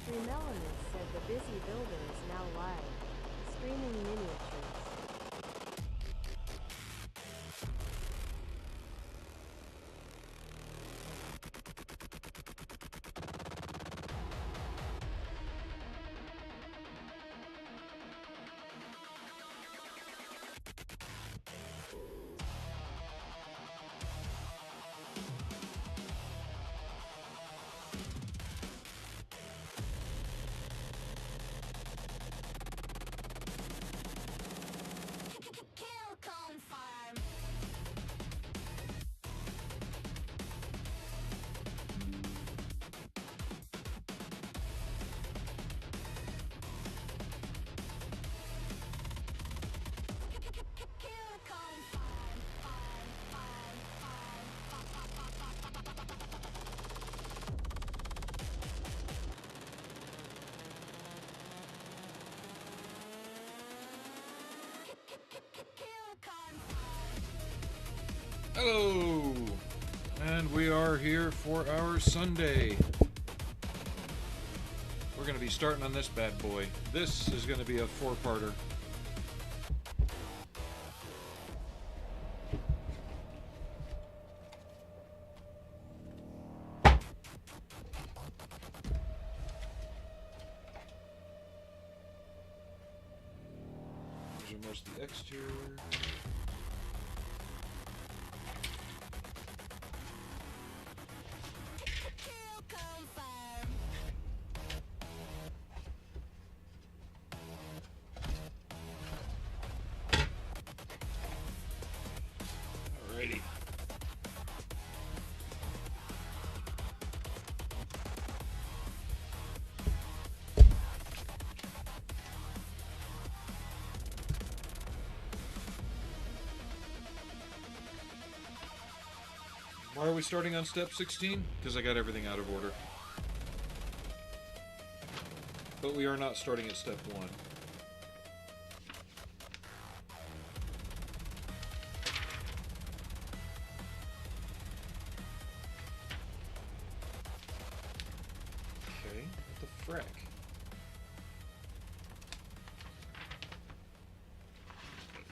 Streamelinus said the busy builder is now live, streaming miniatures. Hello, and we are here for our Sunday. We're going to be starting on this bad boy. This is going to be a four-parter. These are most of the exterior. Alrighty. Why are we starting on step 16? Because I got everything out of order. But we are not starting at step 1. Okay, what the frack?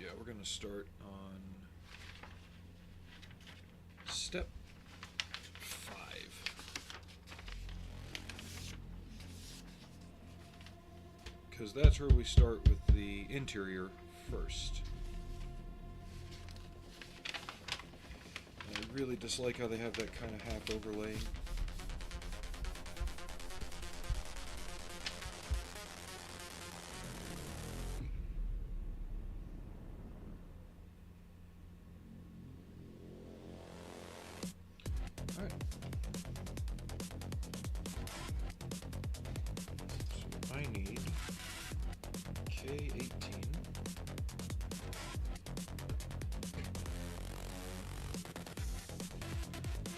Yeah, we're going to start on step 5. Because that's where we start with the interior first. And I really dislike how they have that kind of half overlay. Alright. So I need K18.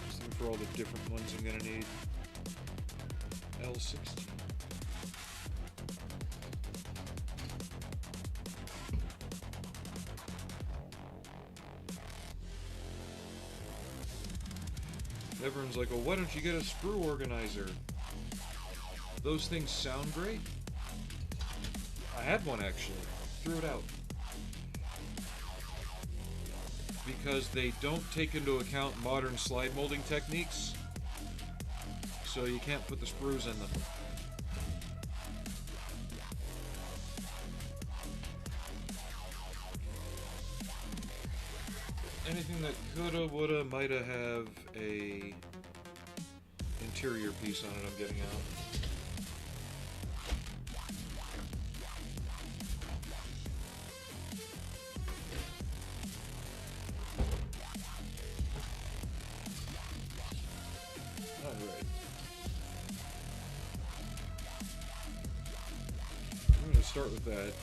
Just looking for all the different ones I'm going to need. L16. Everyone's like, well, why don't you get a sprue organizer? Those things sound great. I had one actually. Threw it out. Because they don't take into account modern slide molding techniques. So you can't put the sprues in them. Anything that coulda, woulda, mighta have a interior piece on it, I'm getting out. Alright. I'm going to start with that.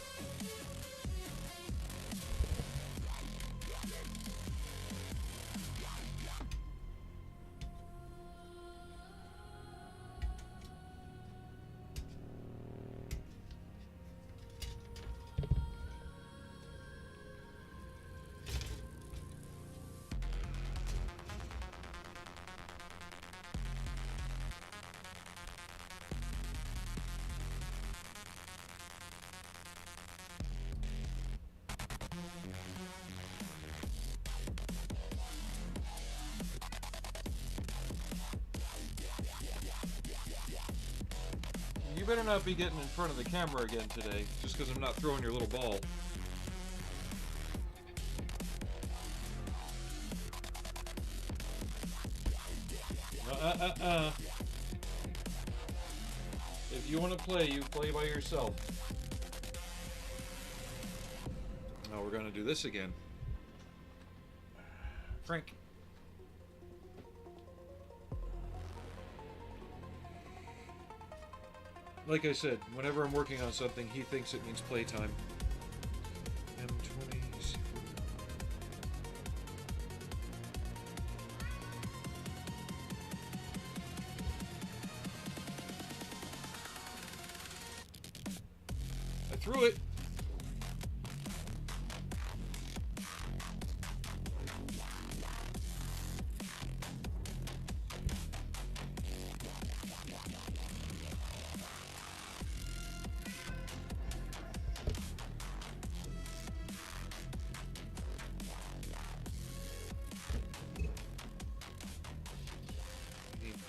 You better not be getting in front of the camera again today, just because I'm not throwing your little ball. If you want to play, you play by yourself. Now we're going to do this again. Frank. Like I said, whenever I'm working on something, he thinks it means playtime. M20. I threw it.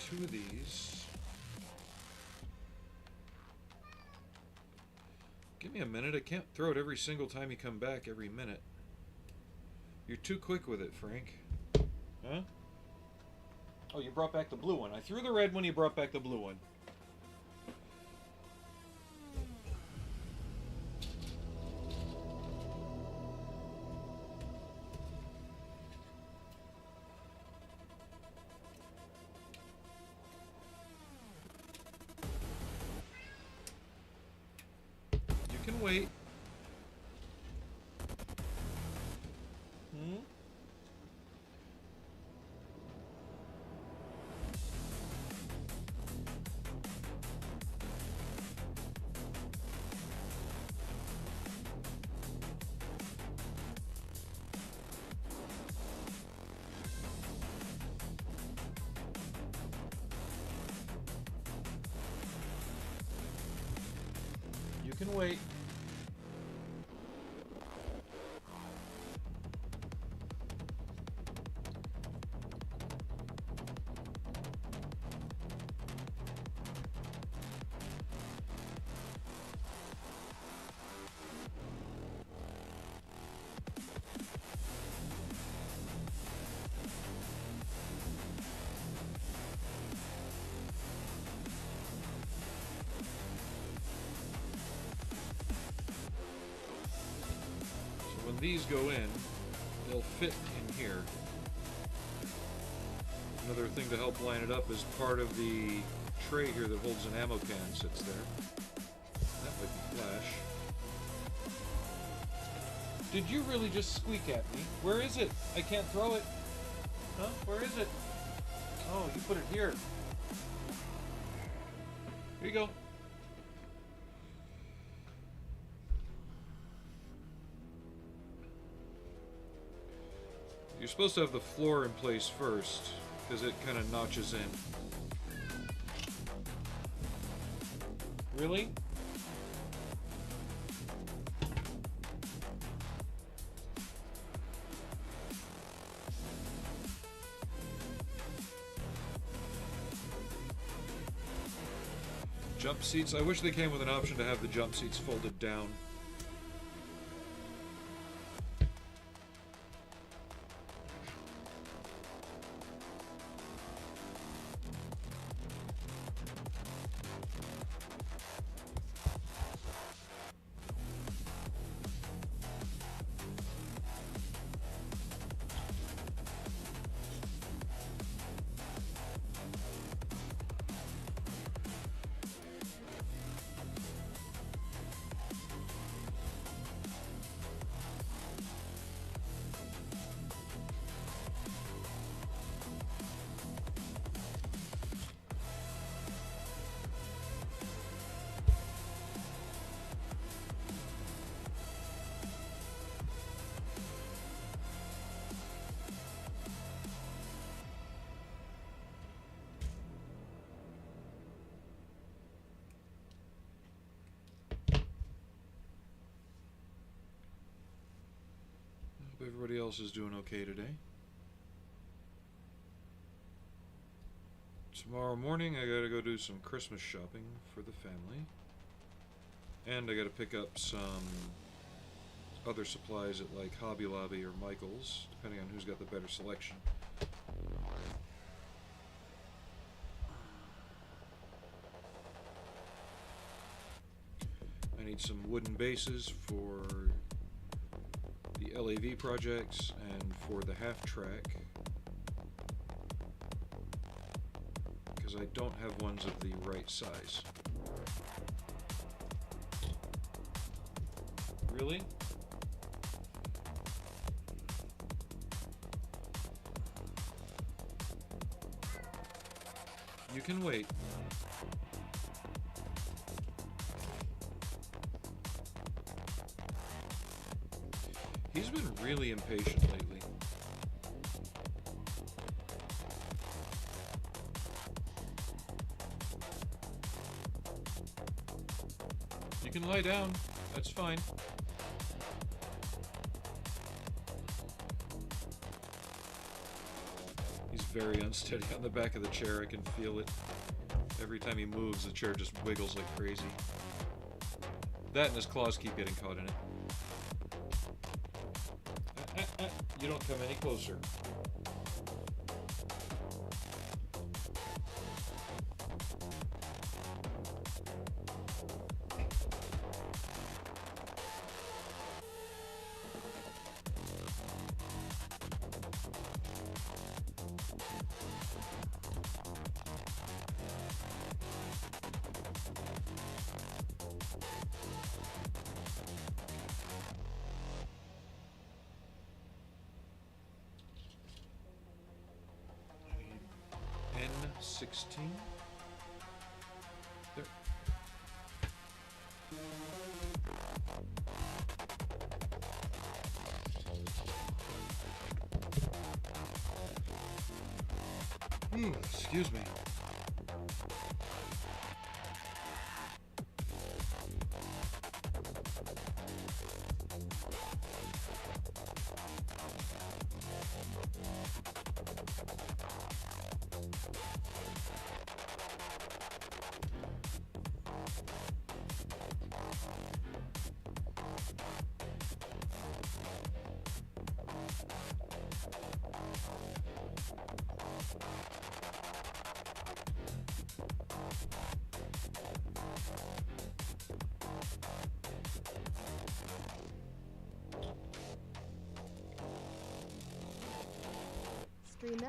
Two of these. Give me a minute. I can't throw it every single time you come back every minute. You're too quick with it, Frank. Huh? Oh, you brought back the blue one. I threw the red one, you brought back the blue one. Can wait. You can wait. When these go in, they'll fit in here. Another thing to help line it up is part of the tray here that holds an ammo can sits there. That might be flash. Did you really just squeak at me? Where is it? I can't throw it. Huh? Where is it? Oh, you put it here. Here you go. You're supposed to have the floor in place first, because it kind of notches in. Really? Jump seats. I wish they came with an option to have the jump seats folded down. Hope everybody else is doing okay today. It's Tomorrow morning I gotta go do some Christmas shopping for the family. And I gotta pick up some other supplies at like Hobby Lobby or Michael's, depending on who's got the better selection. I need some wooden bases for the LAV projects and for the half track, because I don't have ones of the right size. Really? You can wait. He's been really impatient lately. You can lie down. That's fine. He's very unsteady on the back of the chair. I can feel it. Every time he moves, the chair just wiggles like crazy. That and his claws keep getting caught in it. You don't come any closer. N16. There. Excuse me.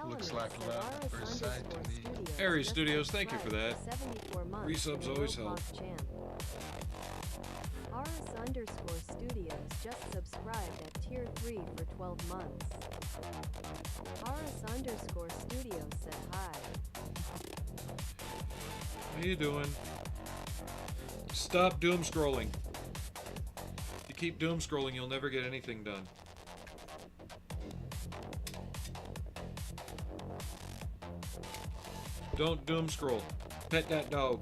Looks like love at first sight to me. Aries Studios, thank you for that. Resubs always help. RS_Studios just subscribed at tier 3 for 12 months. RS_Studios said hi. How you doing? Stop doom scrolling. If you keep doom scrolling, you'll never get anything done. Don't doom scroll. Pet that dog.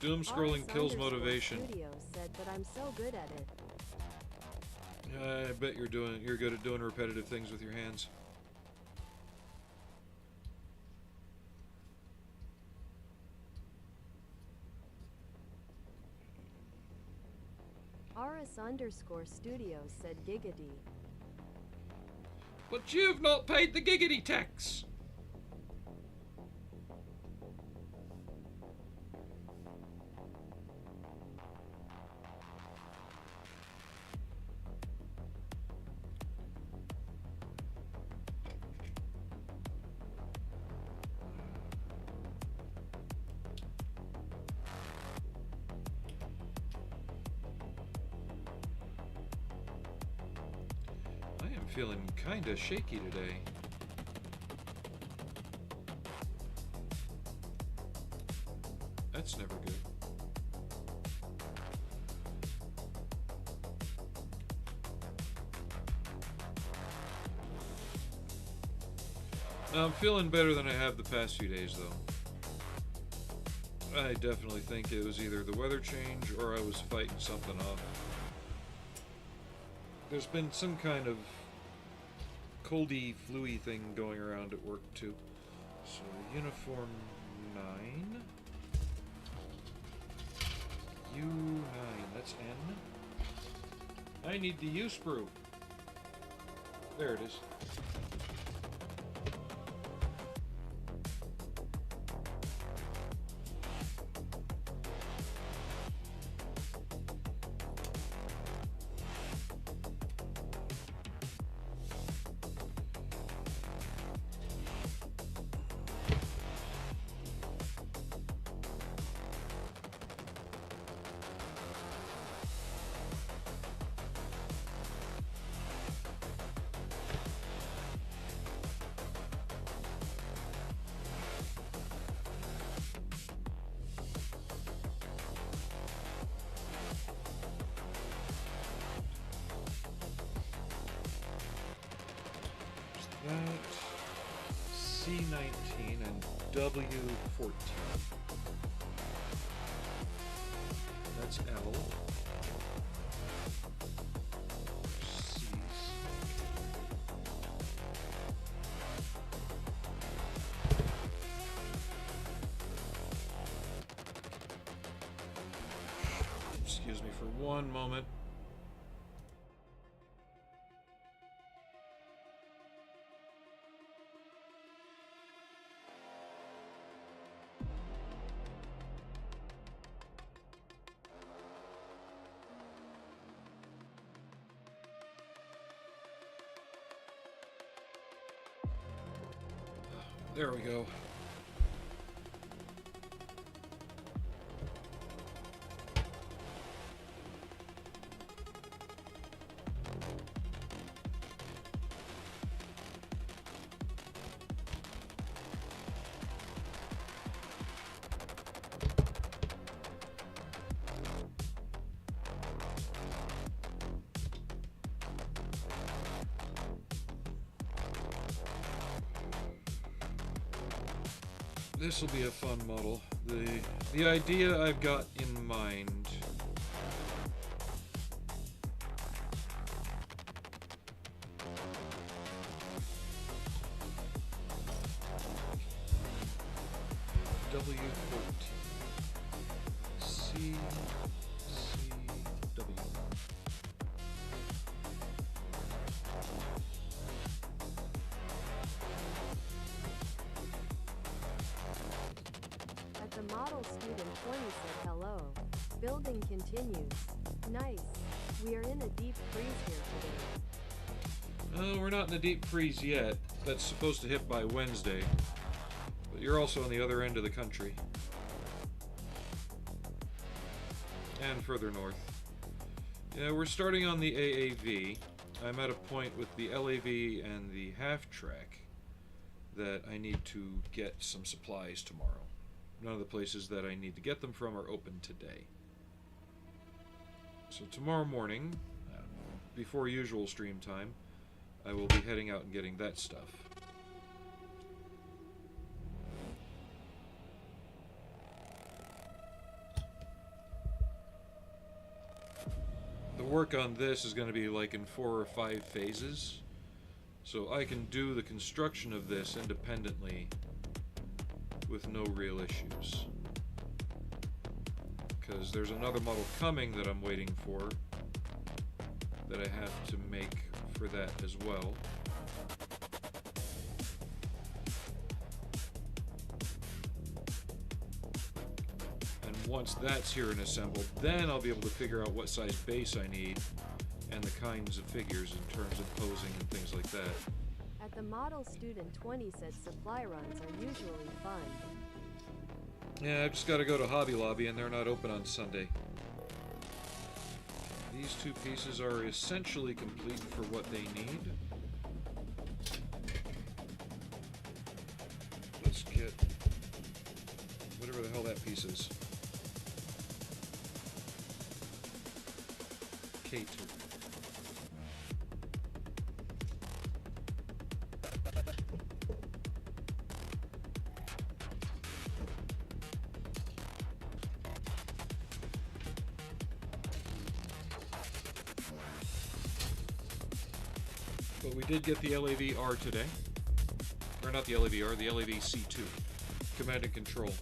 Doom scrolling kills motivation. Said, but I'm so good at it. I bet you're good at doing repetitive things with your hands. RS_Studios said giggity. But you've not paid the giggity tax. Feeling kinda shaky today. That's never good. I'm feeling better than I have the past few days, though. I definitely think it was either the weather change or I was fighting something off. there's been some kind of coldy, fluey thing going around at work too. So uniform 9. U9, that's N. I need the U sprue. There it is. That C19 and W14. That's L. C's. Excuse me for one moment. There we go. This will be a fun model. The idea I've got in mind W14 C W. The model student 20 said hello. Building continues. Nice. We are in a deep freeze here today. We're not in a deep freeze yet. That's supposed to hit by Wednesday. But you're also on the other end of the country. And further north. Yeah, we're starting on the AAV. I'm at a point with the LAV and the half-track that I need to get some supplies tomorrow. None of the places that I need to get them from are open today. So tomorrow morning, before usual stream time, I will be heading out and getting that stuff. The work on this is going to be like in 4 or 5 phases, so I can do the construction of this independently with no real issues. Because there's another model coming that I'm waiting for that I have to make for that as well. And once that's here and assembled, then I'll be able to figure out what size base I need and the kinds of figures in terms of posing and things like that. At the model student 20 said supply runs are usually fun. Yeah, I've just got to go to Hobby Lobby and they're not open on Sunday. These 2 pieces are essentially complete for what they need. Let's get whatever the hell that piece is. K2. But we did get the LAVR today. Or not the LAVR, the LAV-C2. Command and Control.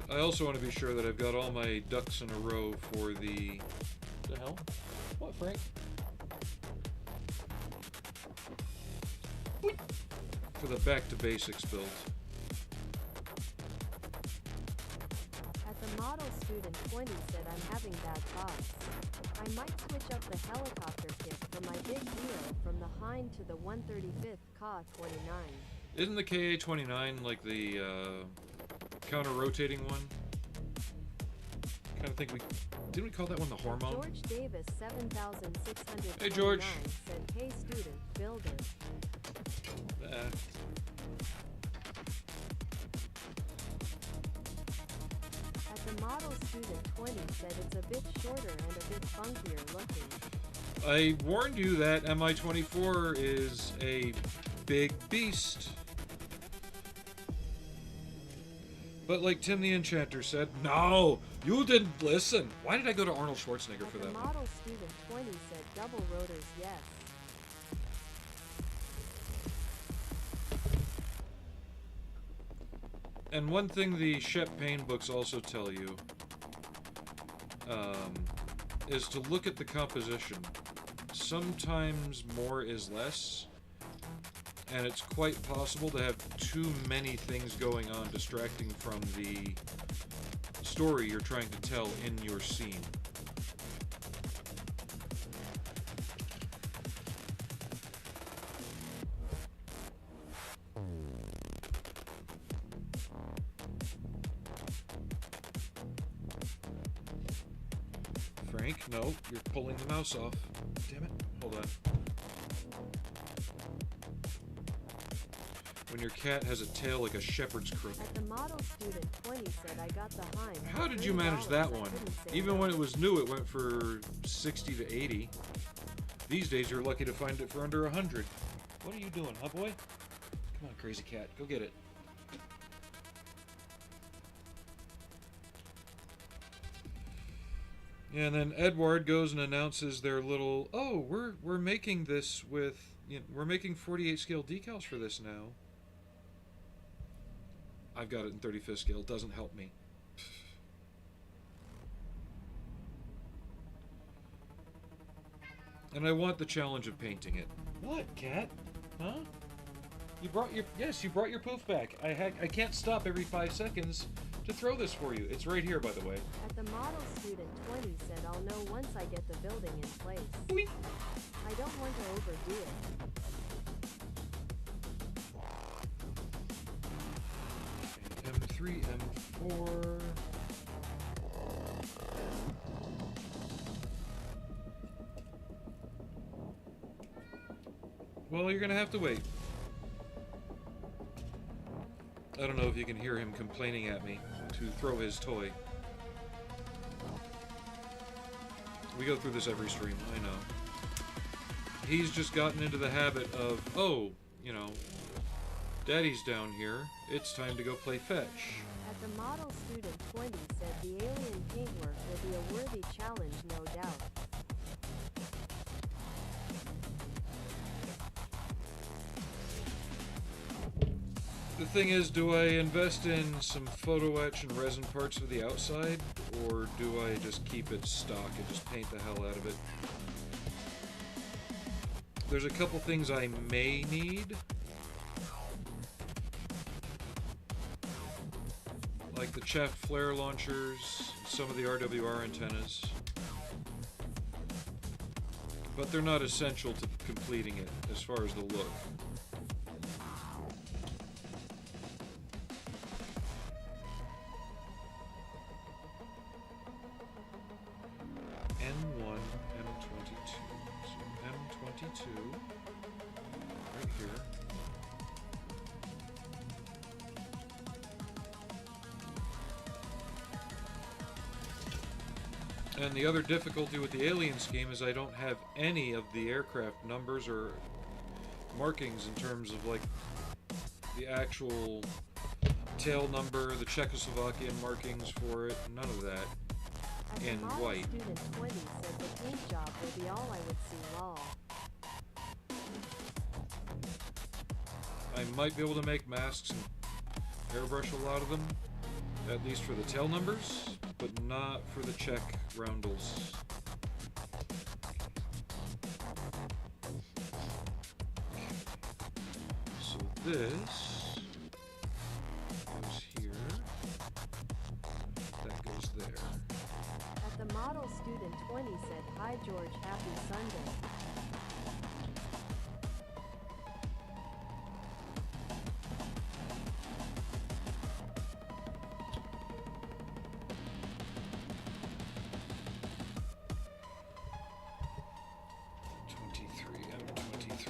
I also want to be sure that I've got all my ducks in a row for the hell? What, Frank? For the back to basics build. At the model student 20 said I'm having bad thoughts. I might switch up the helicopter kit for my big wheel from the Hind to the 135th Ka-29. Isn't the Ka-29 like the counter-rotating one? Kind of think didn't we call that one the hormone? George Davis 7629 Hey George. said, "Hey student, builder." At the model student 20 said it's a bit shorter and a bit funkier looking. I warned you that MI-24 is a big beast. But like Tim the Enchanter said, no, you didn't listen. Why did I go to Arnold Schwarzenegger for that The one? model student 20 said double rotors, yes. And one thing the Shep Payne books also tell you is to look at the composition. Sometimes more is less. And it's quite possible to have too many things going on distracting from the story you're trying to tell in your scene. Frank, no, you're pulling the mouse off. Damn it. Hold on. When your cat has a tail like a shepherd's crook. At the model student 20 said I got the Hind. How did you manage that one? Even when it was new, it went for 60 to 80. These days, you're lucky to find it for under 100. What are you doing, huh, boy? Come on, crazy cat. Go get it. Yeah, and then Edward goes and announces their little, oh, we're making this with, you know, we're making 48 scale decals for this now. I've got it in 35th scale. Doesn't help me. And I want the challenge of painting it. What, cat? Huh? You brought your poof back. I can't stop every 5 seconds to throw this for you. It's right here, by the way. At the model student 20 said I'll know once I get the building in place. Boing. I don't want to overdo it. M3, M4. Well, you're gonna have to wait. I don't know if you can hear him complaining at me to throw his toy. We go through this every stream, I know. He's just gotten into the habit of, oh, you know, Daddy's down here, it's time to go play fetch. At the model student 20 said the alien paintwork will be a worthy challenge, no doubt. The thing is, do I invest in some photo etch and resin parts for the outside, or do I just keep it stock and just paint the hell out of it? There's a couple things I may need. Like the chaff flare launchers, some of the RWR antennas. But they're not essential to completing it, as far as the look. M1, M22. So M22. here. And the other difficulty with the alien scheme is I don't have any of the aircraft numbers or markings in terms of like the actual tail number, the Czechoslovakian markings for it, none of that in white. Student 20 said the paint job will be all I would see, lol. I might be able to make masks and airbrush a lot of them, at least for the tail numbers, but not for the Czech roundels. So this goes here, that goes there. At the model student 20 said, hi George, happy Sunday.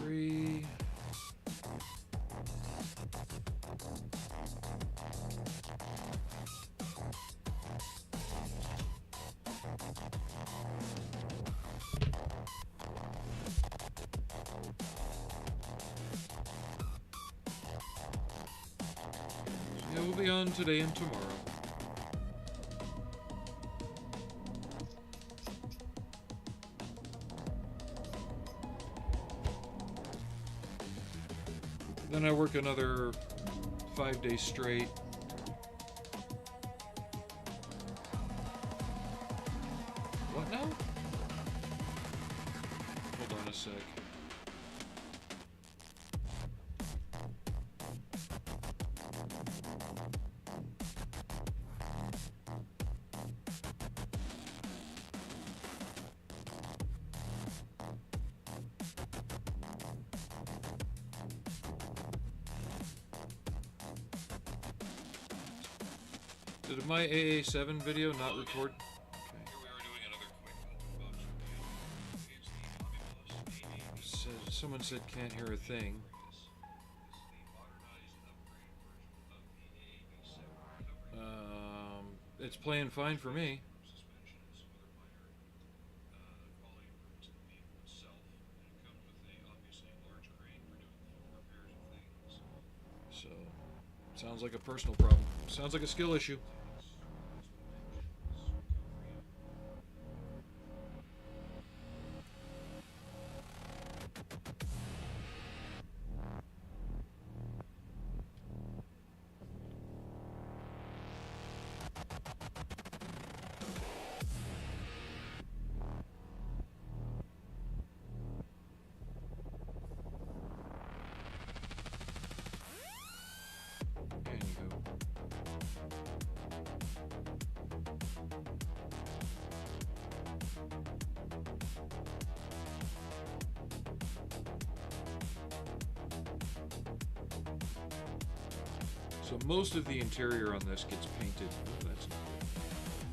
M23. Yeah, we'll be on today and tomorrow. Then I work another 5 days straight. What now? Hold on a sec. Did my AA7 video not record? Okay. Someone said can't hear a thing. It's playing fine for me. So, sounds like a personal problem. Sounds like a skill issue. So most of the interior on this gets painted, that's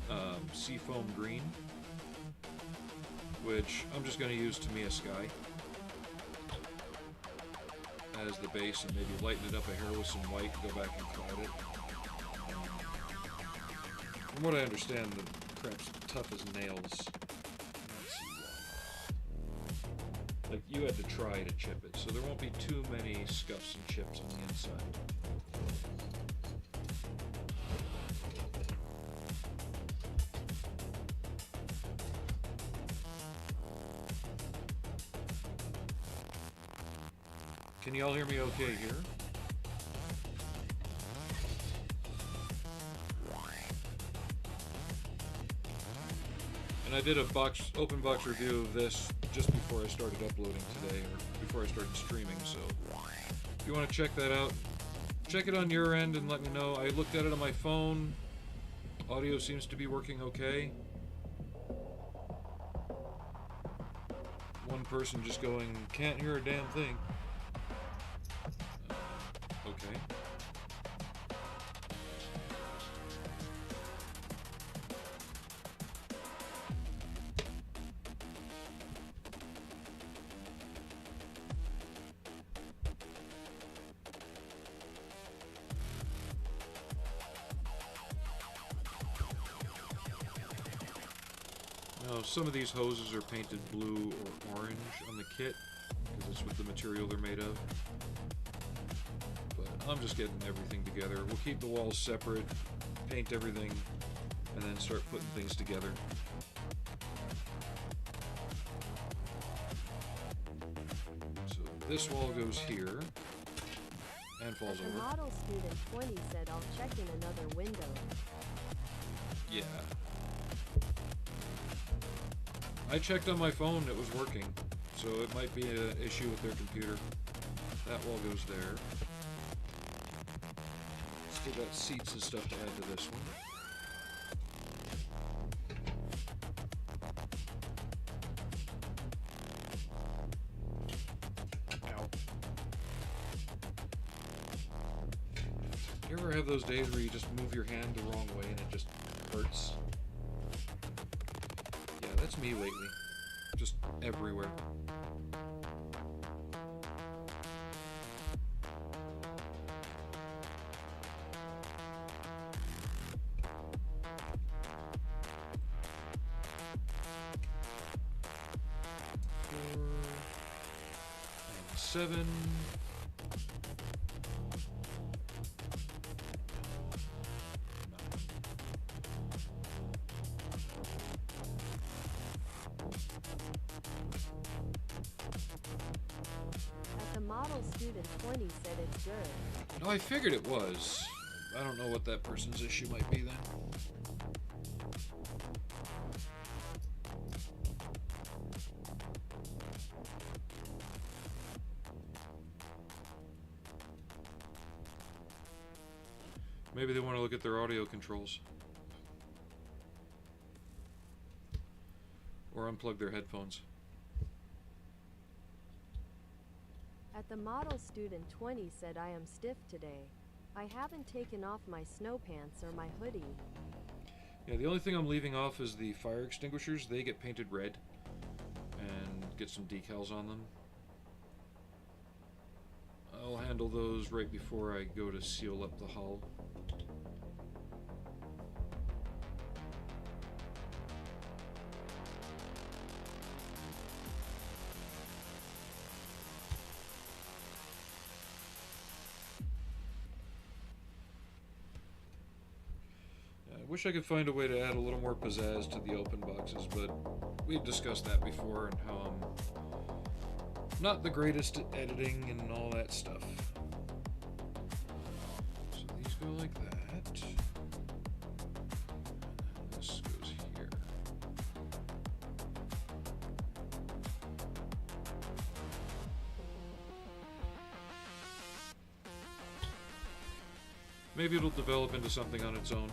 not good, seafoam green, which I'm just going to use Tamiya Sky as the base and maybe lighten it up a hair with some white, go back and cloud it. From what I understand, the crap's tough as nails. Let's see why. Like, you had to try to chip it, so there won't be too many scuffs and chips on the inside. Can you all hear me okay here? And I did a open box review of this just before I started uploading today, or before I started streaming, so if you want to check that out, check it on your end and let me know. I looked at it on my phone. Audio seems to be working okay. One person just going, can't hear a damn thing. Okay. Now, some of these hoses are painted blue or orange on the kit, because that's what the material they're made of. But I'm just getting everything together. We'll keep the walls separate, paint everything, and then start putting things together. So this wall goes here, and falls The over. model student 20 said I'll check in another window. Yeah. I checked on my phone, it was working. So it might be an issue with their computer. That wall goes there. Still got seats and stuff to add to this one. Ow. You ever have those days where you just move your hand the wrong way and it just hurts? Yeah, that's me lately. Just everywhere. Seven. The model student 20 said it's good. No, I figured it was. I don't know what that person's issue might be then. Maybe they want to look at their audio controls. Or unplug their headphones. At the model student 20 said I am stiff today. I haven't taken off my snow pants or my hoodie. Yeah, the only thing I'm leaving off is the fire extinguishers. They get painted red and get some decals on them. I'll handle those right before I go to seal up the hull. I wish I could find a way to add a little more pizzazz to the open boxes, but we've discussed that before and how I'm not the greatest at editing and all that stuff. So these go like that. And this goes here. Maybe it'll develop into something on its own.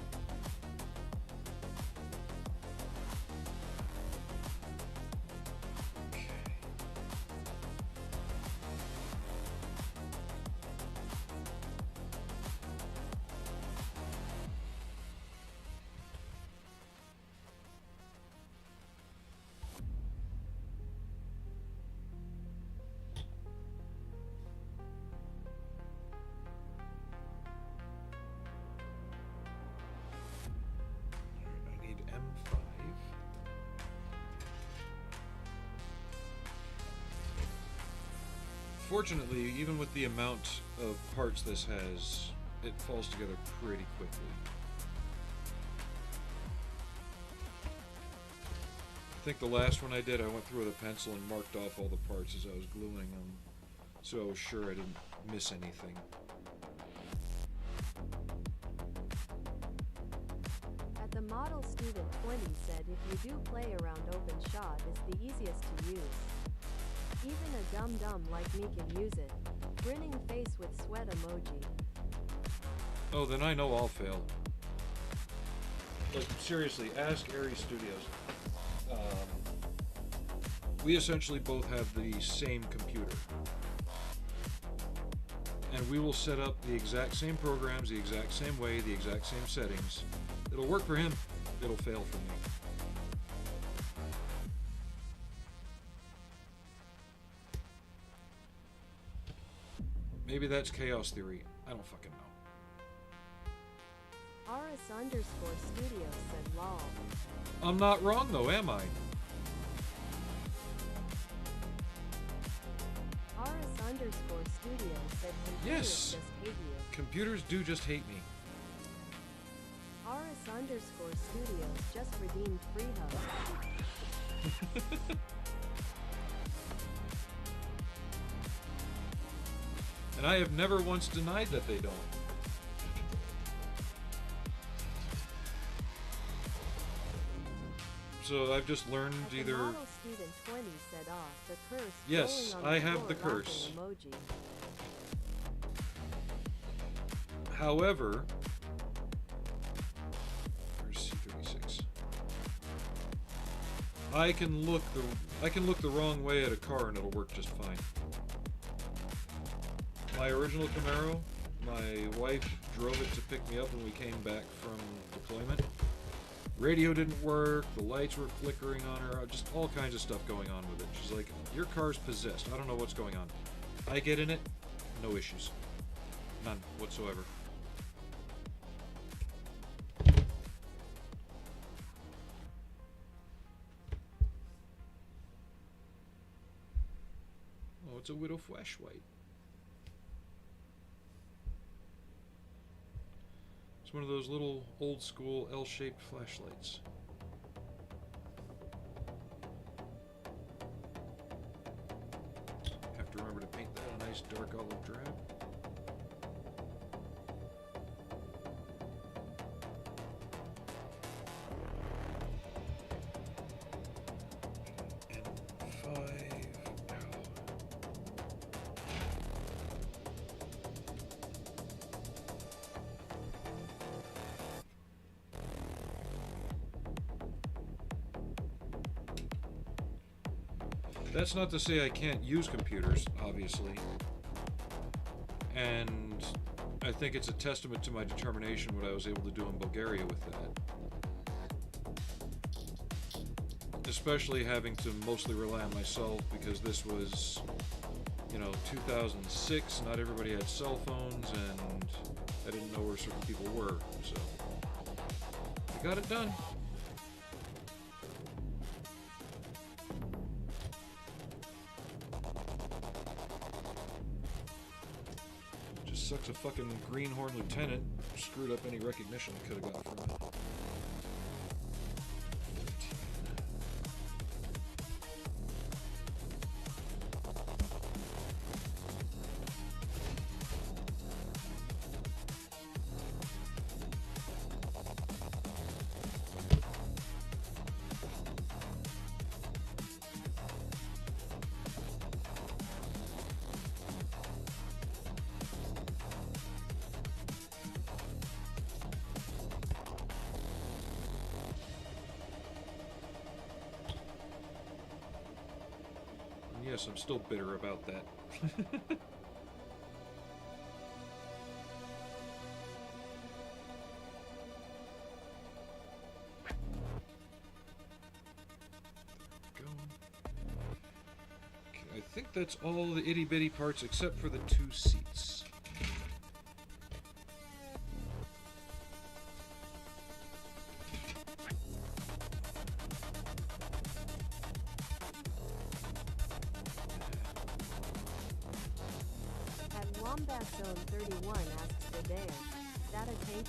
Fortunately, even with the amount of parts this has, it falls together pretty quickly. I think the last one I did, I went through with a pencil and marked off all the parts as I was gluing them, so I was sure I didn't miss anything. At the model student 20 said if you do play around OpenShot, it's the easiest to use. Even a dum-dum like me can use it. Grinning face with sweat emoji. Oh, then I know I'll fail. Like, seriously, ask Ares Studios. We essentially both have the same computer. And we will set up the exact same programs, the exact same way, the exact same settings. It'll work for him, it'll fail for me. Maybe that's chaos theory. I don't fucking know. RS_studio said lol. I'm not wrong though, am I? RS_studio said computers Yes. just hate you. Computers do just hate me. RS_studios just redeemed free hub. And I have never once denied that they don't. So I've just learned either... The model student 20 said, the curse. Yes, rolling on I have floor the curse. laughing emoji. However... Where's C36? I can look the wrong way at a car and it'll work just fine. My original Camaro, my wife drove it to pick me up when we came back from deployment. Radio didn't work, the lights were flickering on her, just all kinds of stuff going on with it. She's like, your car's possessed, I don't know what's going on. I get in it, no issues. None whatsoever. Oh, it's a Widow flashlight. It's one of those little old school L-shaped flashlights. Have to remember to paint that a nice dark olive drab. That's not to say I can't use computers, obviously. And I think it's a testament to my determination what I was able to do in Bulgaria with that. Especially having to mostly rely on myself because this was, you know, 2006, not everybody had cell phones, and I didn't know where certain people were, so I got it done. Sucks a fucking greenhorn lieutenant screwed up any recognition I could have got from it. Yes, I'm still bitter about that. Okay, I think that's all the itty-bitty parts except for the 2 seats.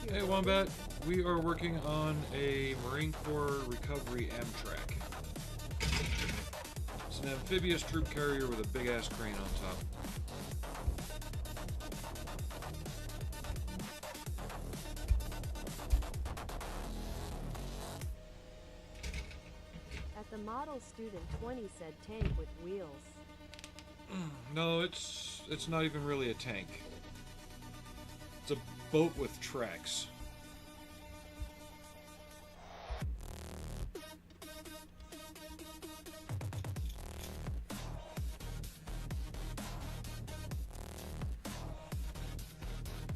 Hey Wombat, we are working on a Marine Corps recovery Amtrak. It's an amphibious troop carrier with a big ass crane on top. At the model student 20 said tank with wheels. No, it's not even really a tank. It's a boat with tracks.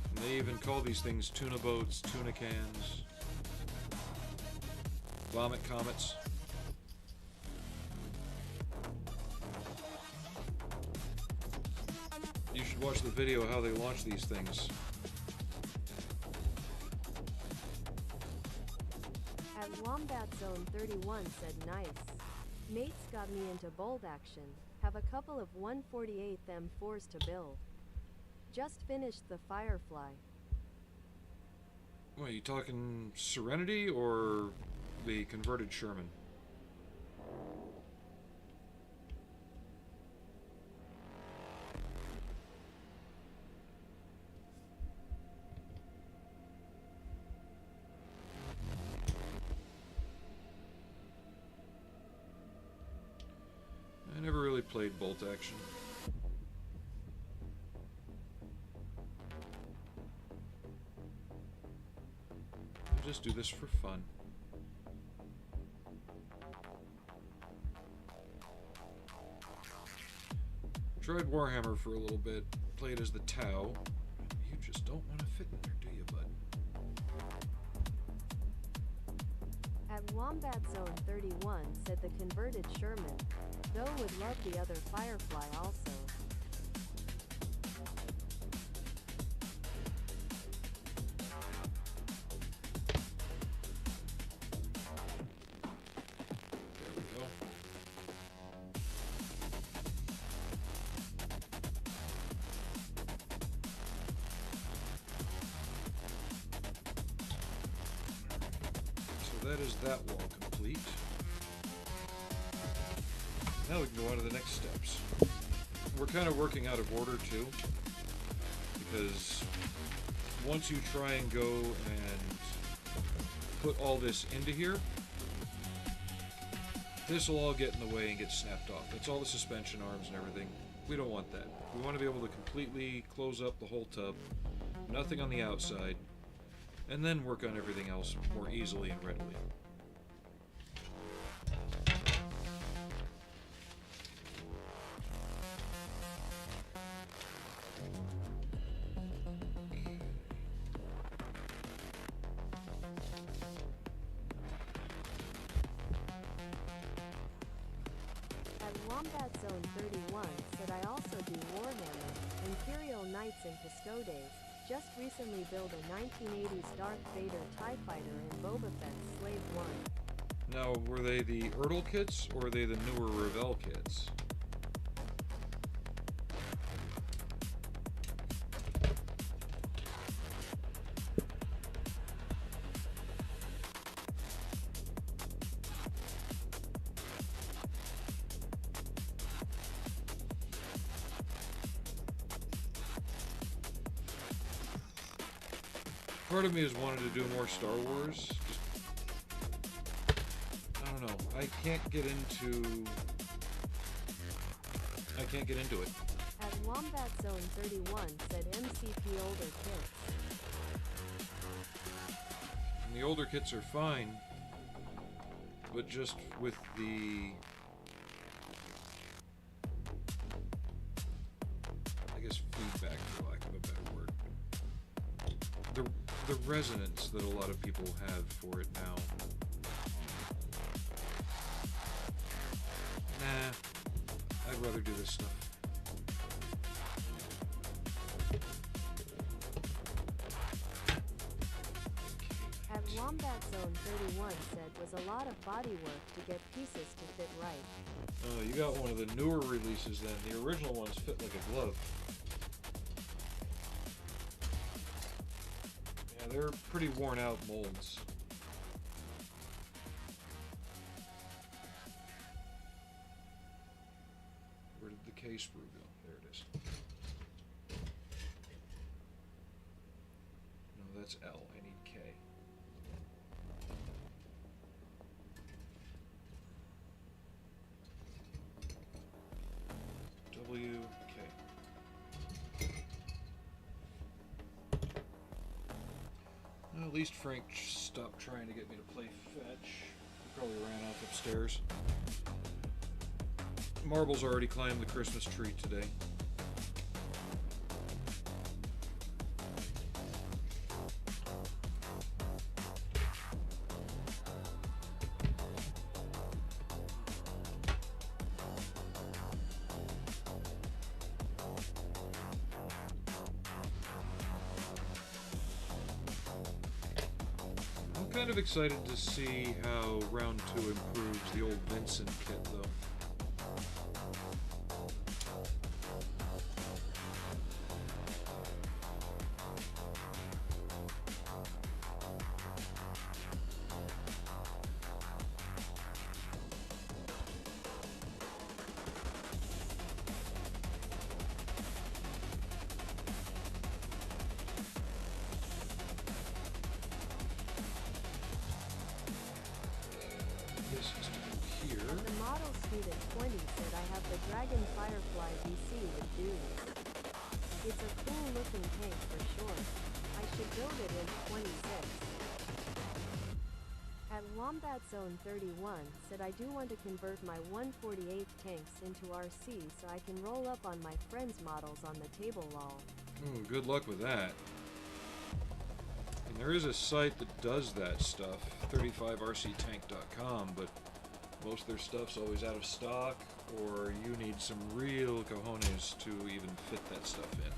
And they even call these things tuna boats, tuna cans, vomit comets. You should watch the video how they launch these things. At Wombat Zone 31 said nice. Mates got me into bolt action. Have a couple of 148 M4s to build. Just finished the Firefly. What, are you talking Serenity or the converted Sherman? I never really played bolt action. I just do this for fun. Tried Warhammer for a little bit, played as the Tau. You just don't want to fit in there, do you, bud? At Wombat Zone 31 said the converted Sherman, though would love the other Firefly also. There we go. So that is that wall complete. Now we can go on to the next steps. We're kind of working out of order too, because once you try and go and put all this into here, this will all get in the way and get snapped off. That's all the suspension arms and everything. We don't want that. We want to be able to completely close up the whole tub, nothing on the outside, and then work on everything else more easily and readily. Wombat Zone 31 said I also do Warhammer, Imperial Knights and Custodes. Just recently built a 1980s Darth Vader TIE Fighter and Boba Fett Slave 1. Now, were they the Erdl kits or are they the newer Revell kits? Part of me has wanted to do more Star Wars. I don't know. I can't get into it. At Wombat Zone 31 said MCP older kits. And the older kits are fine, but just with the, I guess, feedback, for lack of a better word. The resonance that a lot of people have for it now. Nah, I'd rather do this stuff. At Wombat Zone 31 said was a lot of body work to get pieces to fit right. Oh, you got one of the newer releases then. The original ones fit like a glove. They're pretty worn out molds. Where did the K sprue go? There it is. No, that's L. I need K. W, K. Well, at least Frank stopped trying to get me to play fetch. He probably ran off upstairs. Marbles already climbed the Christmas tree today. kind of excited to see how round 2 improves the old Vincent kit, though. Zone 31 said I do want to convert my 148 tanks into RC so I can roll up on my friends' models on the table lol. Ooh, good luck with that. And there is a site that does that stuff, 35rctank.com, but most of their stuff's always out of stock, or you need some real cojones to even fit that stuff in.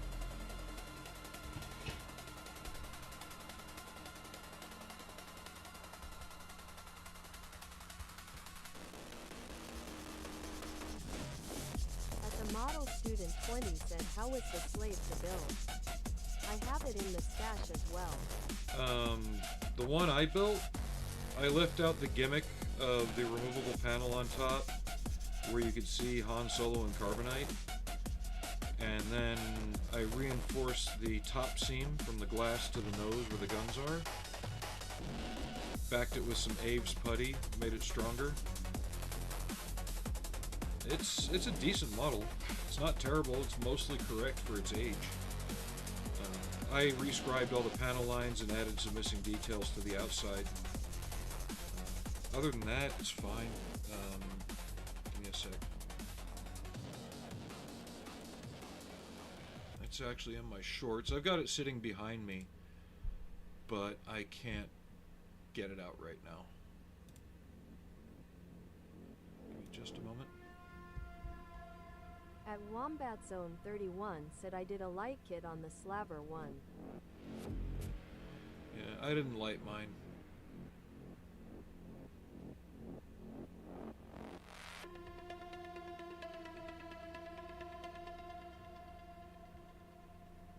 Student 20 said, how was the slave to build? I have it in the stash as well. The one I built, I left out the gimmick of the removable panel on top, where you could see Han Solo and Carbonite. And then I reinforced the top seam from the glass to the nose where the guns are. Backed it with some AAVS putty, made it stronger. It's a decent model. It's not terrible, it's mostly correct for its age. I rescribed all the panel lines and added some missing details to the outside. Other than that, it's fine. Give me a sec. It's actually in my shorts. I've got it sitting behind me, but I can't get it out right now. Give me just a moment. At Wombat Zone 31 said I did a light kit on the Slaver one. Yeah, I didn't light mine.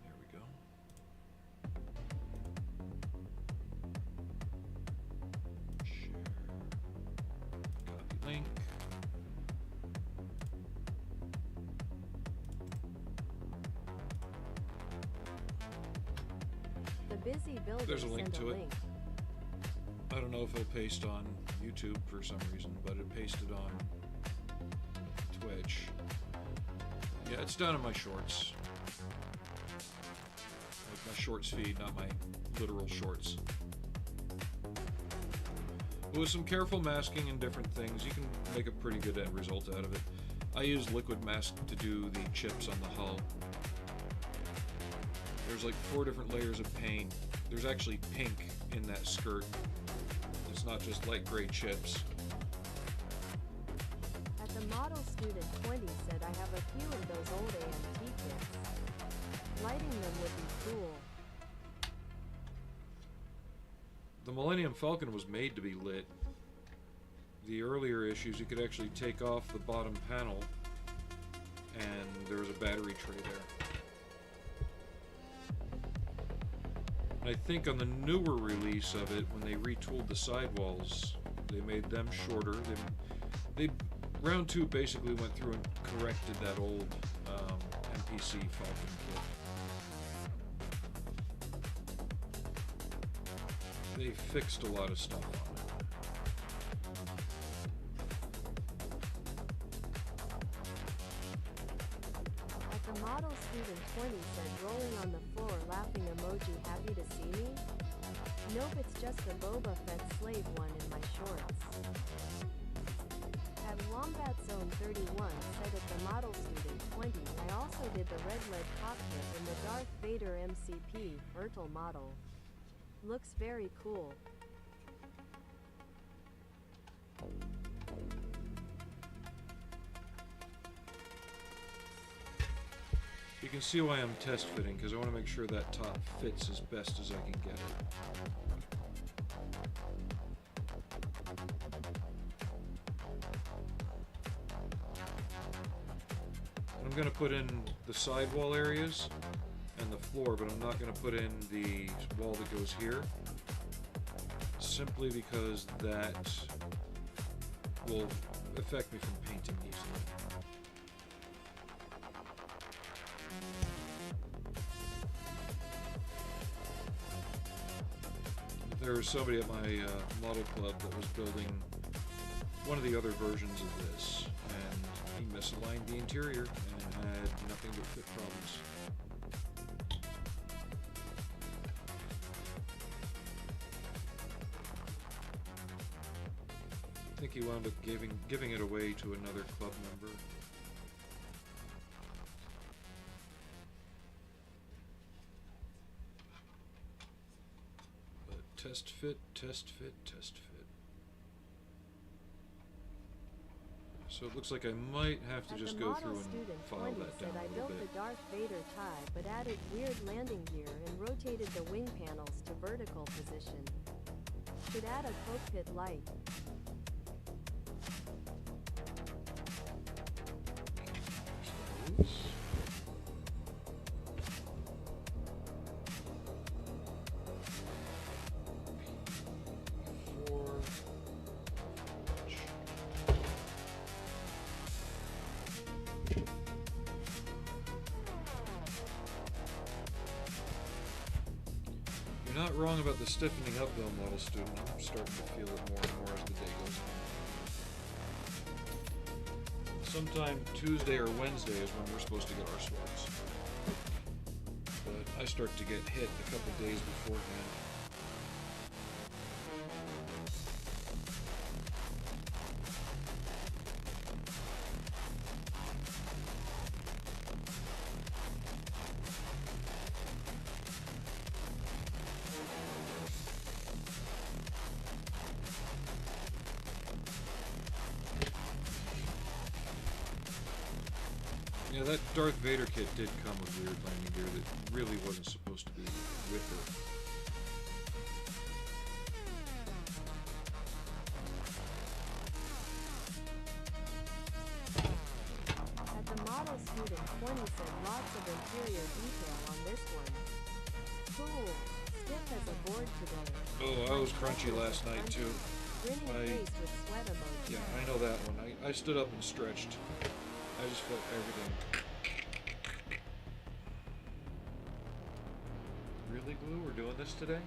There we go. Share. Copy link. Busy builder. There's a link to it. I don't know if it'll paste on YouTube for some reason, but it pasted on Twitch. Yeah, it's down in my shorts. Like my shorts feed, not my literal shorts. But with some careful masking and different things, you can make a pretty good end result out of it. I use liquid mask to do the chips on the hull. There's like 4 different layers of paint. There's actually pink in that skirt. It's not just light gray chips. At the model student 20 said I have a few of those old AMT kits. Lighting them would be cool. The Millennium Falcon was made to be lit. The earlier issues, you could actually take off the bottom panel and there was a battery tray there. I think on the newer release of it, when they retooled the sidewalls, they made them shorter. They round 2 basically went through and corrected that old NPC Falcon kit. They fixed a lot of stuff on it. Model student 20 said rolling on the floor laughing emoji happy to see me? Nope, it's just the Boba Fett slave one in my shorts. At Wombat Zone 31 said at the model student 20 I also did the red lead cockpit in the Darth Vader MCP Ertl model. Looks very cool. You can see why I'm test fitting, because I want to make sure that top fits as best as I can get it. going to put in the sidewall areas and the floor, but I'm not going to put in the wall that goes here, simply because that will affect me from painting easily. There was somebody at my model club that was building one of the other versions of this, and he misaligned the interior and had nothing but fit problems. I think he wound up giving it away to another club member. But test fit, test fit, test fit. So it looks like I might have to just go through and file that down a little bit. I built the Darth Vader tie, but added weird landing gear and rotated the wing panels to vertical position. Should add a cockpit light. You're not wrong about the stiffening up though, model student. I'm starting to feel it more and more as the day goes on. Sometime Tuesday or Wednesday is when we're supposed to get our swords. But I start to get hit a couple days beforehand. Yeah, that Darth Vader kit did come with weird landing gear that really wasn't supposed to be with it. At the model student 20 said lots of interior detail on this one. Cool. Stiff as a board today. Oh, I was crunchy last night too. Grinning face with sweat emoji. Yeah, I know that one. I stood up and stretched. I just felt everything. Really, Glue? We're doing this today?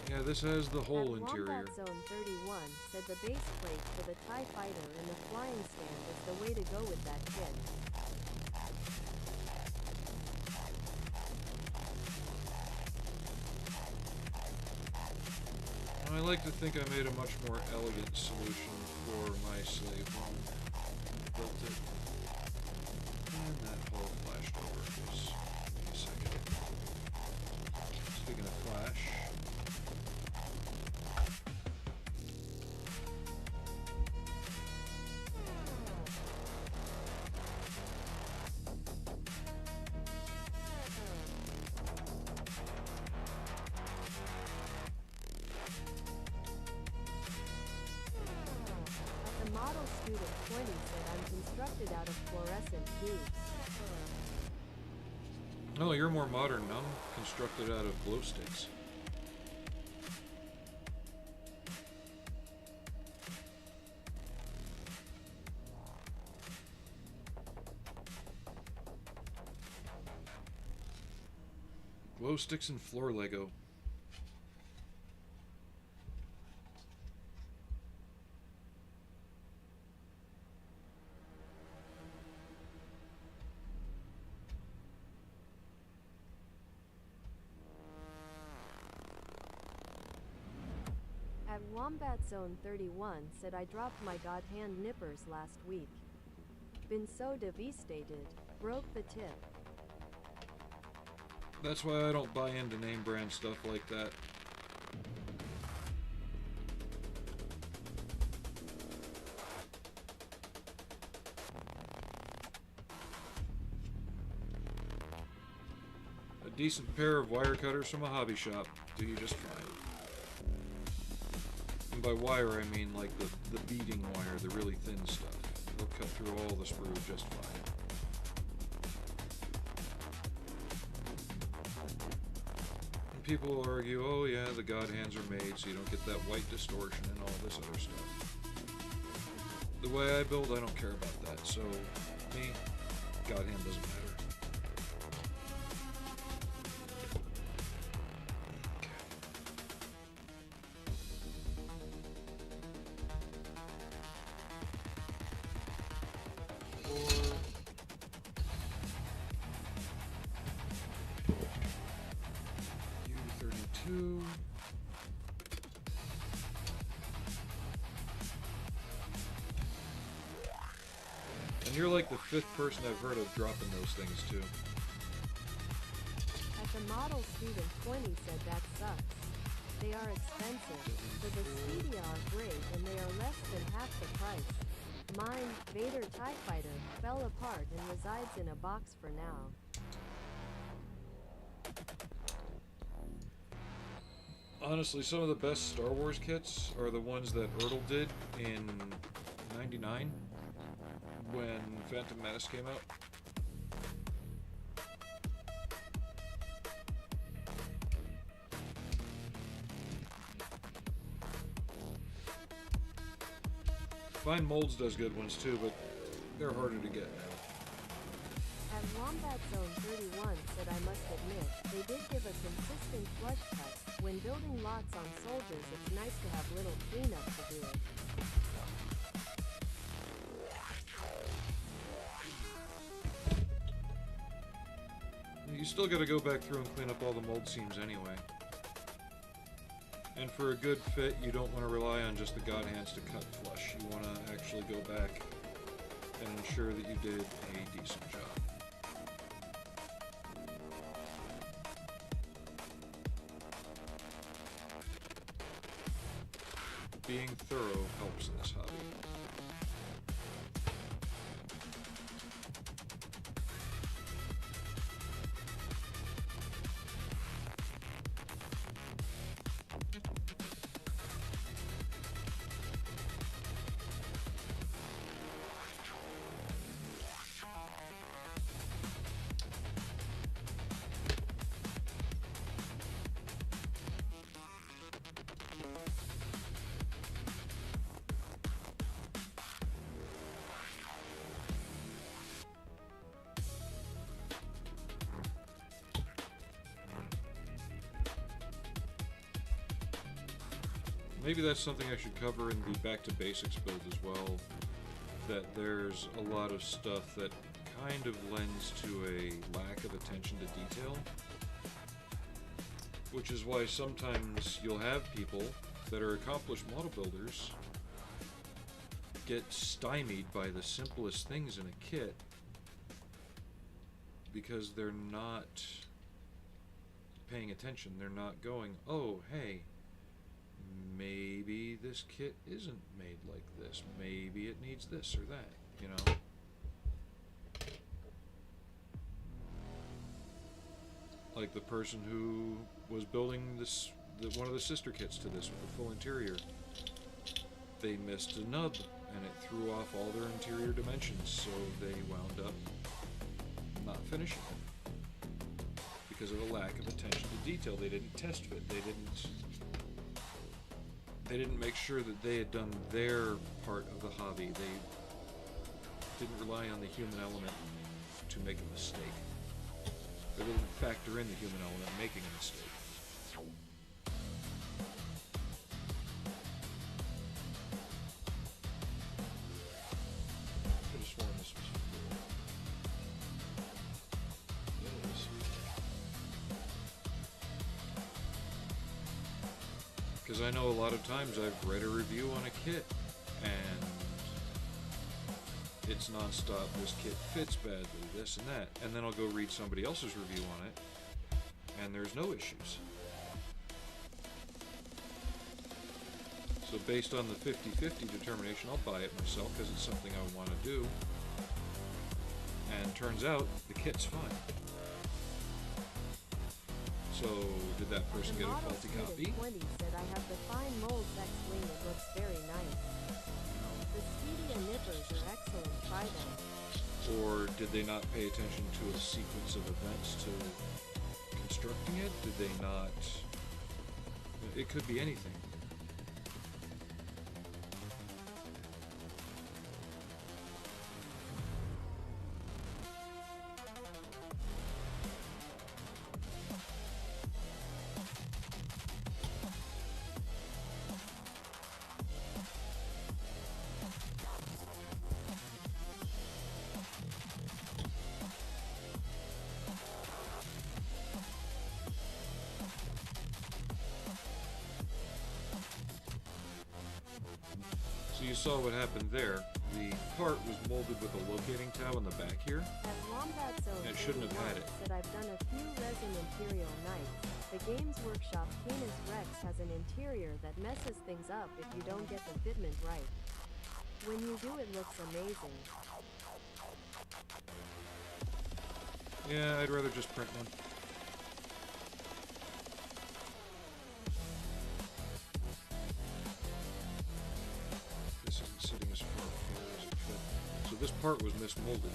Yeah, this has the whole interior. Wombat Zone 31 said the base plate for the TIE Fighter and the flying stand is the way to go with that kit. I like to think I made a much more elegant solution for my slave when I built it. And that hull flashed over. Just give me a second. Speaking of flash. Model student 20 said I'm constructed out of fluorescent tubes. Oh, you're more modern. I'm constructed out of glow sticks. Glow sticks and floor Lego. At Wombat Zone 31 said I dropped my god hand nippers last week. Been so devastated. Broke the tip. That's why I don't buy into name brand stuff like that. A decent pair of wire cutters from a hobby shop do you just fine. And by wire I mean like the beading wire, the really thin stuff. They'll cut through all the sprue just fine. And people will argue, oh yeah, the God hands are made so you don't get that white distortion and all this other stuff. The way I build, I don't care about that, so me, God hand doesn't matter. You're like the 5th person I've heard of dropping those things too. At the model student 20 said that sucks. They are expensive, but the Speedia are great and they are less than half the price. Mine, Vader TIE Fighter, fell apart and resides in a box for now. Honestly, some of the best Star Wars kits are the ones that Ertl did in '99 when Phantom Menace came out. Fine Molds does good ones too, but they're harder to get now. At Wombat Zone 31 said I must admit, they did give a consistent flush cut. When building lots on soldiers, it's nice to have little cleanup to do it. You still gotta go back through and clean up all the mold seams anyway. And for a good fit, you don't want to rely on just the God hands to cut flush. You want to actually go back and ensure that you did a decent job. Being thorough helps in this hobby. Maybe that's something I should cover in the Back to Basics build as well, that there's a lot of stuff that kind of lends to a lack of attention to detail, which is why sometimes you'll have people that are accomplished model builders get stymied by the simplest things in a kit because they're not paying attention. They're not going, oh, hey, maybe this kit isn't made like this. Maybe it needs this or that, you know? Like the person who was building this, one of the sister kits to this with the full interior. They missed a nub and it threw off all their interior dimensions, so they wound up not finishing it because of a lack of attention to detail. They didn't test fit. They didn't make sure that they had done their part of the hobby. They didn't rely on the human element to make a mistake. They didn't factor in the human element making a mistake. Could have sworn this was for it is. Because I know a lot of times I've read a review on a kit and it's non-stop, this kit fits badly, this and that, and then I'll go read somebody else's review on it and there's no issues. So based on the 50-50 determination, I'll buy it myself because it's something I want to do. And turns out the kit's fine. So did that person get a faulty copy? 20 said I have the fine mold X-Wing. It looks very nice. The Speedy and Nippers are excellent. Try them. Or did they not pay attention to a sequence of events to constructing it? Did they not? It could be anything. So you saw what happened there. The part was molded with a locating tab on the back here. At Wombat Zone And it shouldn't have had it. said I've done a few resin Imperial Knights. The Games Workshop Canis Rex has an interior that messes things up if you don't get the fitment right. When you do, it looks amazing. Yeah, I'd rather just print one. This isn't sitting as far here as it should. So this part was mismolded.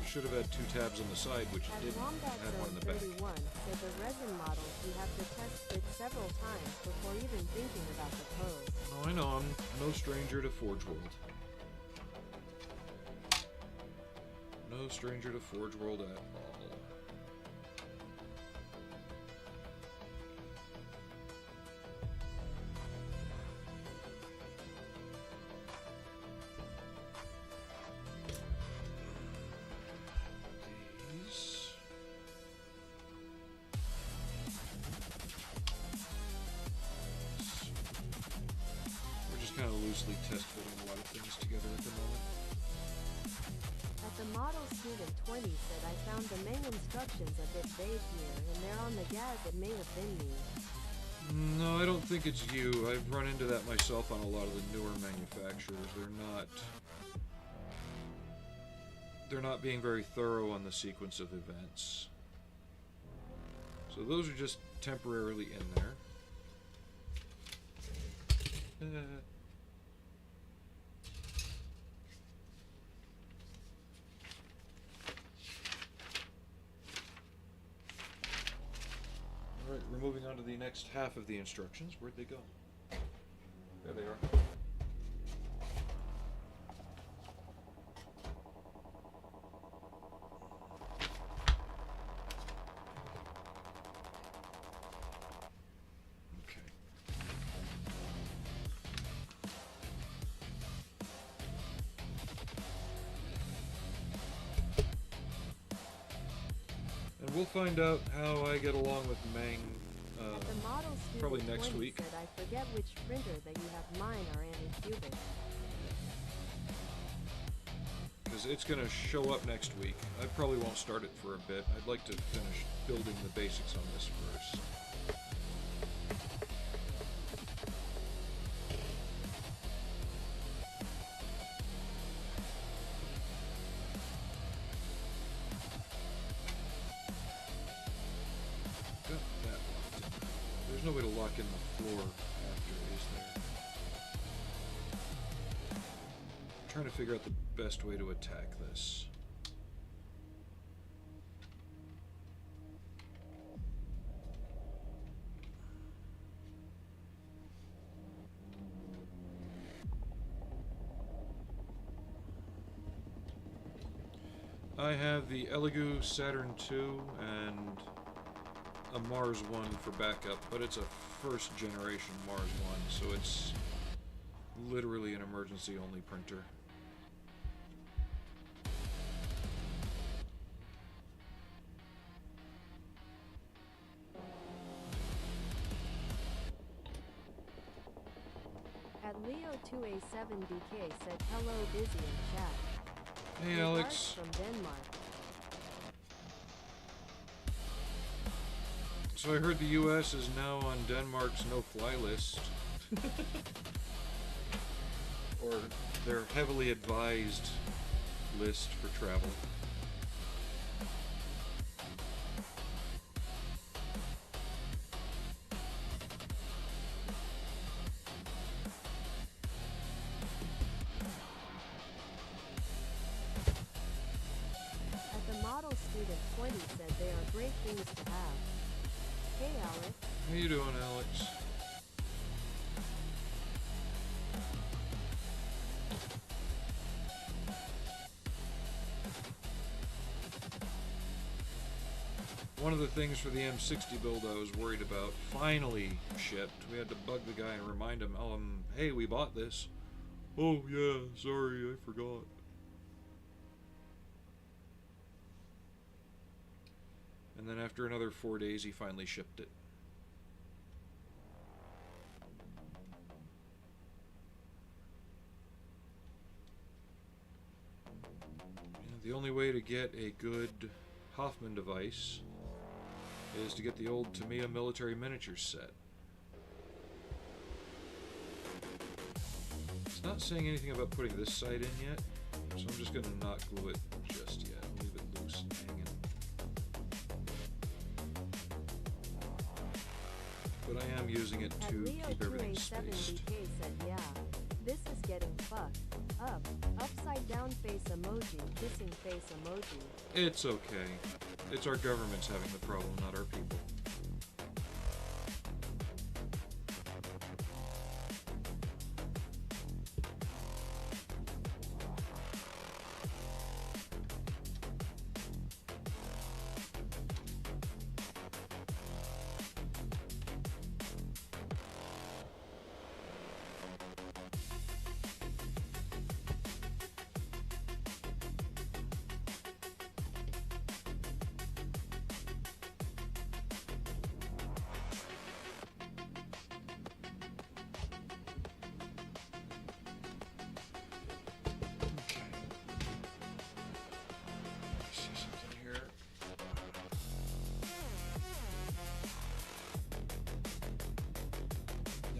It should have had two tabs on the side, which it At didn't. Wombat It had one in Zone the back. 31 said the resin models you have to test fit several times before even thinking about the pose. Oh, I know, I'm no stranger to Forge World. No stranger to Forge World at all. These. We're just kind of loosely test fitting a lot of things together at the moment. At the Model Student 20 said I found the main instructions a bit vague here, and they're on the gag. It may have been me. No, I don't think it's you. I've run into that myself on a lot of the newer manufacturers. They're not being very thorough on the sequence of events. So those are just temporarily in there. Alright, we're moving on to the next half of the instructions. Where'd they go? There they are. Okay. And we'll find out how I get along with Mang At the Model Student probably next 20 week. said I forget which printer that you have. Mine are Anycubic. because it's going to show up next week. I probably won't start it for a bit. I'd like to finish building the basics on this first. Got that locked in. There's no way to lock in the floor after, is there? I'm trying to figure out the best way to attack this. I have the Elegoo Saturn II and a Mars 1 for backup, but it's a first generation Mars 1, so it's literally an emergency only printer. At Leo2A7DK said hello busy in chat. Hey, Regards Alex. from Denmark. So I heard the U.S. is now on Denmark's no-fly list. Or their heavily advised list for travel. At the model student 20 said they are great things to have. Hey Alex. How you doing, Alex? One of the things for the M60 build I was worried about finally shipped. We had to bug the guy and remind him, hey, we bought this. Oh, yeah, sorry, I forgot. And then after another 4 days, he finally shipped it. And the only way to get a good Hoffman device is to get the old Tamiya military miniatures set. It's not saying anything about putting this side in yet, so I'm just going to not glue it just yet. I'll leave it loose and hanging. But I am using it to keep everything spaced. BK said, yeah, this is getting fucked up. Upside down face emoji, kissing face emoji. It's okay. It's our government's having the problem, not our people.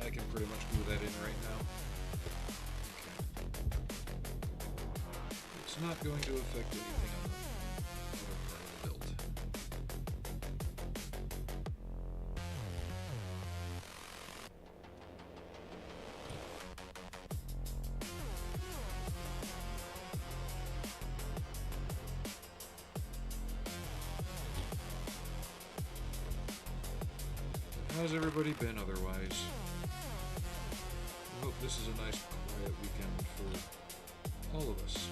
I can pretty much glue that in right now. Okay. It's not going to affect anything on the other part of the build. How's everybody been otherwise? I hope this is a nice quiet weekend for all of us.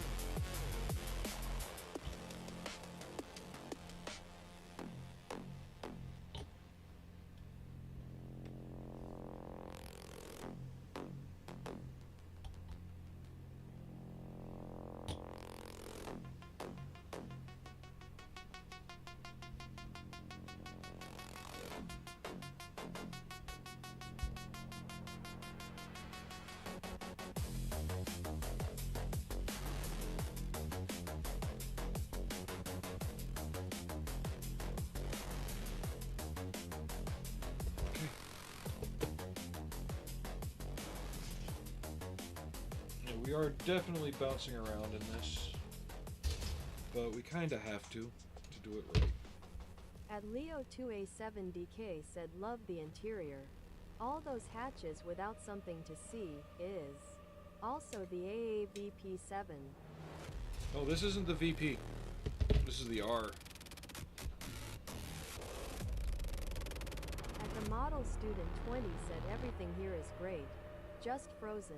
We are definitely bouncing around in this, but we kind of have to do it right. At Leo2A7DK said love the interior. All those hatches without something to see is. Also the AAVP7. Oh, this isn't the VP. This is the R. At the model student 20 said everything here is great. Just frozen.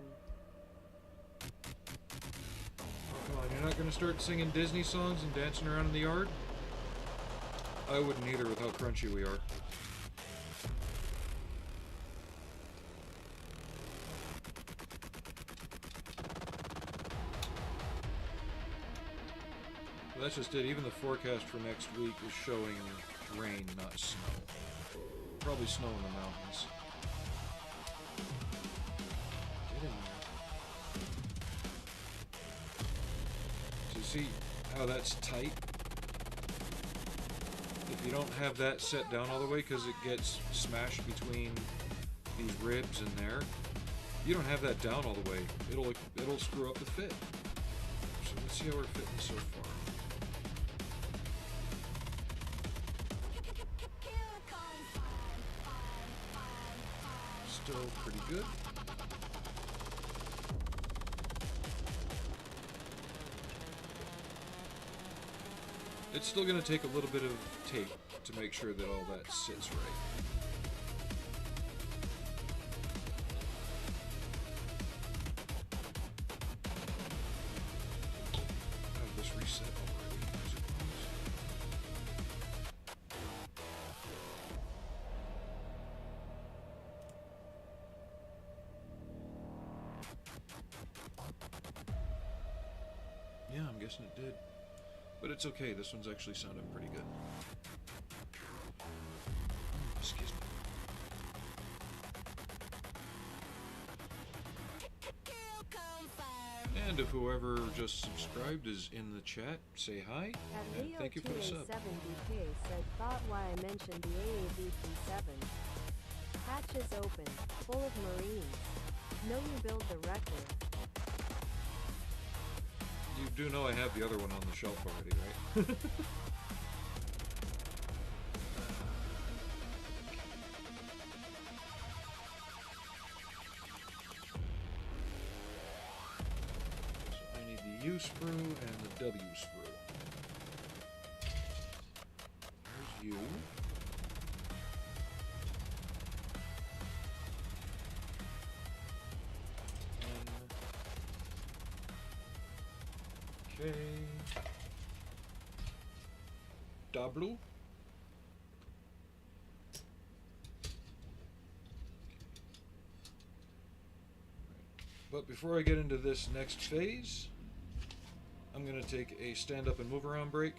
Come on, you're not going to start singing Disney songs and dancing around in the yard? I wouldn't either with how crunchy we are. Well, that's just it. Even the forecast for next week is showing rain, not snow. Probably snow in the mountains. Get in there. See how that's tight? If you don't have that set down all the way because it gets smashed between these ribs in there, you don't have that down all the way. It'll screw up the fit. So let's see how we're fitting so far. Still pretty good. It's still going to take a little bit of tape to make sure that all that sits right. Have this reset already, I suppose. Yeah, I'm guessing it did. But it's okay, this one's actually sounding pretty good. Excuse me. And if whoever just subscribed is in the chat, say hi, and thank you for the sub. 70K said, thought why I mentioned the AAV-37. Hatch is open, full of Marines. Know you build the record. You do know I have the other one on the shelf already, right? So I need the U sprue and the W sprue. There's U. Okay. W. But before I get into this next phase, I'm going to take a stand up and move around break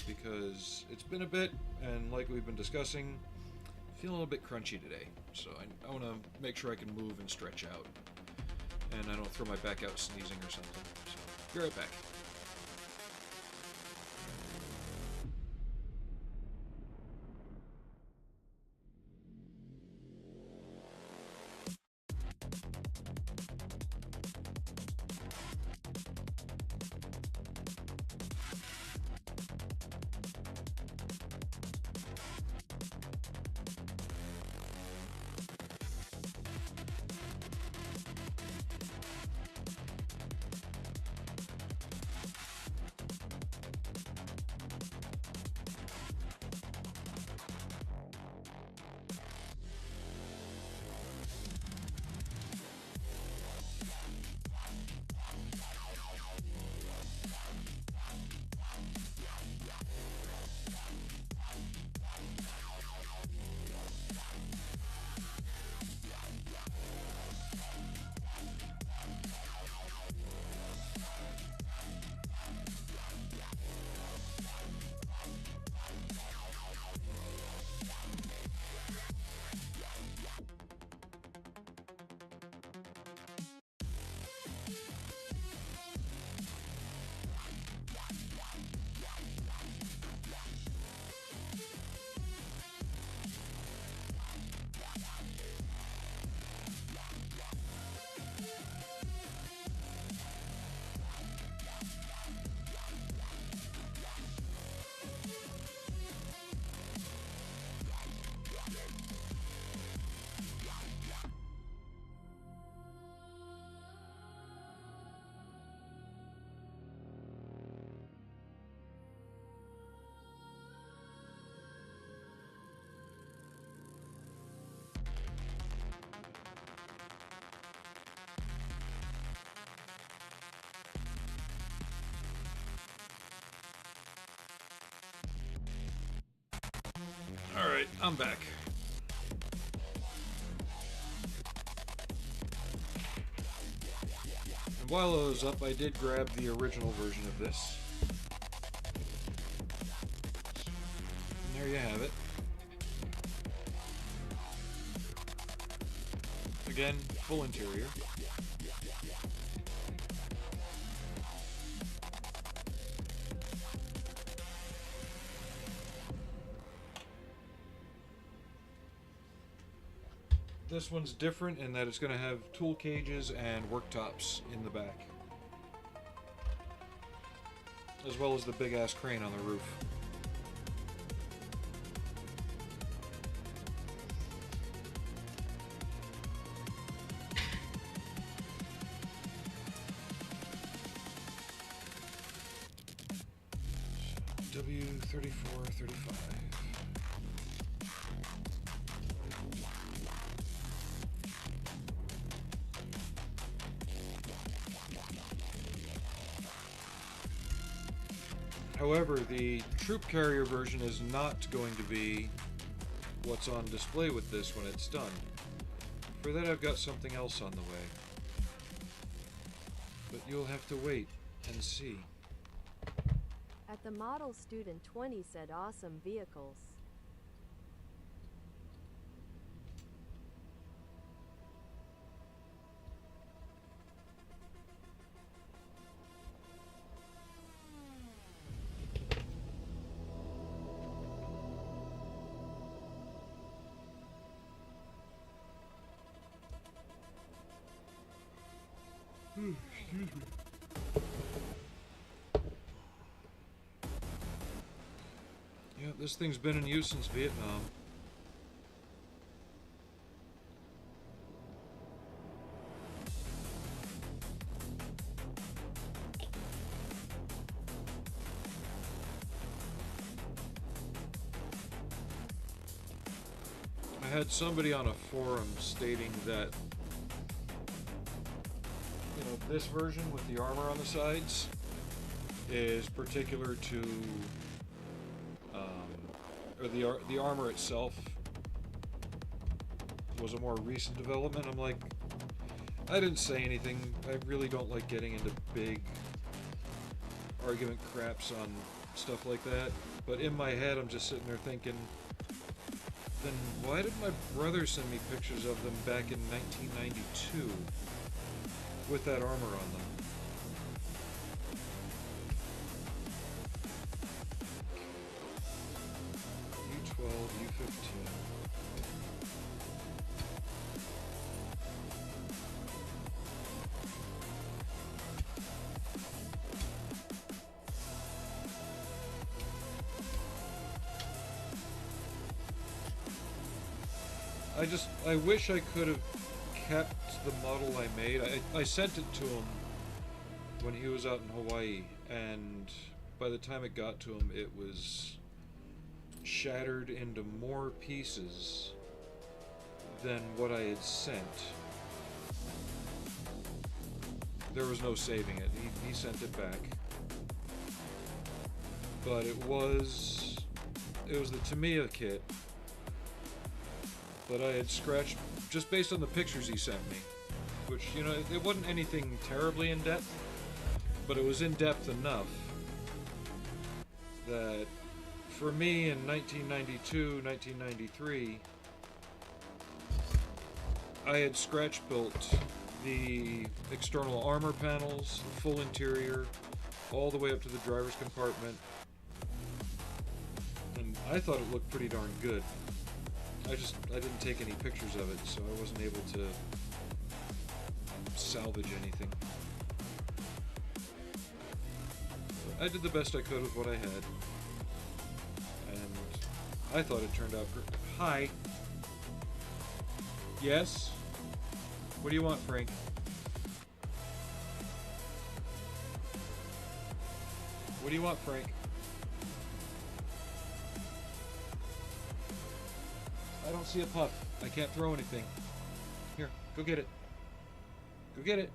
because it's been a bit, and like we've been discussing, feeling a little bit crunchy today. So I want to make sure I can move and stretch out, and I don't throw my back out sneezing or something. So be right back. Alright, I'm back. And while I was up, I did grab the original version of this. And there you have it. Again, full interior. This one's different in that it's going to have tool cages and worktops in the back, as well as the big ass crane on the roof. W3435. However, the troop carrier version is not going to be what's on display with this when it's done. For that, I've got something else on the way. But you'll have to wait and see. At the model student 20 said awesome vehicles. Excuse me. Yeah, this thing's been in use since Vietnam. I had somebody on a forum stating that, you know, this version with the armor on the sides is particular to, or the armor itself was a more recent development. I'm like, I didn't say anything. I really don't like getting into big argument craps on stuff like that. But in my head, I'm just sitting there thinking, then why did my brother send me pictures of them back in 1992 with that armor on them? U12, U15. I wish I could have kept the model I made. I sent it to him when he was out in Hawaii, and by the time it got to him, it was shattered into more pieces than what I had sent. There was no saving it. He sent it back. But it was the Tamiya kit that I had scratched just based on the pictures he sent me, which, you know, it wasn't anything terribly in depth, but it was in depth enough that for me in 1992, 1993, I had scratch built the external armor panels, the full interior, all the way up to the driver's compartment, and I thought it looked pretty darn good. I didn't take any pictures of it, so I wasn't able to salvage anything. But I did the best I could with what I had, and I thought it turned out great. Hi. Yes? What do you want, Frank? What do you want, Frank? I don't see a puff. I can't throw anything. Here, go get it. Go get it.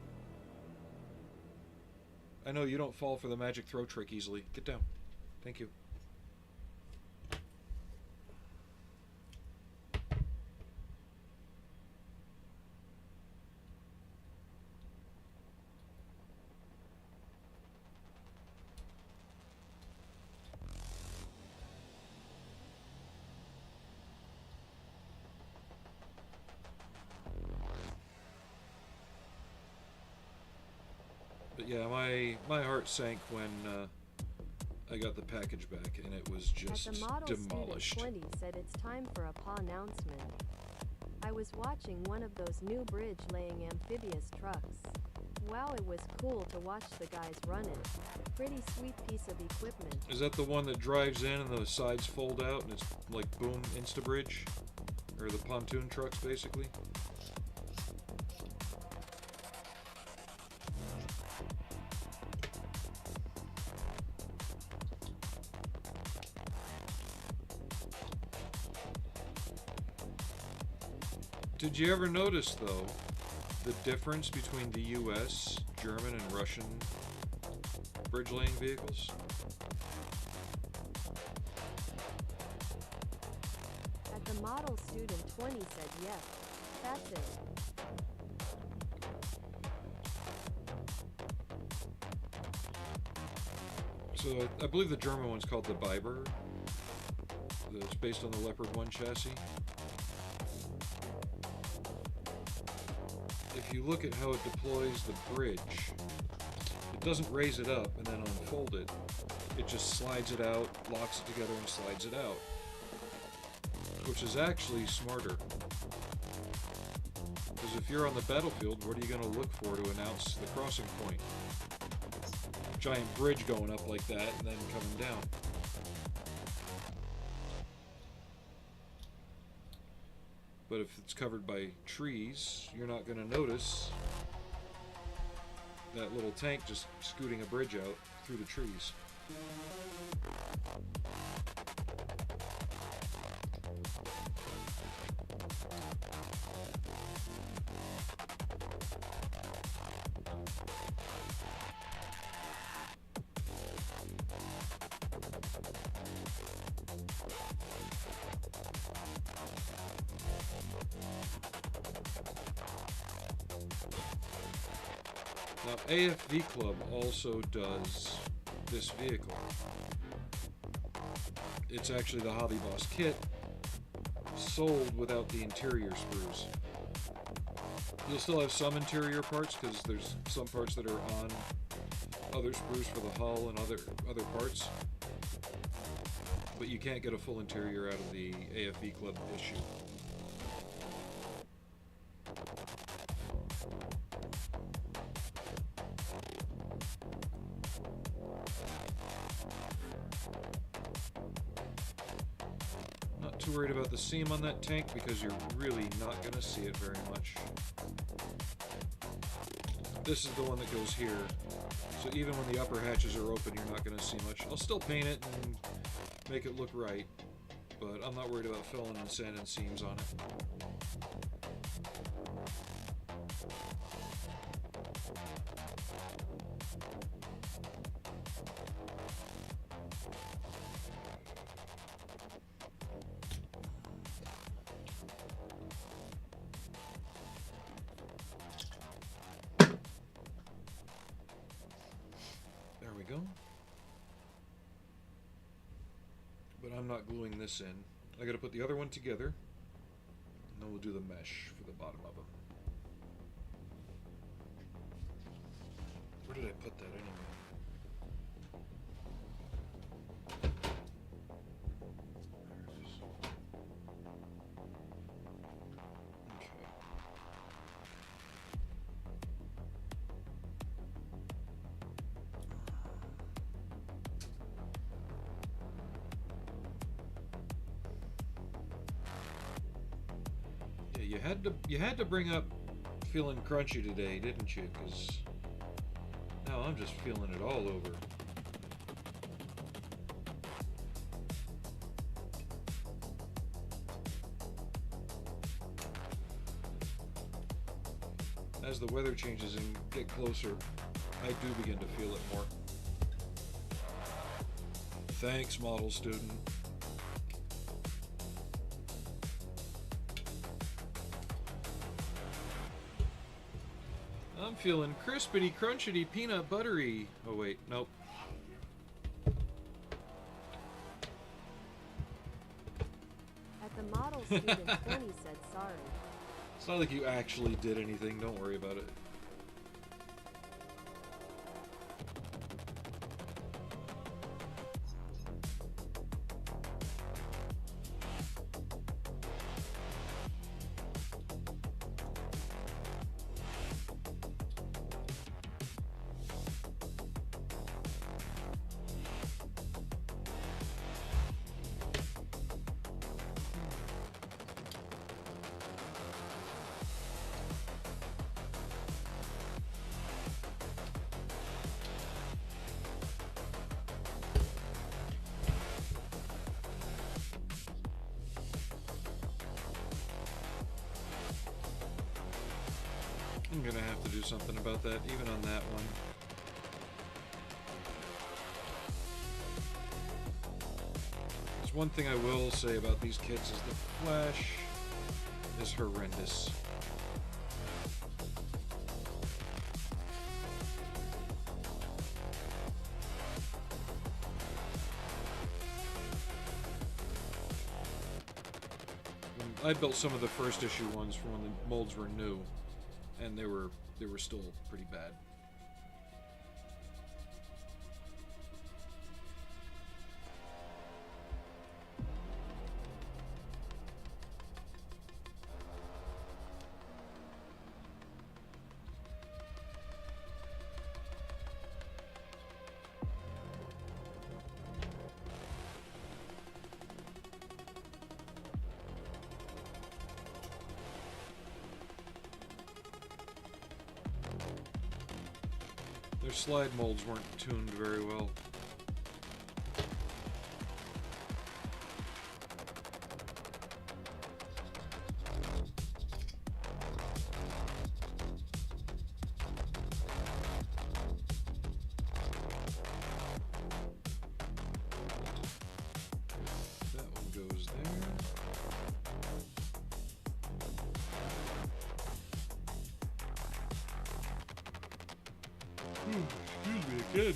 I know you don't fall for the magic throw trick easily. Get down. Thank you. But yeah, my heart sank when I got the package back, and it was just At the model demolished. student 20 said it's time for a paw announcement. I was watching one of those new bridge laying amphibious trucks. Wow, it was cool to watch the guys run it. Pretty sweet piece of equipment. Is that the one that drives in and the sides fold out and it's like boom, Instabridge? Or the pontoon trucks, basically? Did you ever notice, though, the difference between the US, German, and Russian bridge laying vehicles? At the model, student 20 said yes. That's it. So I believe the German one's called the Biber. It's based on the Leopard 1 chassis. If you look at how it deploys the bridge, it doesn't raise it up and then unfold it. It just slides it out, locks it together, and slides it out. Which is actually smarter. Because if you're on the battlefield, what are you going to look for to announce the crossing point? Giant bridge going up like that and then coming down. But if it's covered by trees, you're not going to notice that little tank just scooting a bridge out through the trees. Now, AFV Club also does this vehicle. It's actually the Hobby Boss kit, sold without the interior sprues. You'll still have some interior parts, because there's some parts that are on other sprues for the hull and other parts. But you can't get a full interior out of the AFV Club issue. Too worried about the seam on that tank because you're really not going to see it very much. This is the one that goes here, so even when the upper hatches are open, you're not going to see much. I'll still paint it and make it look right, but I'm not worried about filling and sanding seams on it. Go. But I'm not gluing this in. I gotta put the other one together, and then we'll do the mesh for the bottom of them. Where did I put that anyway? There it is. Okay. You had to bring up feeling crunchy today, didn't you? Because now I'm just feeling it all over. As the weather changes and get closer, I do begin to feel it more. Thanks, model student. I'm feeling crispity, crunchity, peanut buttery. Oh wait, nope. At the model, student 20 said sorry. It's not like you actually did anything, don't worry about it. I'm gonna have to do something about that, even on that one. There's one thing I will say about these kits is the flash is horrendous. I built some of the first issue ones from when the molds were new, and they were still pretty bad. Their slide molds weren't tuned very well. That one goes there. Excuse me, kid.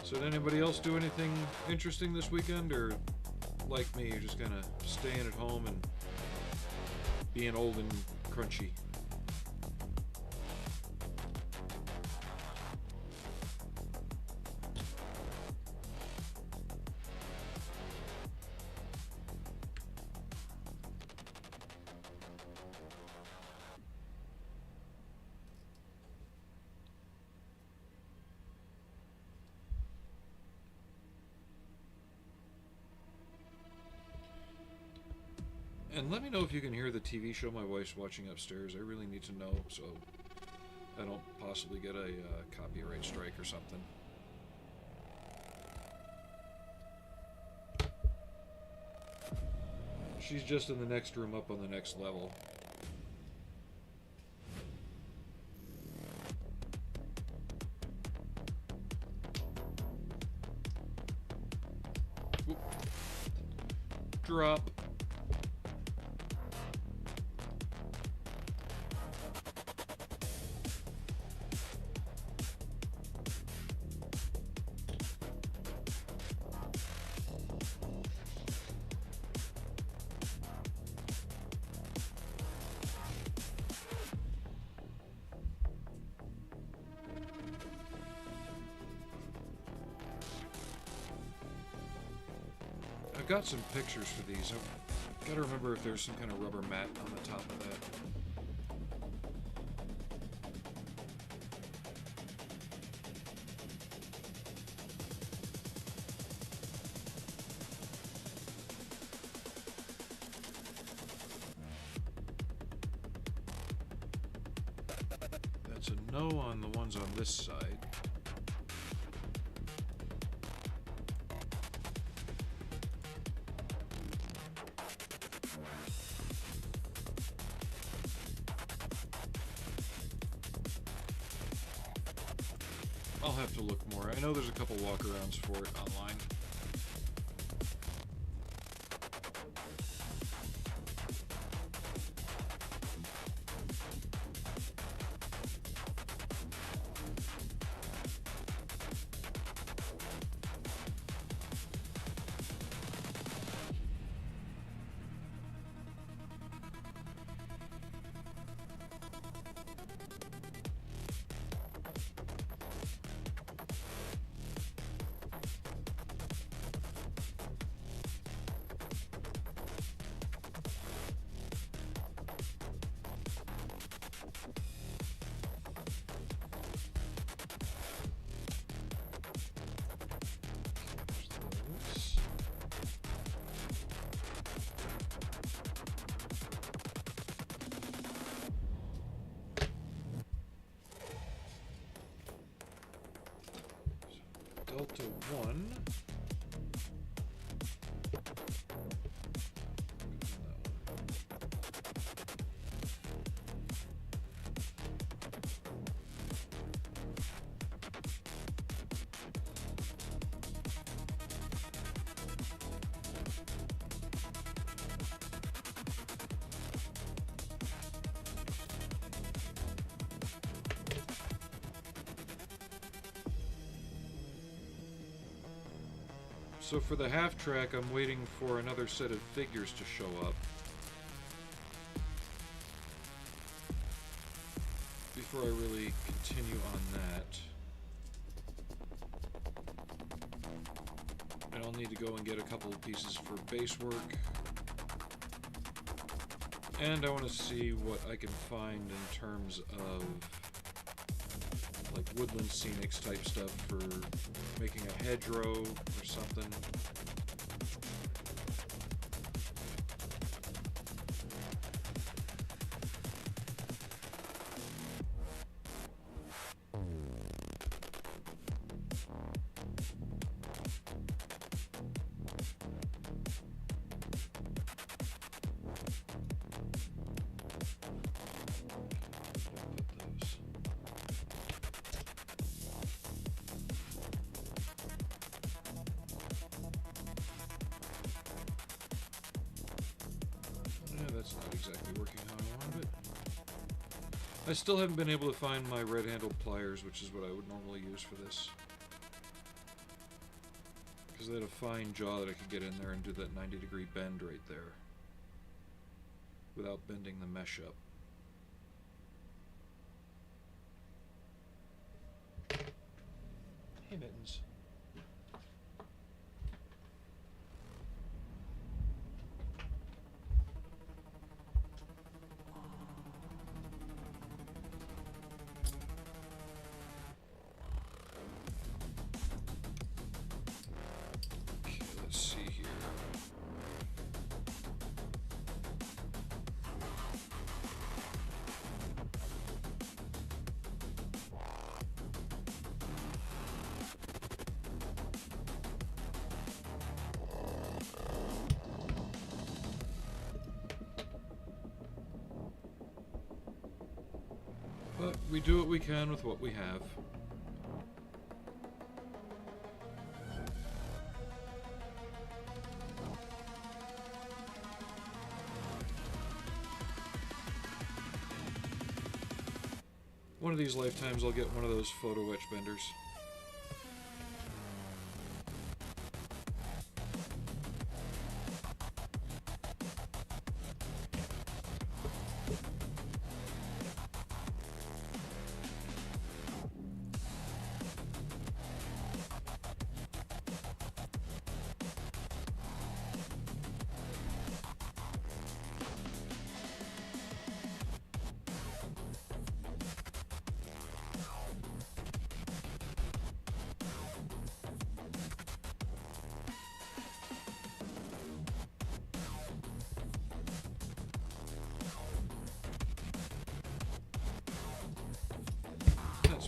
So did anybody else do anything interesting this weekend, or like me, you're just kind of staying at home and being old and crunchy? And let me know if you can hear the TV show my wife's watching upstairs. I really need to know, so I don't possibly get a copyright strike or something. She's just in the next room up on the next level. Oop. Drop. I've got some pictures for these. I've got to remember if there's some kind of rubber mat on the top of that. That's a no on the ones on this side. I'll have to look more. I know there's a couple walkarounds for it online. So for the half track, I'm waiting for another set of figures to show up before I really continue on that. And I'll need to go and get a couple of pieces for base work. And I want to see what I can find in terms of like woodland scenics type stuff for making a hedgerow or something. That's not exactly working how I wanted it. I still haven't been able to find my red-handled pliers, which is what I would normally use for this. Because they had a fine jaw that I could get in there and do that 90-degree bend right there without bending the mesh up. Hey, Mittens. But we do what we can with what we have. One of these lifetimes I'll get one of those photo etch benders.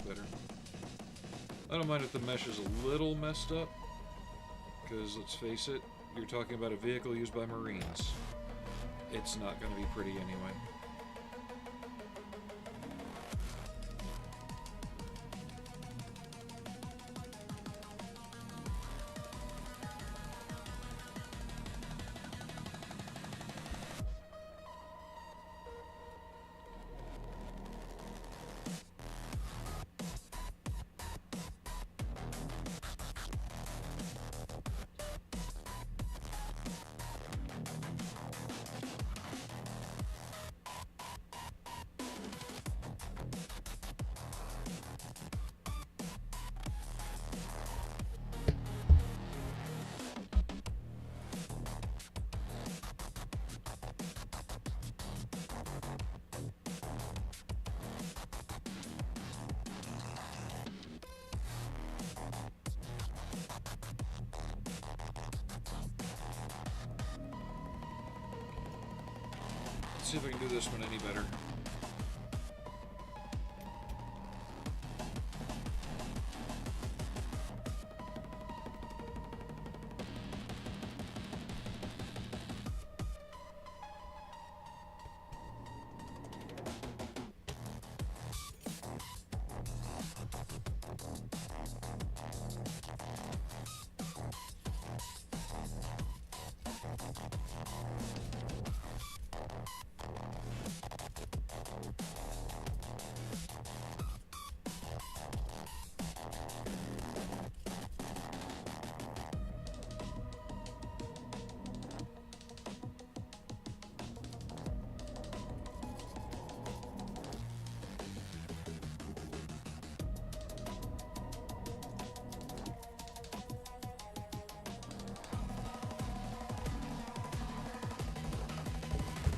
Better. I don't mind if the mesh is a little messed up, because let's face it, you're talking about a vehicle used by Marines. It's not going to be pretty anyway. See if I can do this one any better.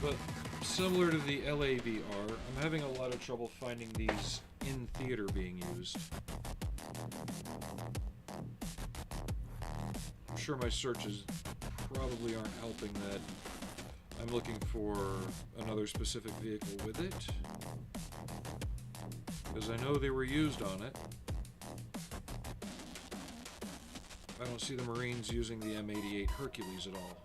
But similar to the LAVR, I'm having a lot of trouble finding these in theater being used. I'm sure my searches probably aren't helping that. I'm looking for another specific vehicle with it, because I know they were used on it. I don't see the Marines using the M88 Hercules at all.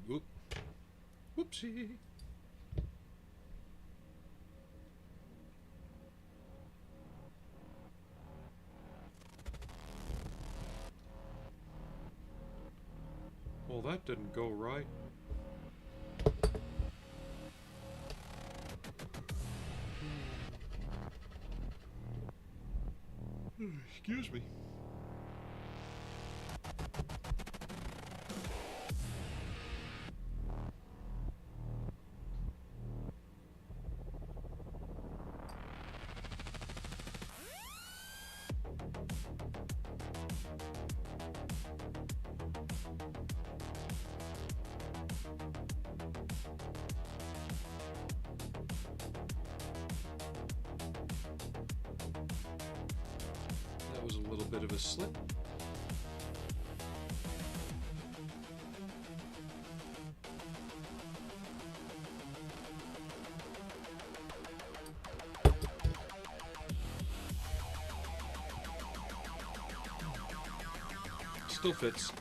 Whoop. Whoopsie. Well, that didn't go right. Excuse me. That was a little bit of a slip. Still fits.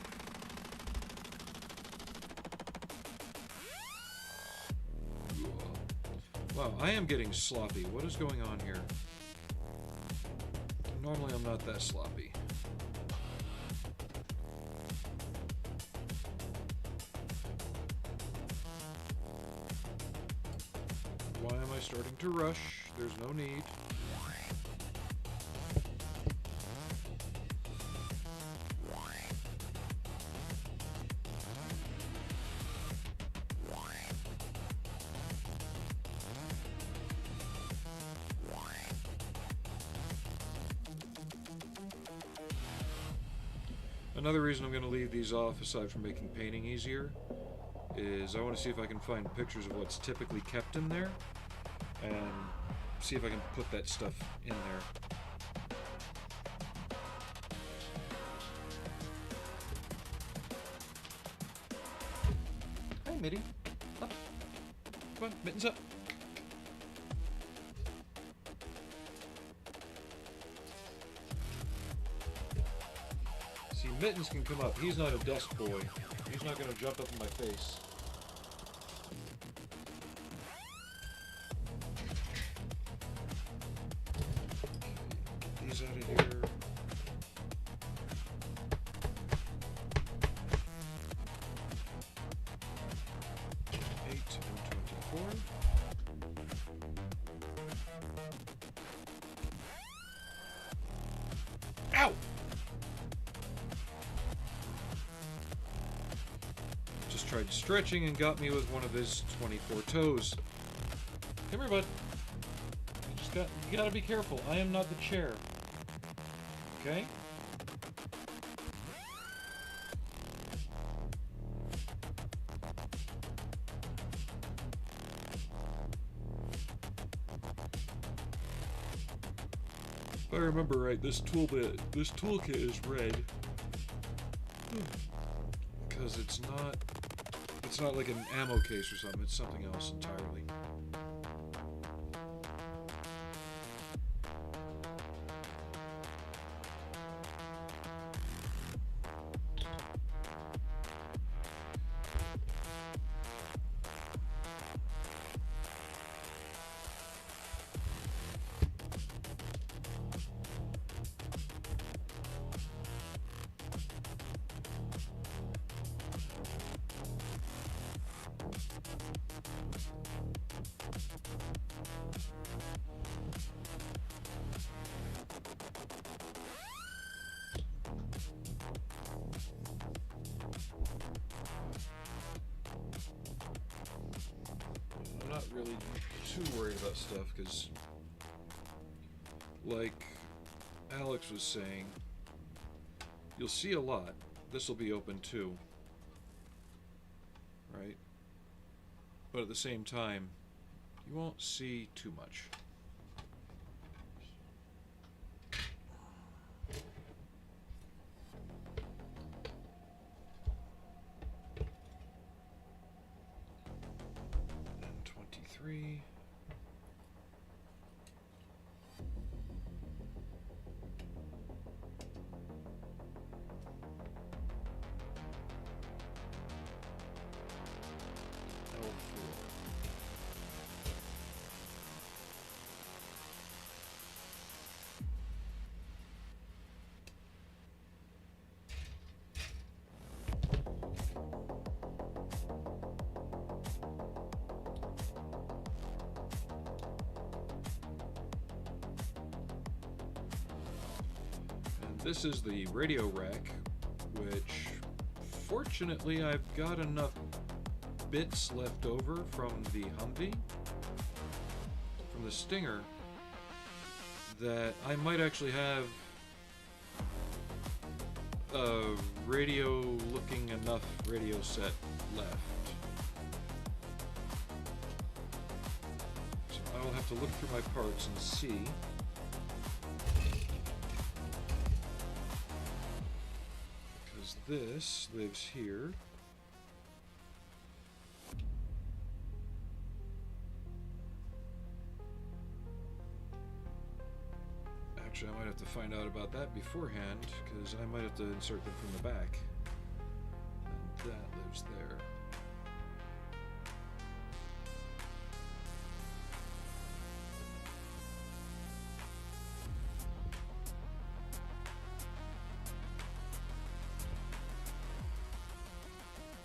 Wow, I am getting sloppy. What is going on here? Normally I'm not that sloppy. Why am I starting to rush? There's no need. Another reason I'm going to leave these off, aside from making painting easier, is I want to see if I can find pictures of what's typically kept in there, and see if I can put that stuff in there. Hi, Mitty. Up. Come on, mittens up. See, Mittens can come up. He's not a desk boy. He's not going to jump up in my face. Get these out of here. Gen 8 and 24. Ow! Just tried stretching and got me with one of his 24 toes. Come here, bud. You gotta be careful. I am not the chair. Okay? If I remember right, this toolkit is red. Because it's not like an ammo case or something, it's something else entirely. not really too worried about stuff, because like Alex was saying, you'll see a lot. This will be open too, right? But at the same time, you won't see too much. And 23. This is the radio rack, which fortunately I've got enough bits left over from the Humvee, from the Stinger, that I might actually have a radio-looking enough radio set left. So I will have to look through my parts and see. This lives here. Actually, I might have to find out about that beforehand, because I might have to insert them from the back. And that lives there.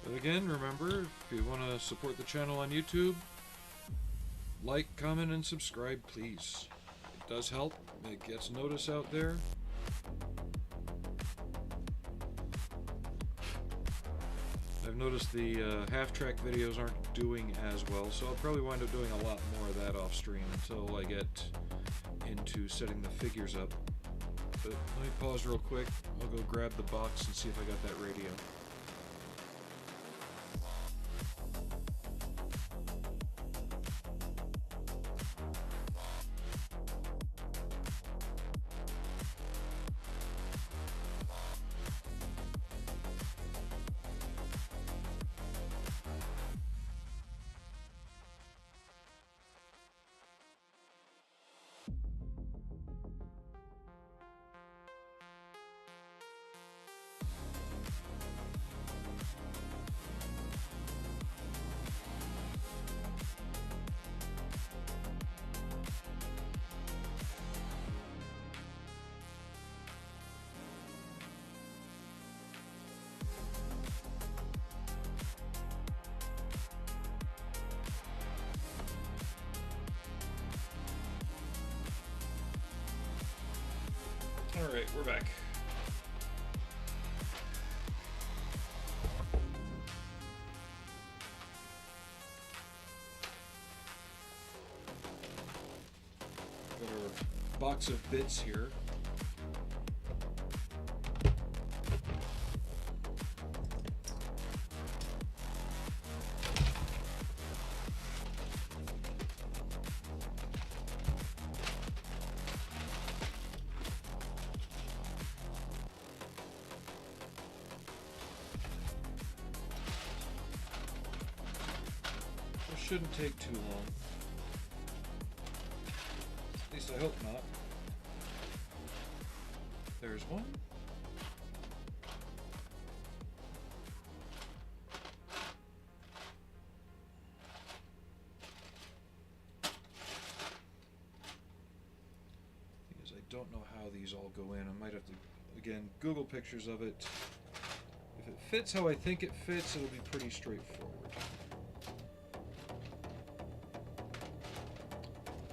But again, remember, if you want to support the channel on YouTube, like, comment, and subscribe, please. It does help. It gets notice out there. I've noticed the half-track videos aren't doing as well, so I'll probably wind up doing a lot more of that off-stream until I get into setting the figures up. But let me pause real quick. I'll go grab the box and see if I got that radio. Alright, we're back. Got our box of bits here. Shouldn't take too long. At least I hope not. There's one. Thing is, I don't know how these all go in. I might have to, again, Google pictures of it. If it fits how I think it fits, it'll be pretty straightforward.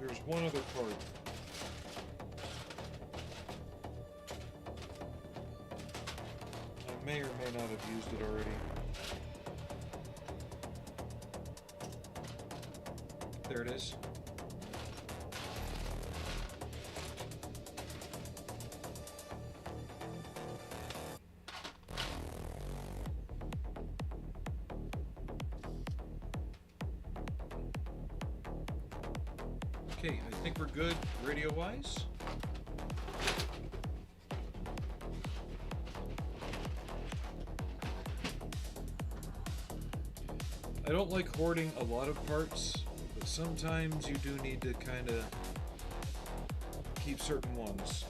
There's one other part. I may or may not have used it already. There it is. Okay, I think we're good radio-wise. I don't like hoarding a lot of parts, but sometimes you do need to kind of keep certain ones.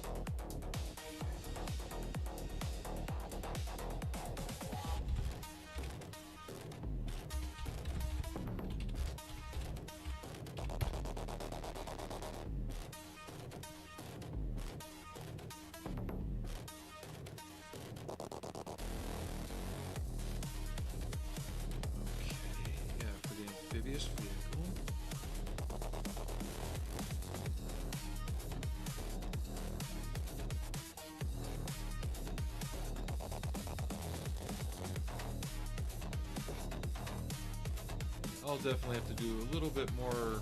I'll definitely have to do a little bit more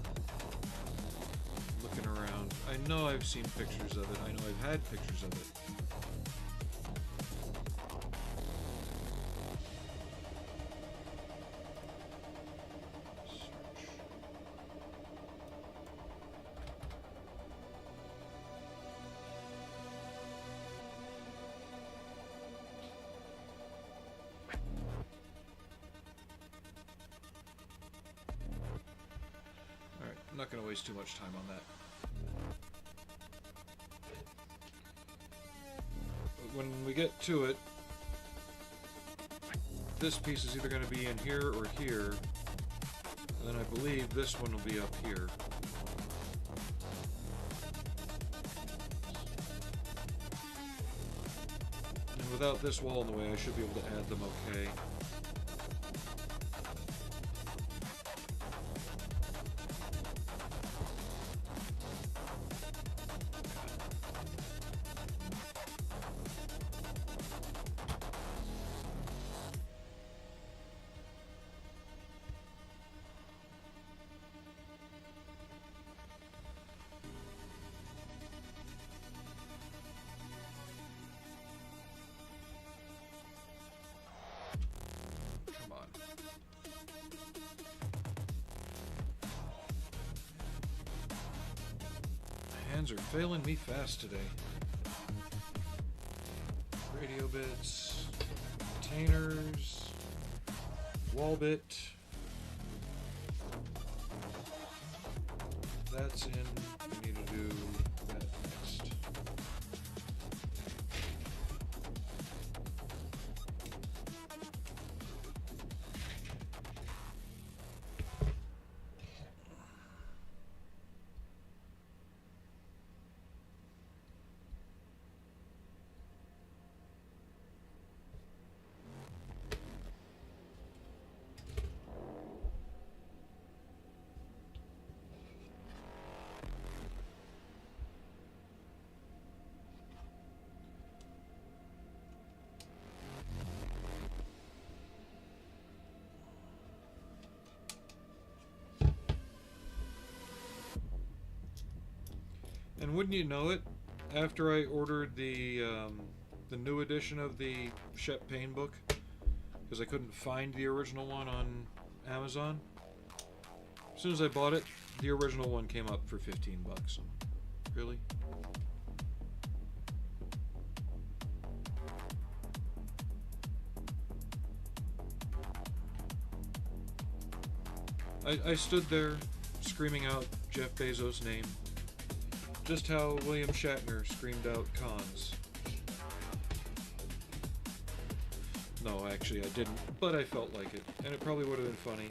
looking around. I know I've seen pictures of it. I know I've had pictures of it. I'm not going to waste too much time on that. But when we get to it, this piece is either going to be in here or here, and then I believe this one will be up here. And without this wall in the way, I should be able to add them okay. Hands are failing me fast today. Radio bits, containers, wall bit. That's in. We need to do that next. And wouldn't you know it, after I ordered the new edition of the Shep Payne book, because I couldn't find the original one on Amazon, as soon as I bought it, the original one came up for 15 bucks. Really? I stood there screaming out Jeff Bezos' name. Just how William Shatner screamed out Khan's. No, actually I didn't, but I felt like it, and it probably would have been funny.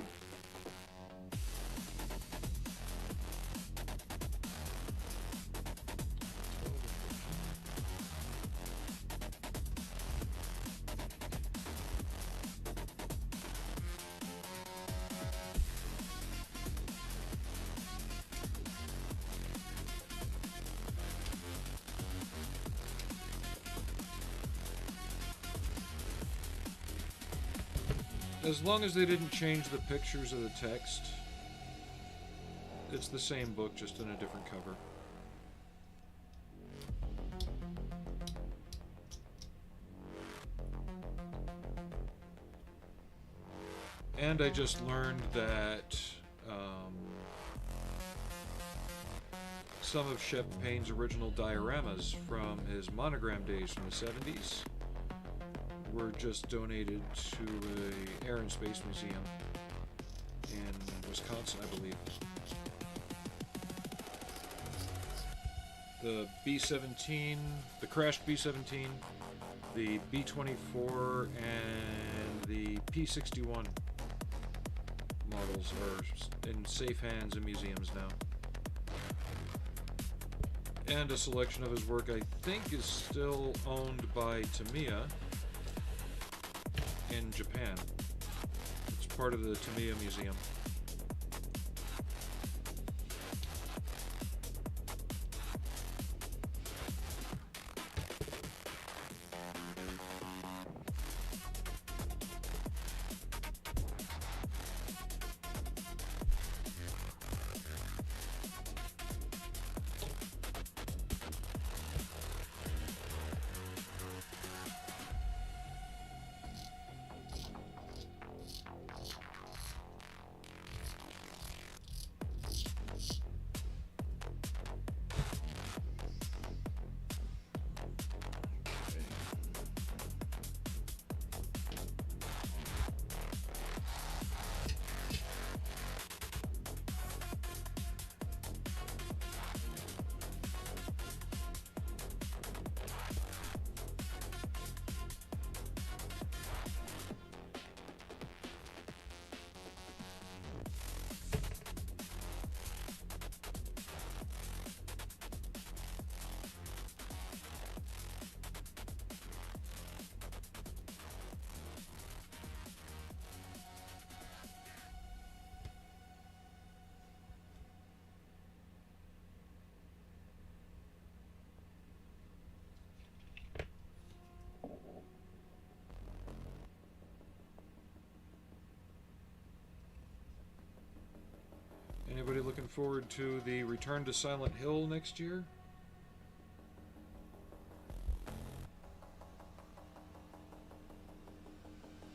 As long as they didn't change the pictures of the text, it's the same book, just in a different cover. And I just learned that some of Shep Payne's original dioramas from his monogram days from the 70s were just donated to the Air and Space Museum in Wisconsin, I believe. The B-17, the crashed B-17, the B-24, and the P-61 models are in safe hands in museums now. And a selection of his work, I think, is still owned by Tamiya in Japan. It's part of the Tamiya Museum. Anybody looking forward to the Return to Silent Hill next year?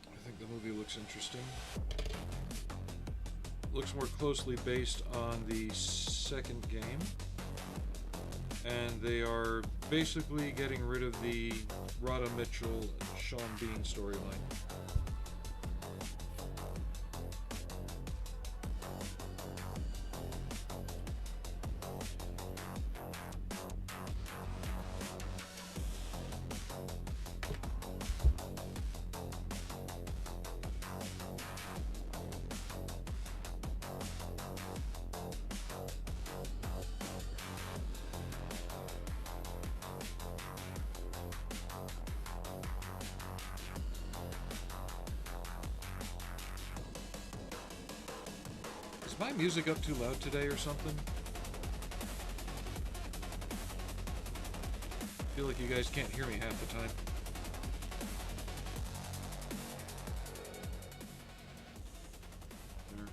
I think the movie looks interesting. Looks more closely based on the second game. And they are basically getting rid of the Radha Mitchell and Sean Bean storyline. Is my music up too loud today or something? I feel like you guys can't hear me half the time. There.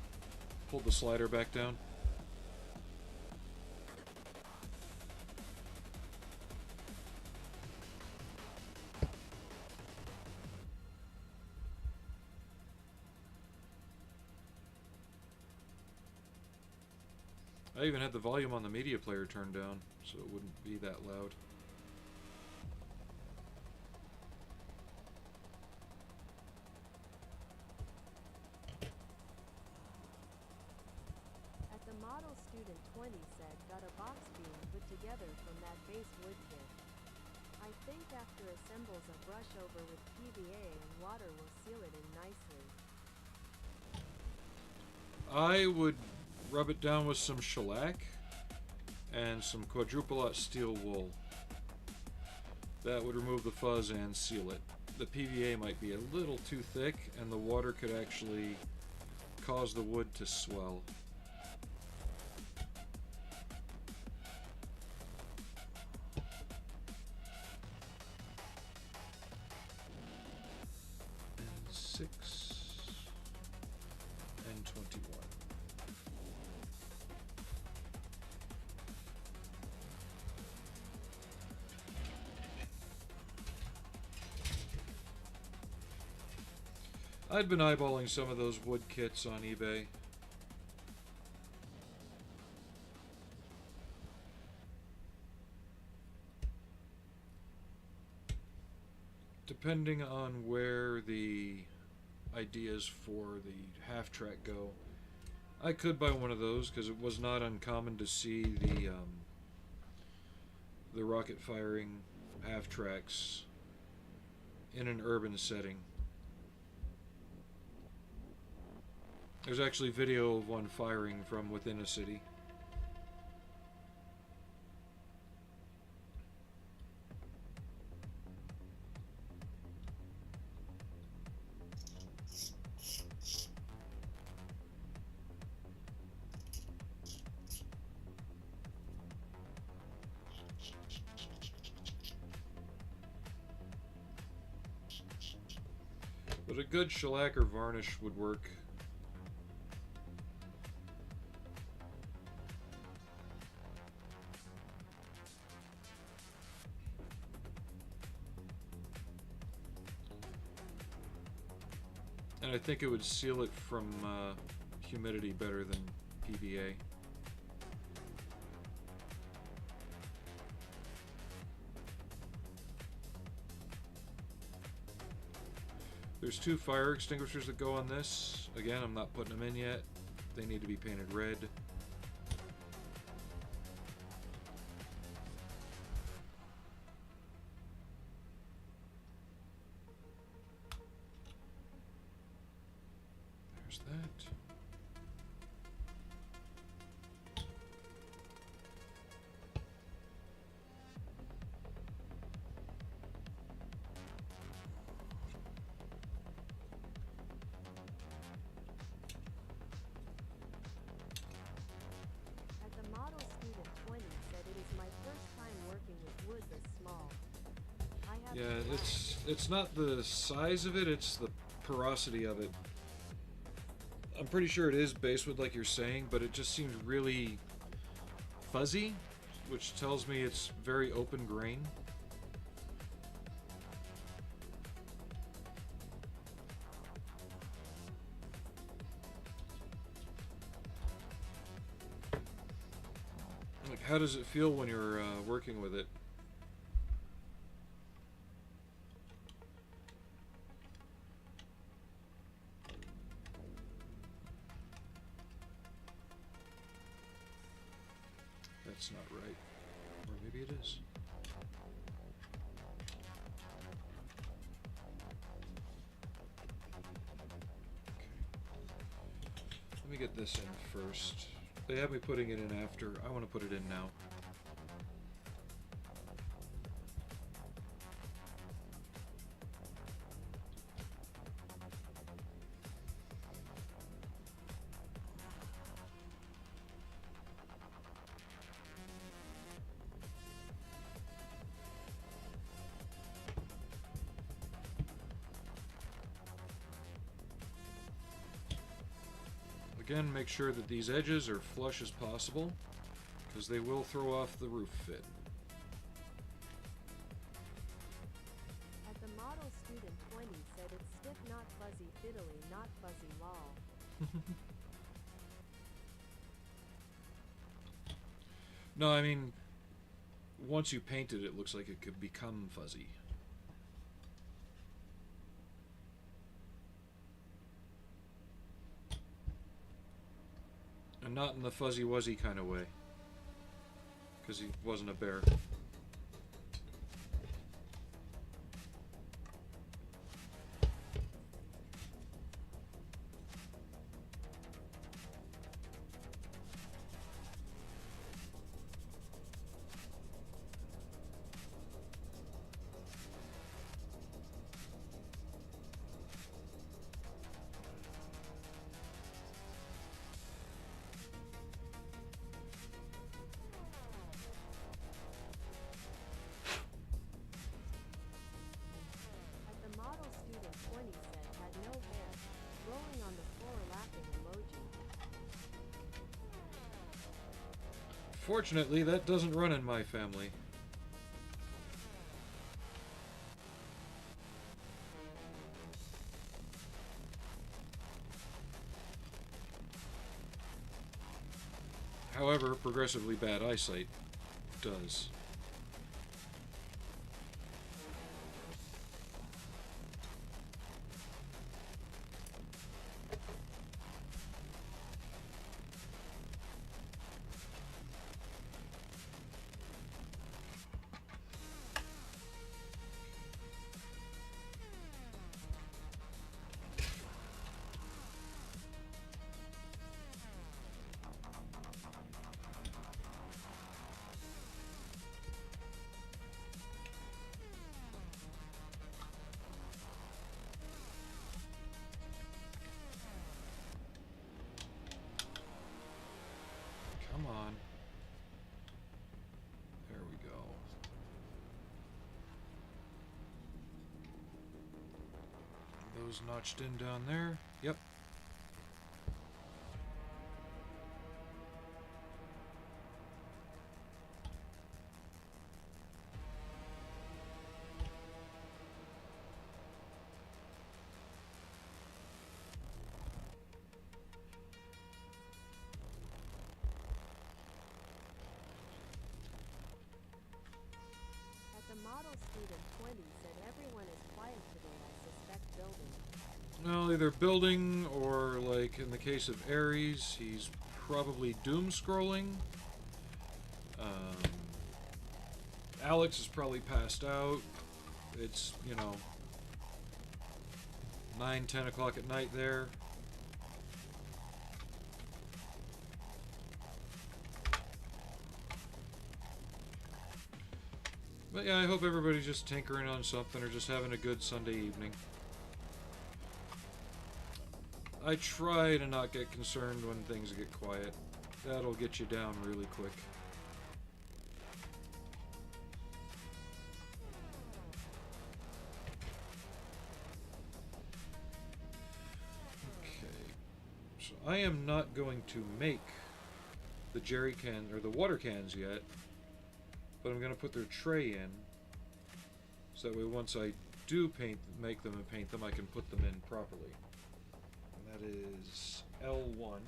Pull the slider back down. I even had the volume on the media player turned down, so it wouldn't be that loud. At the model student 20 said got a box being put together from that base wood kit. I think after assembles a brush over with PVA and water will seal it in nicely. I would rub it down with some shellac and some quadruple-aught steel wool. That would remove the fuzz and seal it. The PVA might be a little too thick, and the water could actually cause the wood to swell. And 6 and 21. I'd been eyeballing some of those wood kits on eBay. Depending on where the ideas for the half-track go, I could buy one of those because it was not uncommon to see the rocket firing half-tracks in an urban setting. There's actually video of one firing from within a city. But a good shellac or varnish would work. And I think it would seal it from humidity better than PVA. There's 2 fire extinguishers that go on this. Again, I'm not putting them in yet. They need to be painted red. There's that. Yeah, it's not the size of it, it's the porosity of it. I'm pretty sure it is basswood like you're saying, but it just seems really fuzzy, which tells me it's very open grain. Like, how does it feel when you're working with it? That's not right. Or maybe it is. Okay. Let me get this in first. They have me putting it in after. I want to put it in now. Again, make sure that these edges are flush as possible, because they will throw off the roof fit. At the model, student 20 said it's stiff, not fuzzy, fiddly, not fuzzy, lol. No, I mean, once you paint it, it looks like it could become fuzzy. And not in the fuzzy-wuzzy kind of way, because he wasn't a bear. Fortunately, that doesn't run in my family. However, progressively bad eyesight does. Come on. There we go. Those notched in down there. Yep. At the model student 20 said everyone is quiet today. I suspect building. Well, either building or, like in the case of Ares, he's probably doom scrolling. Alex is probably passed out. It's, you know, 9, 10 o'clock at night there. But yeah, I hope everybody's just tinkering on something or just having a good Sunday evening. I try to not get concerned when things get quiet. That'll get you down really quick. Okay. So I am not going to make the jerry can or the water cans yet, but I'm going to put their tray in. So that way once I do make them and paint them, I can put them in properly. And that is L1.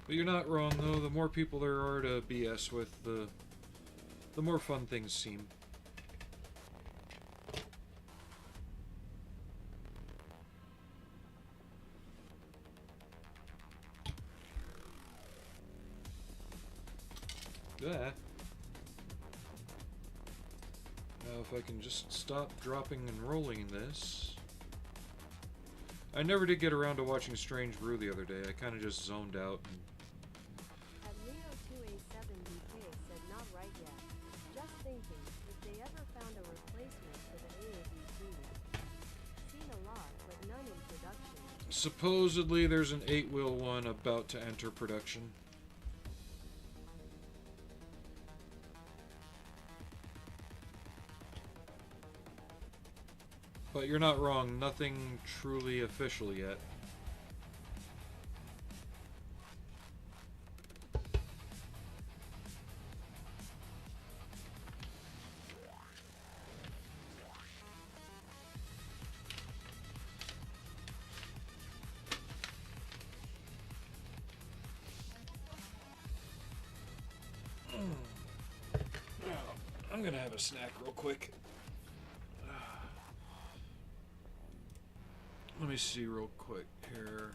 But you're not wrong, though. The more people there are to BS with, the more fun things seem. Yeah. Now, if I can just stop dropping and rolling this. I never did get around to watching Strange Brew the other day. I kind of just zoned out. And At Leo 2A7BK said not right yet. Just thinking, if they ever found a replacement for the AAVR. Seen a lot, but none in production. supposedly there's an 8-wheel one about to enter production. But you're not wrong, nothing truly official yet. I'm gonna have a snack real quick. Let me see real quick here.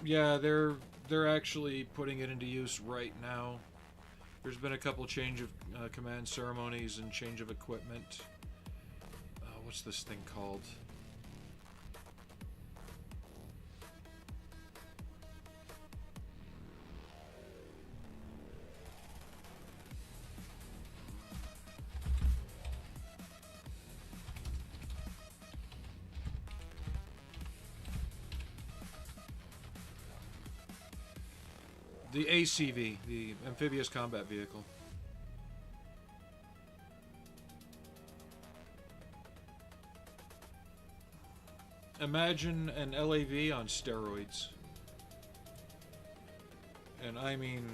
Yeah, they're actually putting it into use right now. There's been a couple change of command ceremonies and change of equipment. What's this thing called? The ACV, the Amphibious Combat Vehicle. Imagine an LAV on steroids. And I mean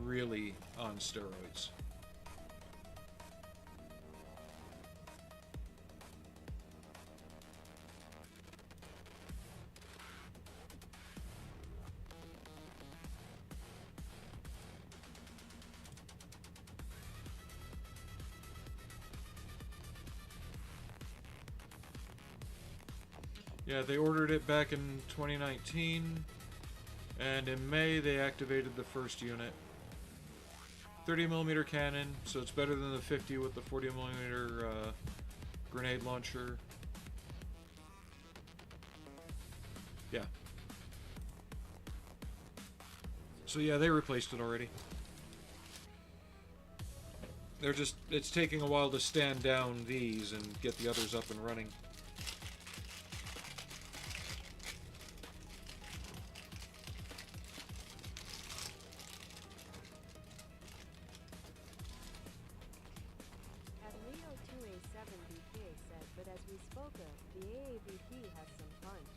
really on steroids. Yeah, they ordered it back in 2019, and in May they activated the first unit. 30mm cannon, so it's better than the 50 with the 40mm grenade launcher. Yeah. So yeah, they replaced it already. They're just, it's taking a while to stand down these and get the others up and running. The AAVP has some punch.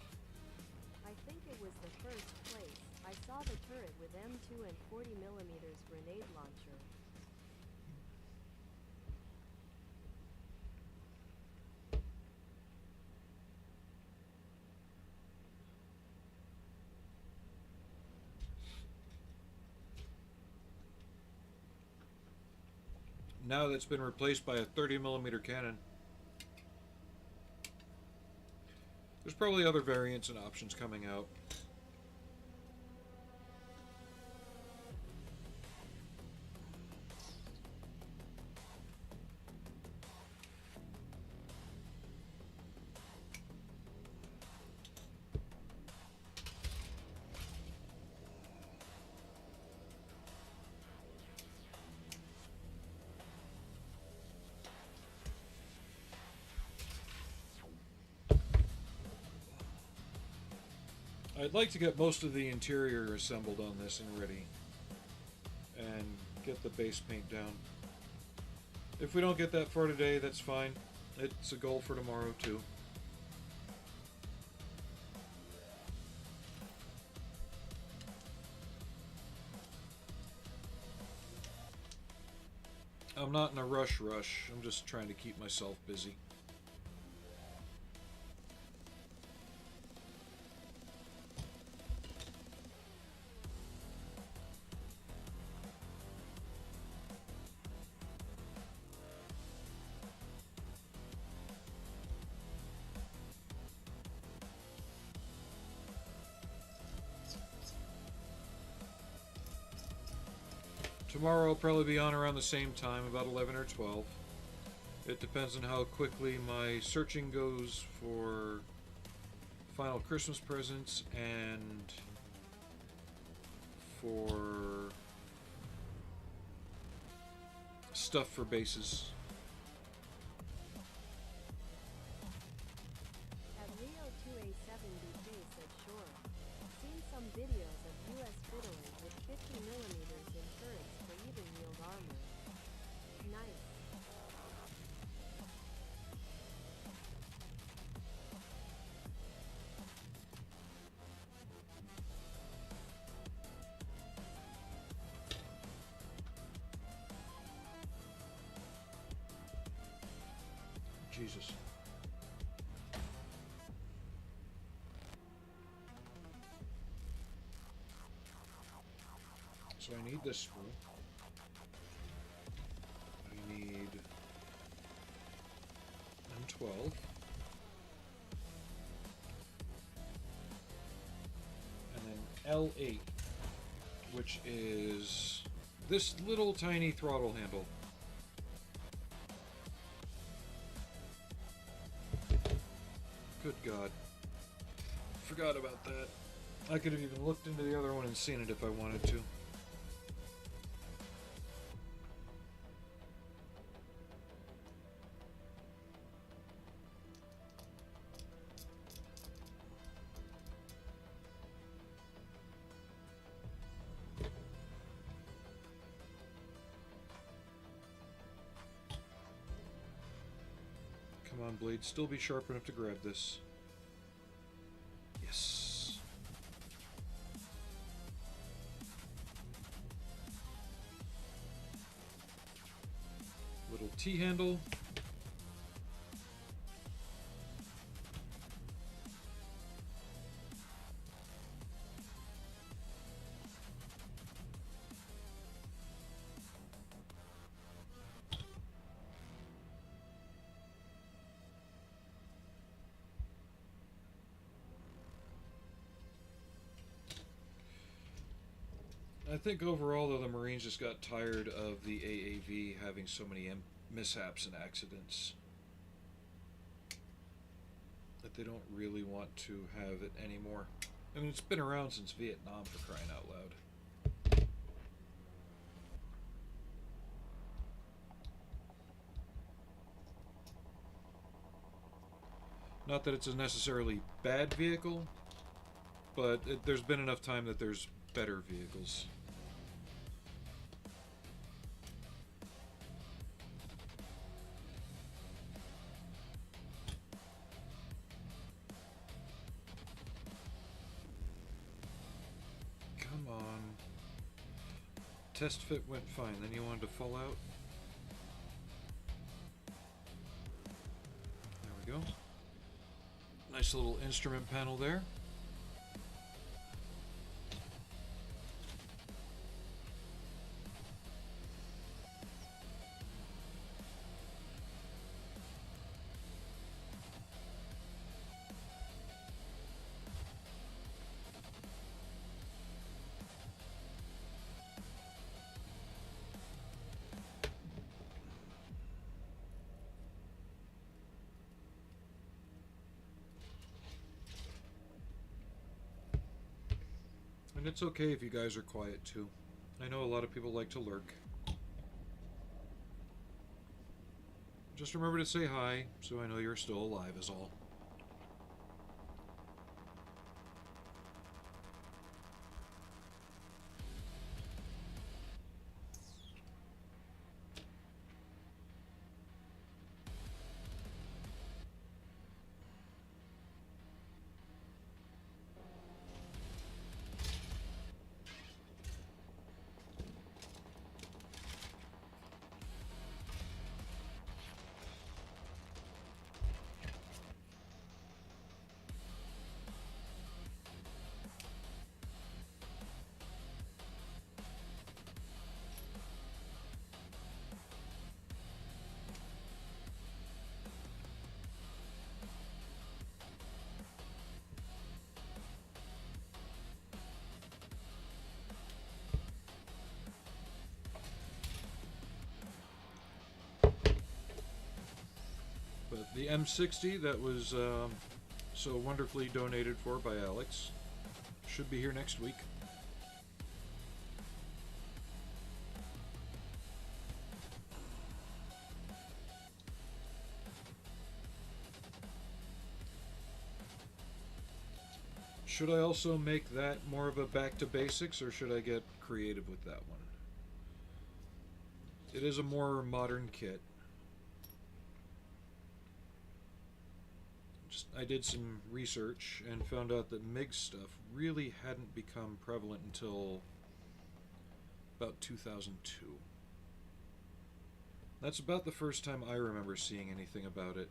I think it was the first place I saw the turret with M2 and 40mm grenade launcher. Now that's been replaced by a 30mm cannon. There's probably other variants and options coming out. I'd like to get most of the interior assembled on this and ready, and get the base paint down. If we don't get that far today, that's fine. It's a goal for tomorrow too. I'm not in a rush. I'm just trying to keep myself busy. Tomorrow I'll probably be on around the same time, about 11 or 12. It depends on how quickly my searching goes for final Christmas presents and for stuff for bases. At Leo 2A7BK said sure. Seen some videos of US fiddling with 50mm in turrets for even yield armor. Nice. Jesus. So I need this spool. I need M12. And then L8, which is this little tiny throttle handle. Good God. Forgot about that. I could have even looked into the other one and seen it if I wanted to. Come on, blade. Still be sharp enough to grab this. Yes. Little T-handle. I think overall, though, the Marines just got tired of the AAV having so many mishaps and accidents that they don't really want to have it anymore. I mean, it's been around since Vietnam, for crying out loud. Not that it's a necessarily bad vehicle, but there's been enough time that there's better vehicles. Come on. Test fit went fine, then you wanted to fall out? There we go. Nice little instrument panel there. And it's okay if you guys are quiet too. I know a lot of people like to lurk. Just remember to say hi, so I know you're still alive is all. But the M60 that was so wonderfully donated for by Alex should be here next week. Should I also make that more of a back to basics, or should I get creative with that one? It is a more modern kit. I did some research and found out that MiG stuff really hadn't become prevalent until about 2002. That's about the first time I remember seeing anything about it.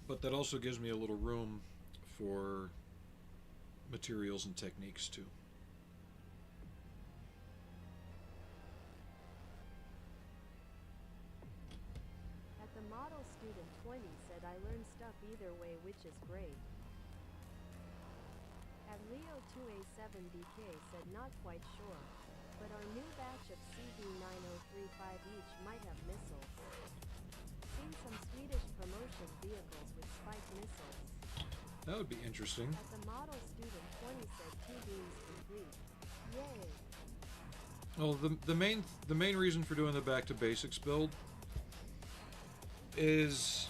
But that also gives me a little room for materials and techniques too. At the model student 20 said I learned stuff either way, which is great. At Leo 2A7DK said not quite sure, but our new batch of CV9035 each might have missiles. Seen some Swedish promotion vehicles with spike missiles. That would be interesting. At the model student 20 said 2 beams complete. Yay. Well, the main reason for doing the back to basics build is,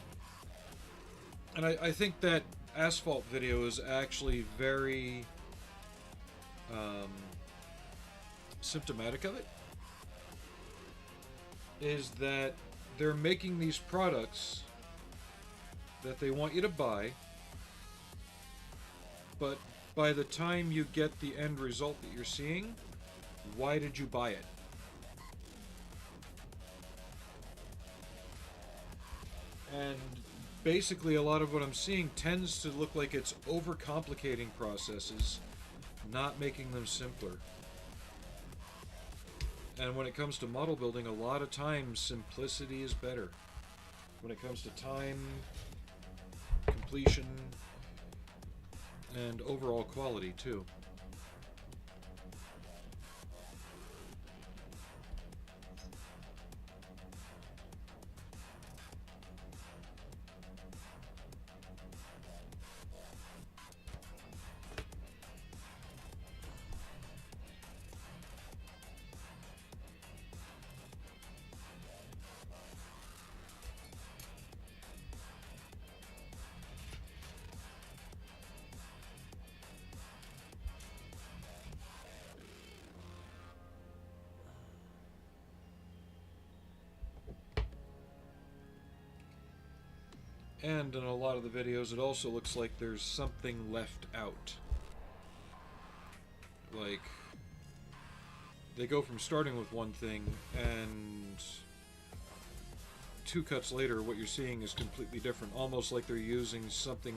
and I think that asphalt video is actually very symptomatic of it, is that they're making these products that they want you to buy, but by the time you get the end result that you're seeing, why did you buy it? And basically a lot of what I'm seeing tends to look like it's overcomplicating processes, not making them simpler. And when it comes to model building, a lot of times simplicity is better. When it comes to time, completion, and overall quality too. And in a lot of the videos, it also looks like there's something left out. Like, they go from starting with one thing, and 2 cuts later, what you're seeing is completely different. Almost like they're using something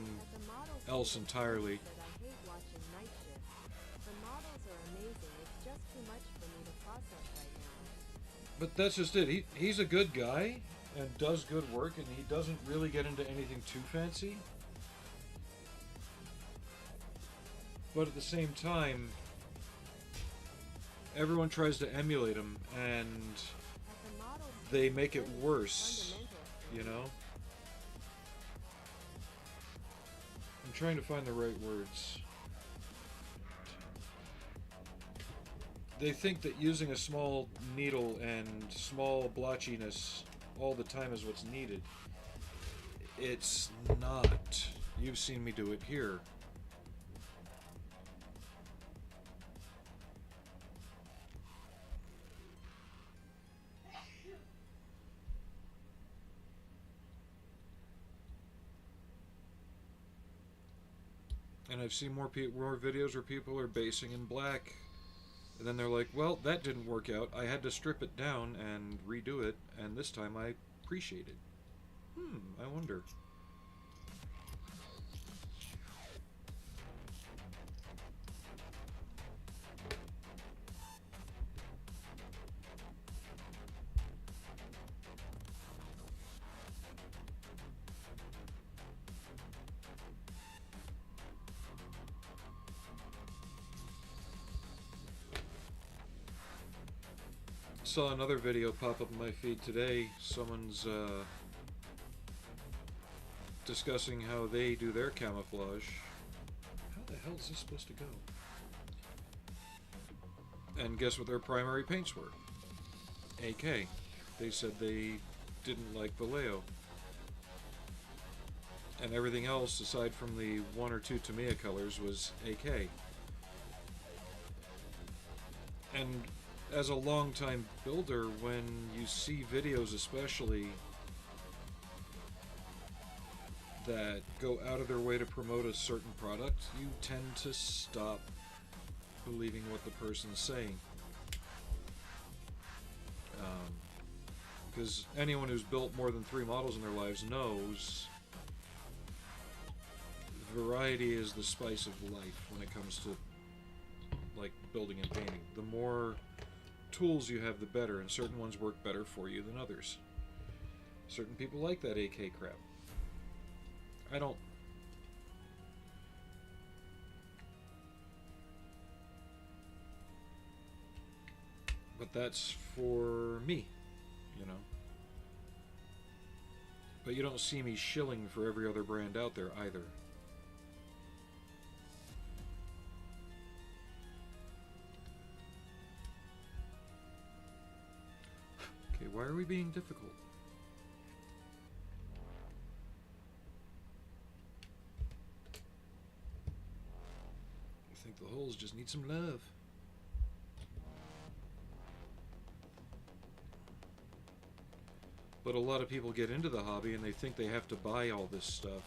else entirely. I hate watching night shifts. The models are amazing. It's just too much for me to process right now. But that's just it. He's a good guy and does good work, and he doesn't really get into anything too fancy. But at the same time, everyone tries to emulate him, and they make it worse, you know? I'm trying to find the right words. They think that using a small needle and small blotchiness all the time is what's needed. It's not. You've seen me do it here. And I've seen more videos where people are basing in black, and then they're like, well, that didn't work out. I had to strip it down and redo it, and this time I appreciate it. I wonder. Saw another video pop up in my feed today. Someone's discussing how they do their camouflage. How the hell is this supposed to go? And guess what their primary paints were? AK. They said they didn't like Vallejo. And everything else, aside from the 1 or 2 Tamiya colors, was AK. And as a long-time builder, when you see videos especially that go out of their way to promote a certain product, you tend to stop believing what the person's saying. Because anyone who's built more than 3 models in their lives knows variety is the spice of life when it comes to like building and painting. The more tools you have, the better, and certain ones work better for you than others. Certain people like that AK crap. I don't. But that's for me, you know. But you don't see me shilling for every other brand out there either. Why are we being difficult? I think the holes just need some love. But a lot of people get into the hobby and they think they have to buy all this stuff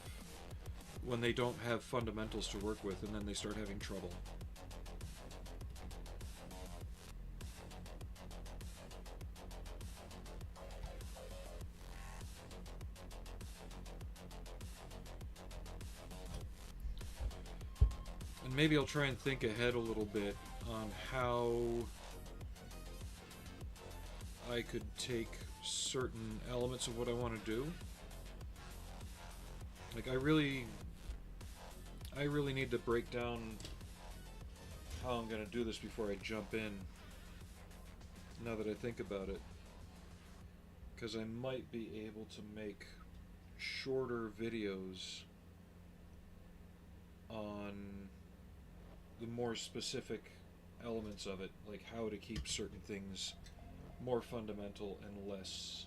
when they don't have fundamentals to work with, and then they start having trouble. And maybe I'll try and think ahead a little bit on how I could take certain elements of what I want to do. Like I really need to break down how I'm going to do this before I jump in, now that I think about it, because I might be able to make shorter videos on the more specific elements of it, like how to keep certain things more fundamental and less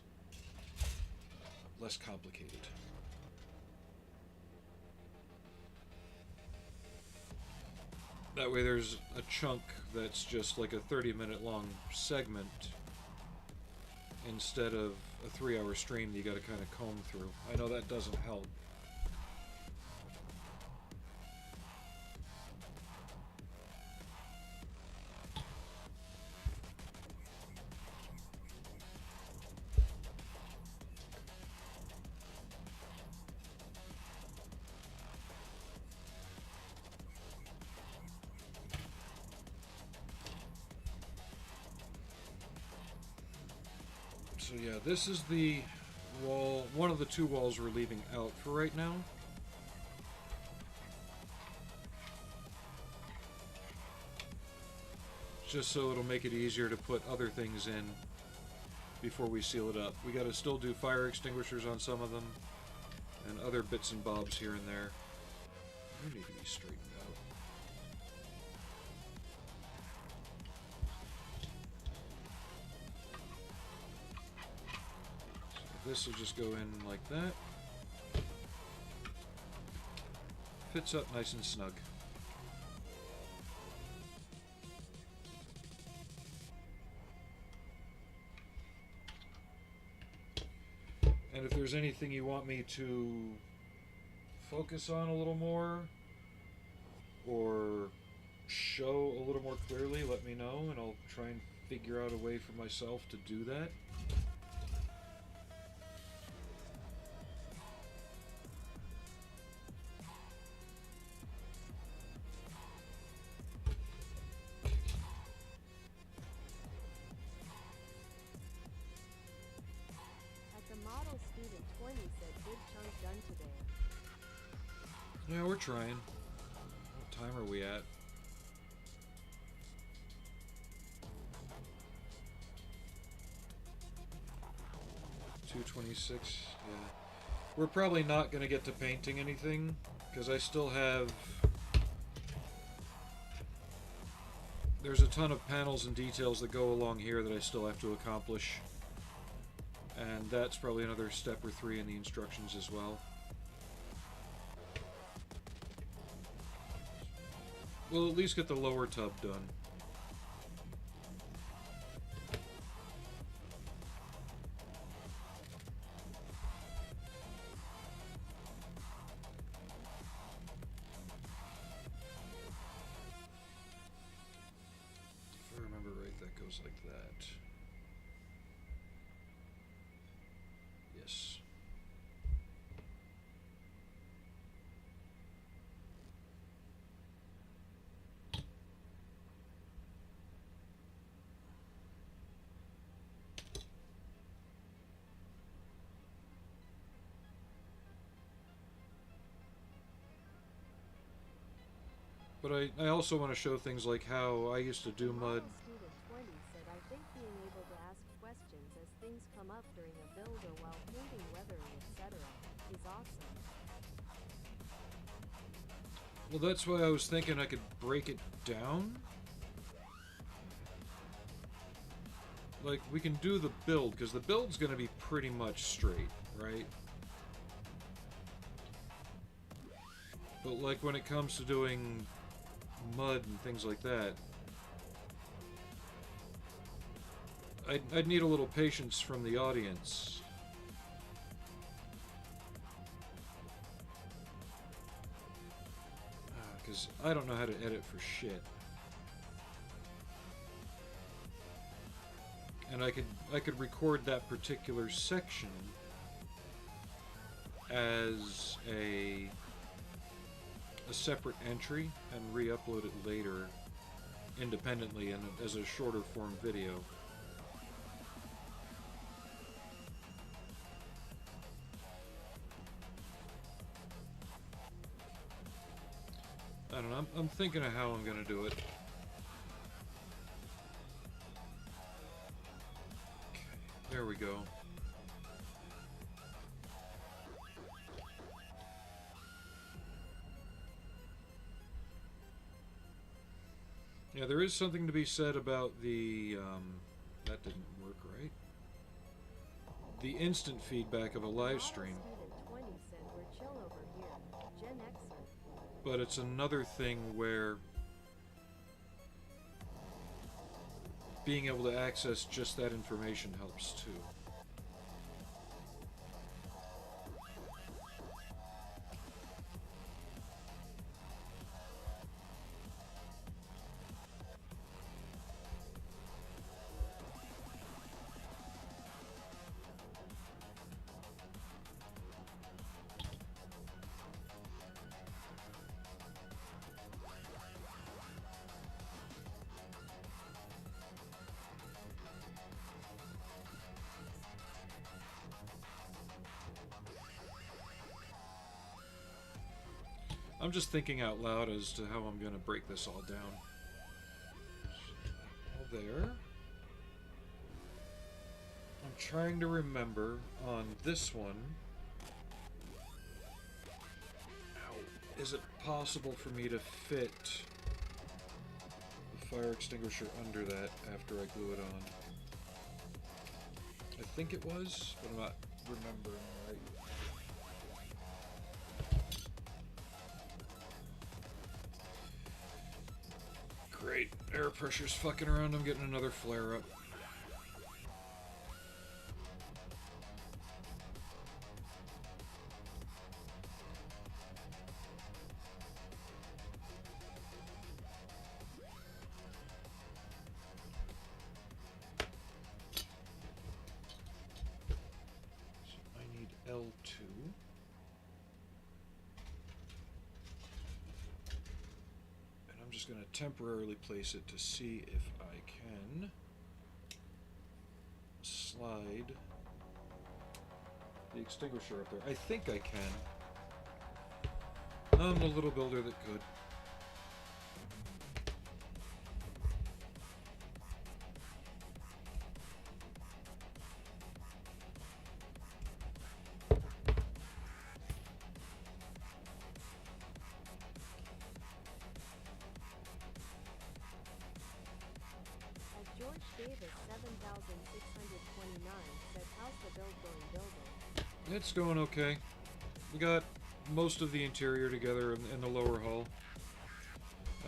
complicated. That way there's a chunk that's just like a 30-minute long segment instead of a 3-hour stream that you gotta kind of comb through. I know that doesn't help. So yeah, this is the wall, one of the two walls we're leaving out for right now. Just so it'll make it easier to put other things in before we seal it up. We gotta still do fire extinguishers on some of them, and other bits and bobs here and there. They need to be straightened out. This will just go in like that. Fits up nice and snug. And if there's anything you want me to focus on a little more or show a little more clearly, let me know, and I'll try and figure out a way for myself to do that. Yeah, we're trying. What time are we at? $2:26. Yeah. We're probably not going to get to painting anything because I still have... There's a ton of panels and details that go along here that I still have to accomplish. And that's probably another step or 3 in the instructions as well. We'll at least get the lower tub done. If I remember right, that goes like that. Yes. But I also want to show things like how I used to do mud. Student 20 said, I think being able to ask questions as things come up during a build or while painting, weathering, etc. is awesome. Well, that's why I was thinking I could break it down. like, we can do the build, because the build's going to be pretty much straight, right? But, like, when it comes to doing mud and things like that, I'd need a little patience from the audience. Because I don't know how to edit for shit. And I could record that particular section as a separate entry and re-upload it later independently and as a shorter form video. I don't know, I'm thinking of how I'm gonna do it. Okay, there we go. Yeah, there is something to be said about the, that didn't work right. The instant feedback of a live stream. But it's another thing where being able to access just that information helps too. I'm just thinking out loud as to how I'm going to break this all down. All there. I'm trying to remember on this one. How is it possible for me to fit the fire extinguisher under that after I glue it on? I think it was, but I'm not remembering right. Great. Air pressure's fucking around. I'm getting another flare up. So I need L2. I'm just going to temporarily place it to see if I can slide the extinguisher up there. I think I can. I'm the little builder that could. It's going okay. We got most of the interior together in the lower hall.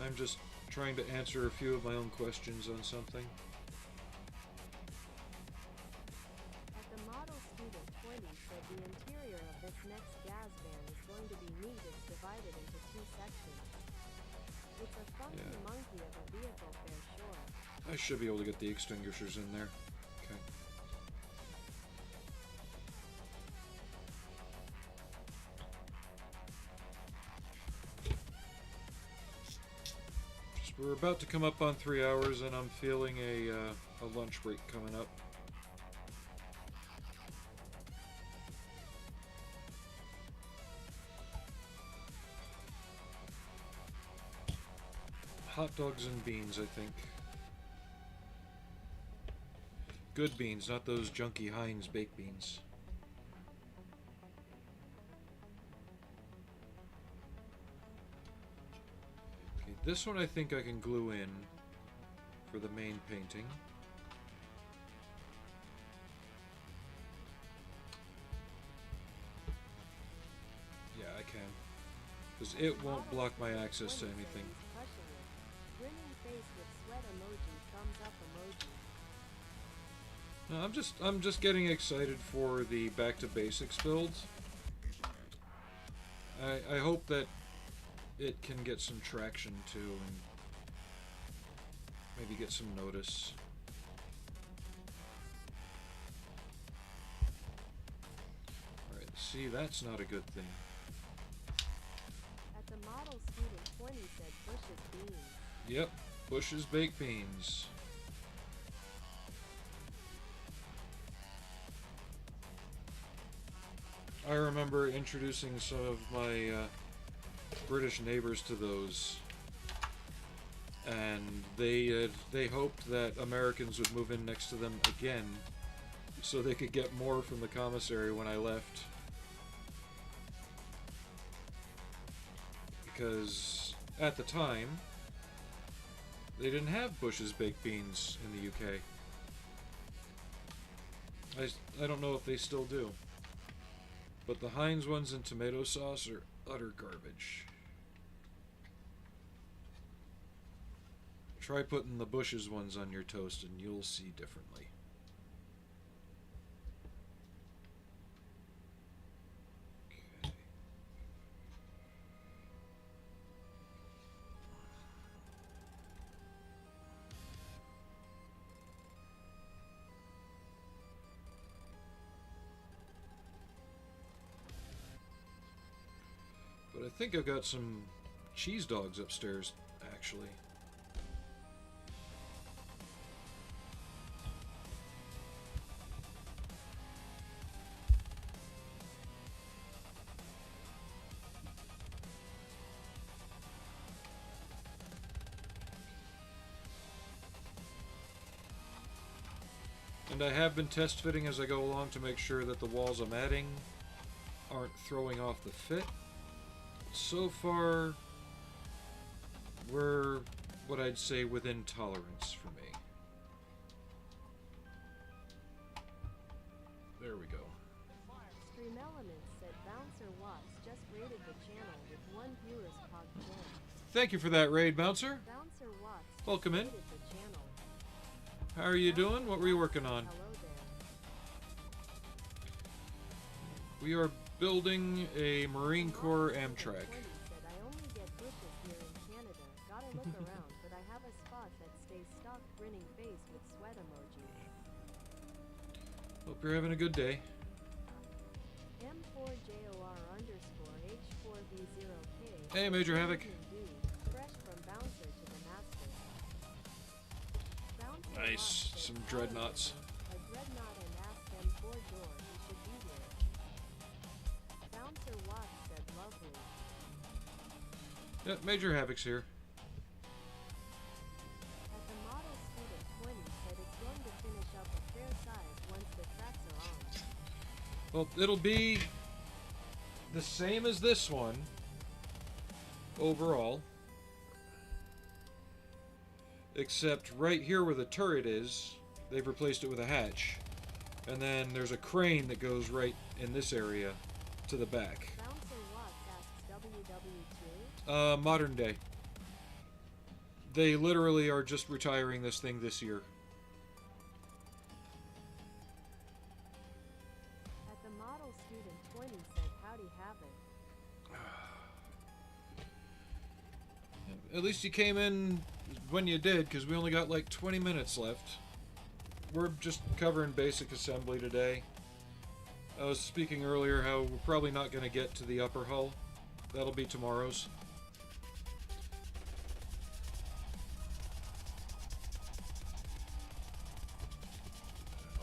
I'm just trying to answer a few of my own questions on something. At the model student 20 said the interior of this next gas van is going to be neat. It's divided into two sections. It's a funky monkey of a vehicle for sure. I should be able to get the extinguishers in there. Okay. We're about to come up on 3 hours, and I'm feeling a lunch break coming up. Hot dogs and beans, I think. Good beans, not those junky Heinz baked beans. This one I think I can glue in for the main painting. can. Because it won't block my access to anything. Grinning face with sweat emoji, thumbs up emoji. No, I'm just getting excited for the back to basics builds. I hope that it can get some traction too, and maybe get some notice. Alright, see, that's not a good thing. At the model student 20 said Bush's beans. Yep, Bush's baked beans. I remember introducing some of my British neighbors to those, and they hoped that Americans would move in next to them again so they could get more from the commissary when I left. Because at the time, they didn't have Bush's baked beans in the UK. I don't know if they still do. But the Heinz ones in tomato sauce are utter garbage. Try putting the Bush's ones on your toast and you'll see differently. Okay. But I think I've got some cheese dogs upstairs, actually. And I have been test fitting as I go along to make sure that the walls I'm adding aren't throwing off the fit. So far, we're what I'd say within tolerance for me. There we go. Stream Elements said Bouncer Watts just rated the channel with 1 viewer's pod gem. Thank you for that raid, Bouncer. Bouncer Watts just Welcome in. rated the channel. How are you doing? What were you working on? Hello there. We are building a Marine Corps Amtrak. Said, I only get bushes here in Canada. Gotta look around, but I have a spot that stays stock. Grinning face with sweat emoji. Hope you're having a good day. M4JOR underscore H4V0K. Hey, Major Havoc. Dude, fresh from Bouncer to the master. Bouncer Nice. Watts said, Some "Follow dreadnoughts. them, a dreadnought and ask them for door. He should be here. Bouncer Watts said lovely. Yep, Major Havoc's here. At the model student 20 said it's going to finish up a fair size once the tracks are on. Well, it'll be the same as this one overall, except right here where the turret is, they've replaced it with a hatch, and then there's a crane that goes right in this area to the back. Bouncer Watts asks WW2. Modern day. They literally are just retiring this thing this year. At the model student 20 said howdy have it. At least you came in when you did, because we only got like 20 minutes left. We're just covering basic assembly today. I was speaking earlier how we're probably not going to get to the upper hull. That'll be tomorrow's.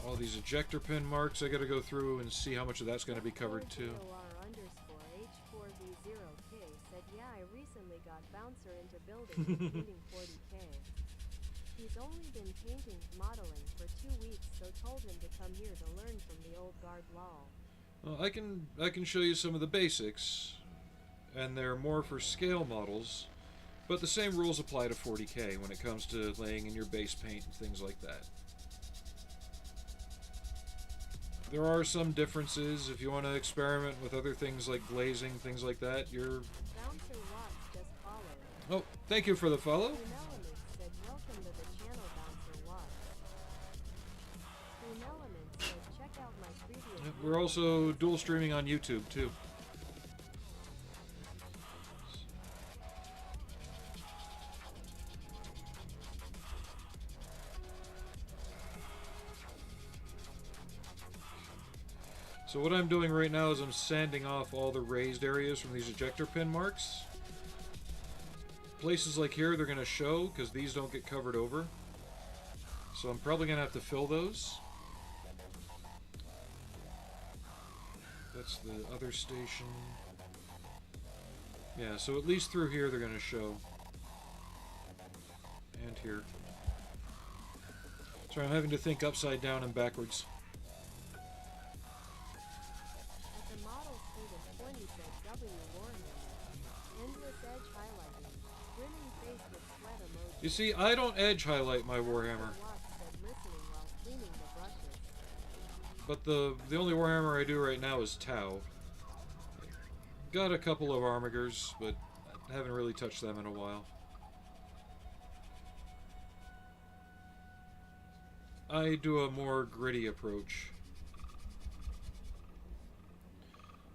All these ejector pin marks, I got to go through and see how much of that's going to be covered too. JOR underscore H4V0K said yeah, I recently got Bouncer into building including 40K. He's only been painting, modeling for 2 weeks, so told him to come here to learn from the old guard lol. Well, I can show you some of the basics, and they're more for scale models, but the same rules apply to 40K when it comes to laying in your base paint and things like that. There are some differences. If you want to experiment with other things like glazing, things like that, you're... Bouncer Watts just followed. Oh, thank you for the follow. Green Elements said welcome to the channel, Bouncer Watts. Green Elements said check out my previous We're also dual streaming on YouTube, too. So what I'm doing right now is I'm sanding off all the raised areas from these ejector pin marks. Places like here, they're going to show because these don't get covered over. So I'm probably going to have to fill those. That's the other station. Yeah, so at least through here they're going to show. And here. So I'm having to think upside down and backwards. At the model student 20 said W Warhammer. Endless edge highlighting. Grinning face with sweat emoji. You see, I don't edge highlight my Warhammer. Watts said listening while cleaning the brushes. But the only Warhammer I do right now is Tau. Got a couple of Armigers, but I haven't really touched them in a while. I do a more gritty approach.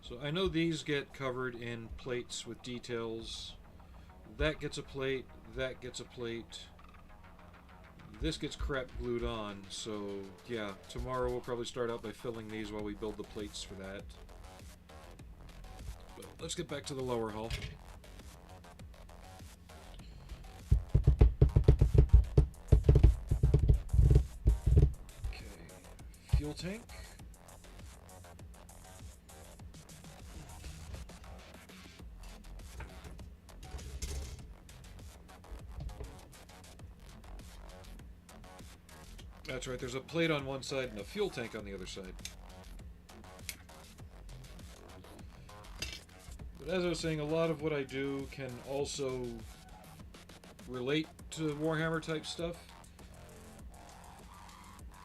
So I know these get covered in plates with details. That gets a plate, that gets a plate. This gets crap glued on, so yeah, tomorrow we'll probably start out by filling these while we build the plates for that. But let's get back to the lower hull. Okay, fuel tank. That's right, there's a plate on one side and a fuel tank on the other side. But as I was saying, a lot of what I do can also relate to Warhammer type stuff.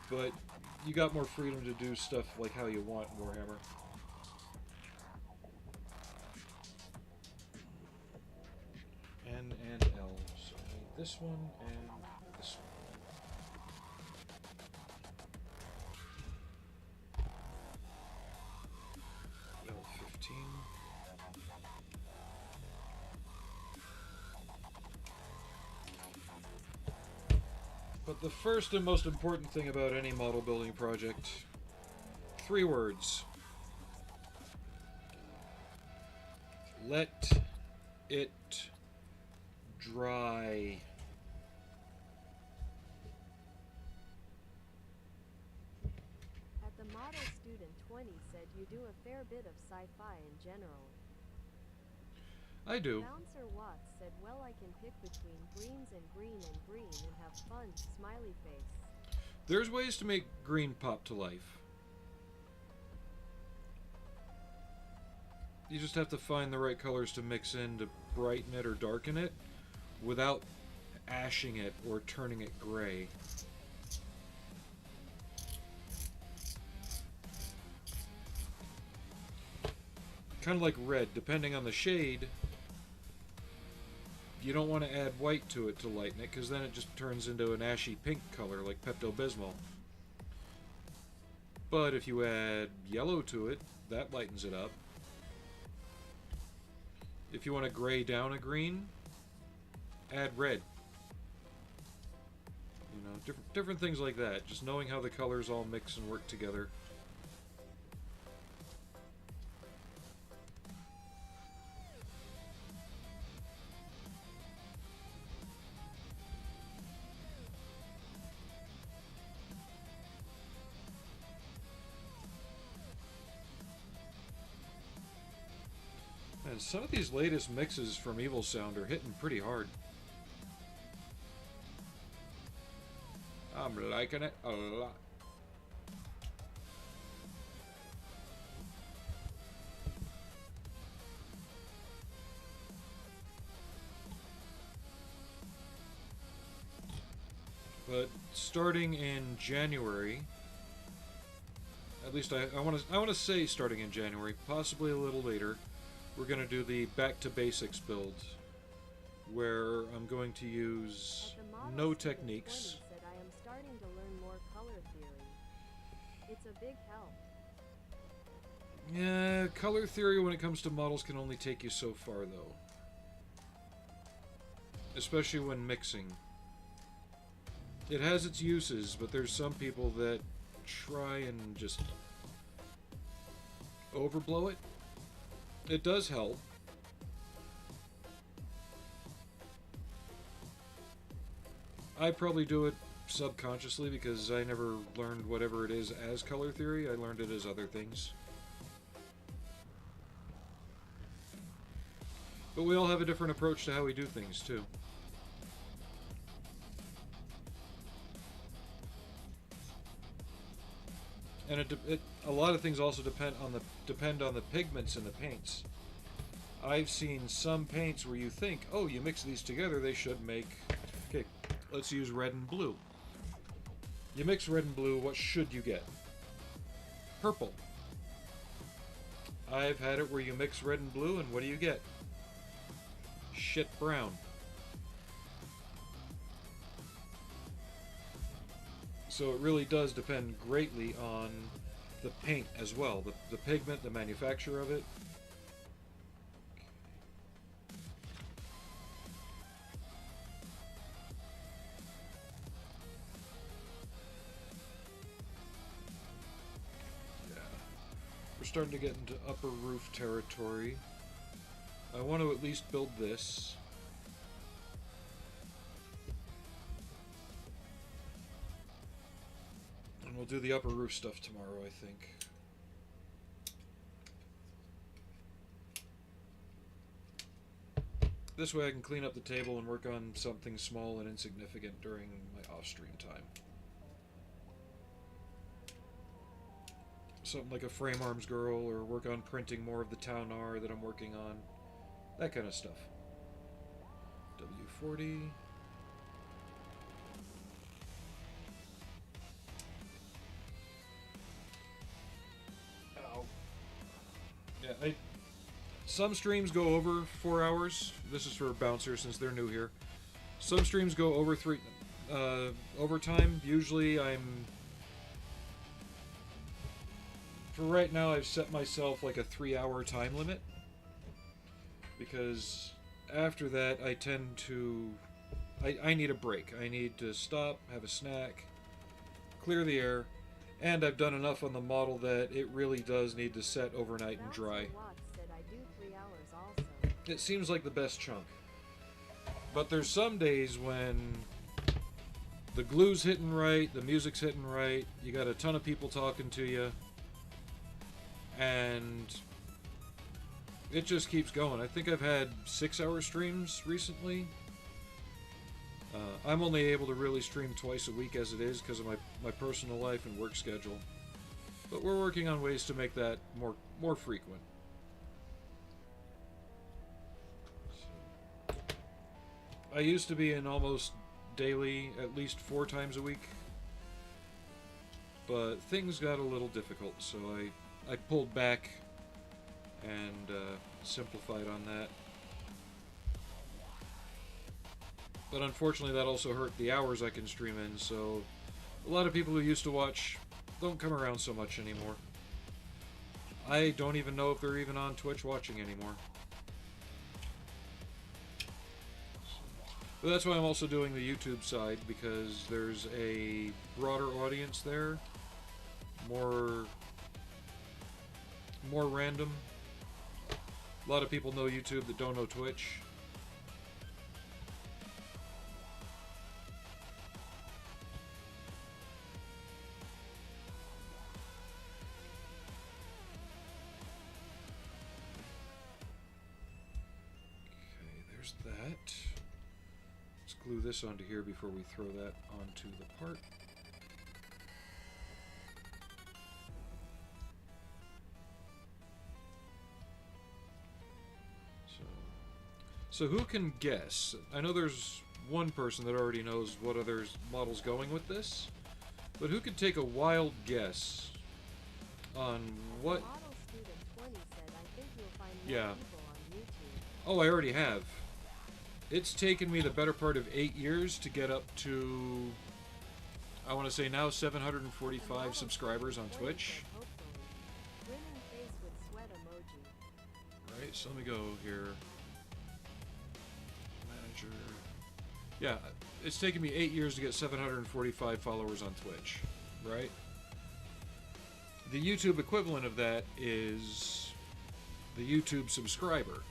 But you got more freedom to do stuff like how you want in Warhammer. N and L. So I need this one and this one. L15. But the first and most important thing about any model building project, 3 words. Let it dry. At the model student 20 said you do a fair bit of sci-fi in general. I do. Bouncer Watts said well I can pick between greens and green and have fun, smiley face. There's ways to make green pop to life. You just have to find the right colors to mix in to brighten it or darken it without ashing it or turning it gray. Kind of like red, depending on the shade. You don't want to add white to it to lighten it, because then it just turns into an ashy pink color like Pepto-Bismol. But if you add yellow to it, that lightens it up. If you want to gray down a green, add red. You know, different things like that. Just knowing how the colors all mix and work together. And some of these latest mixes from Evil Sound are hitting pretty hard. I'm liking it a lot. But starting in January, at least I want to say starting in January, possibly a little later, we're going to do the back to basics build, where I'm going to use no techniques. Said, I am starting to learn more color theory. It's a big help. Yeah, color theory when it comes to models can only take you so far, though. Especially when mixing. It has its uses, but there's some people that try and just overblow it. It does help. I probably do it subconsciously because I never learned whatever it is as color theory. I learned it as other things. But we all have a different approach to how we do things, too. And a lot of things also depend on the pigments in the paints. I've seen some paints where you think, oh, you mix these together, they should make... Okay, let's use red and blue. You mix red and blue, what should you get? Purple. I've had it where you mix red and blue, and what do you get? Shit brown. So it really does depend greatly on the paint as well. The pigment, the manufacturer of it. Yeah. We're starting to get into upper roof territory. I want to at least build this. And we'll do the upper roof stuff tomorrow, I think. This way I can clean up the table and work on something small and insignificant during my off-stream time. Something like a frame arms girl, or work on printing more of the town R that I'm working on. That kind of stuff. W40. Ow. Yeah, some streams go over 4 hours. This is for bouncers since they're new here. Some streams go over overtime. Usually for right now I've set myself like a 3-hour time limit. Because after that, I tend to... I need a break. I need to stop, have a snack, clear the air, and I've done enough on the model that it really does need to set overnight and dry. It seems like the best chunk. But there's some days when the glue's hitting right, the music's hitting right, you got a ton of people talking to you, and... it just keeps going. I think I've had 6-hour streams recently. I'm only able to really stream twice a week as it is because of my personal life and work schedule. But we're working on ways to make that more frequent. So, I used to be in almost daily, at least 4 times a week. But things got a little difficult, so I pulled back and simplified on that. But unfortunately that also hurt the hours I can stream in, so a lot of people who used to watch don't come around so much anymore. I don't even know if they're even on Twitch watching anymore. But that's why I'm also doing the YouTube side, because there's a broader audience there, more random. A lot of people know YouTube that don't know Twitch. Okay, there's that. Let's glue this onto here before we throw that onto the part. So who can guess? I know there's one person that already knows what other model's going with this, but who could take a wild guess on what? Model student 20 said, I think you'll find more Yeah. people on YouTube. Oh, I already have. It's taken me the better part of 8 years to get up to, I want to say now, 745 subscribers on Twitch. Grinning face with sweat emoji. Alright, so let me go here. Manager. Yeah, it's taken me 8 years to get 745 followers on Twitch, right? The YouTube equivalent of that is the YouTube subscriber.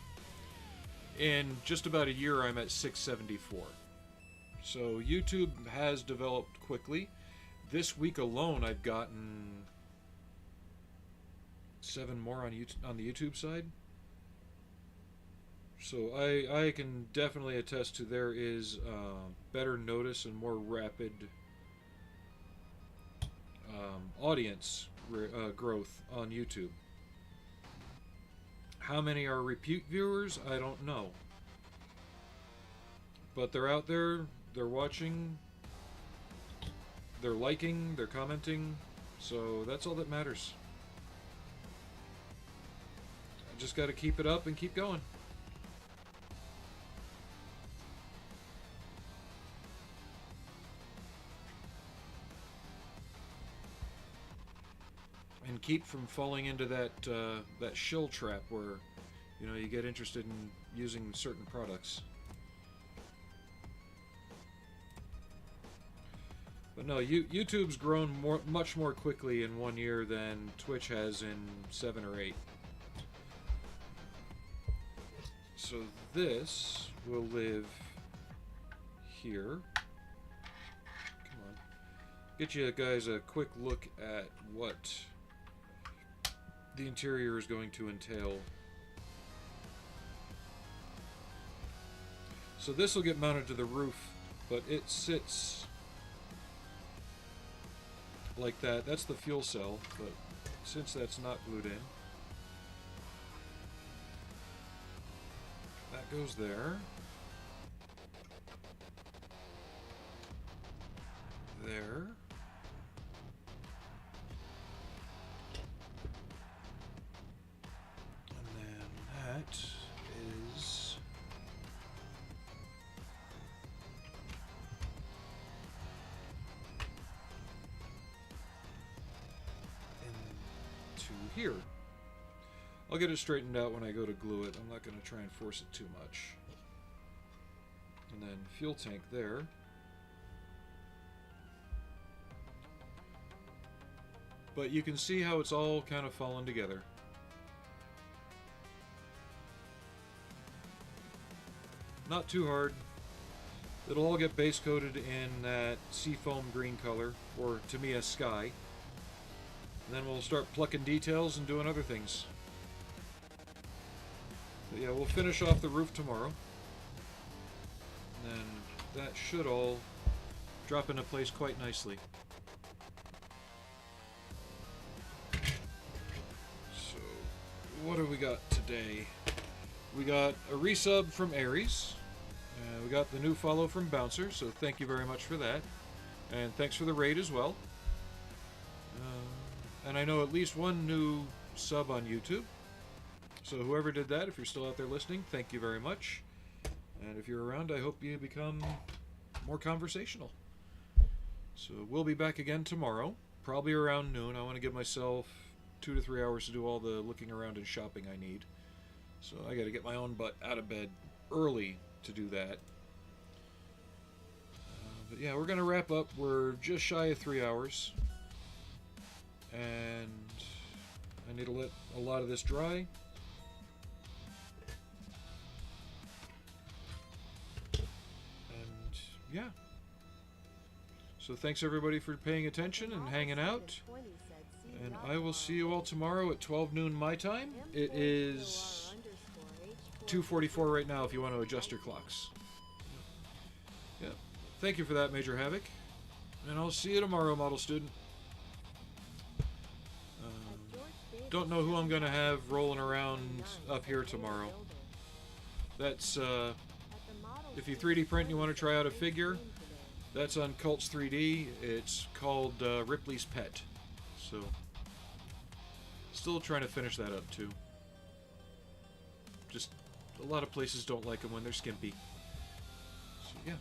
In just about a year, I'm at 674. So YouTube has developed quickly. This week alone, I've gotten 7 more on the YouTube side. So I can definitely attest to there is better notice and more rapid audience growth on YouTube. How many are repeat viewers? I don't know. But they're out there, they're watching, they're liking, they're commenting, so that's all that matters. I just gotta keep it up and keep going. And keep from falling into that that shill trap where, you know, you get interested in using certain products. But no, YouTube's grown much more quickly in 1 year than Twitch has in 7 or 8. So this will live here. Come on. Get you guys a quick look at what the interior is going to entail. So this will get mounted to the roof, but it sits like that. That's the fuel cell, but since that's not glued in, that goes there. There. That is into here. I'll get it straightened out when I go to glue it. I'm not going to try and force it too much. And then fuel tank there. But you can see how it's all kind of fallen together. Not too hard. It'll all get base coated in that seafoam green color, or to me a sky. And then we'll start plucking details and doing other things. But yeah, we'll finish off the roof tomorrow. And then that should all drop into place quite nicely. So, what have we got today? We got a resub from Aries. We got the new follow from Bouncer, so thank you very much for that. And thanks for the raid as well. And I know at least one new sub on YouTube. So whoever did that, if you're still out there listening, thank you very much. And if you're around, I hope you become more conversational. So we'll be back again tomorrow, probably around noon. I want to give myself 2 to 3 hours to do all the looking around and shopping I need. So I got to get my own butt out of bed early to do that. But yeah, we're going to wrap up. We're just shy of 3 hours. And I need to let a lot of this dry. And yeah. So thanks everybody for paying attention and hanging out. And I will see you all tomorrow at 12 noon my time. It is 2:44 right now if you want to adjust your clocks. Yeah. Thank you for that, Major Havoc. And I'll see you tomorrow, model student. Don't know who I'm going to have rolling around up here tomorrow. That's, if you 3D print and you want to try out a figure, that's on Cults 3D. It's called Ripley's Pet. So, Still trying to finish that up, too. Just, a lot of places don't like them when they're skimpy. So, yeah.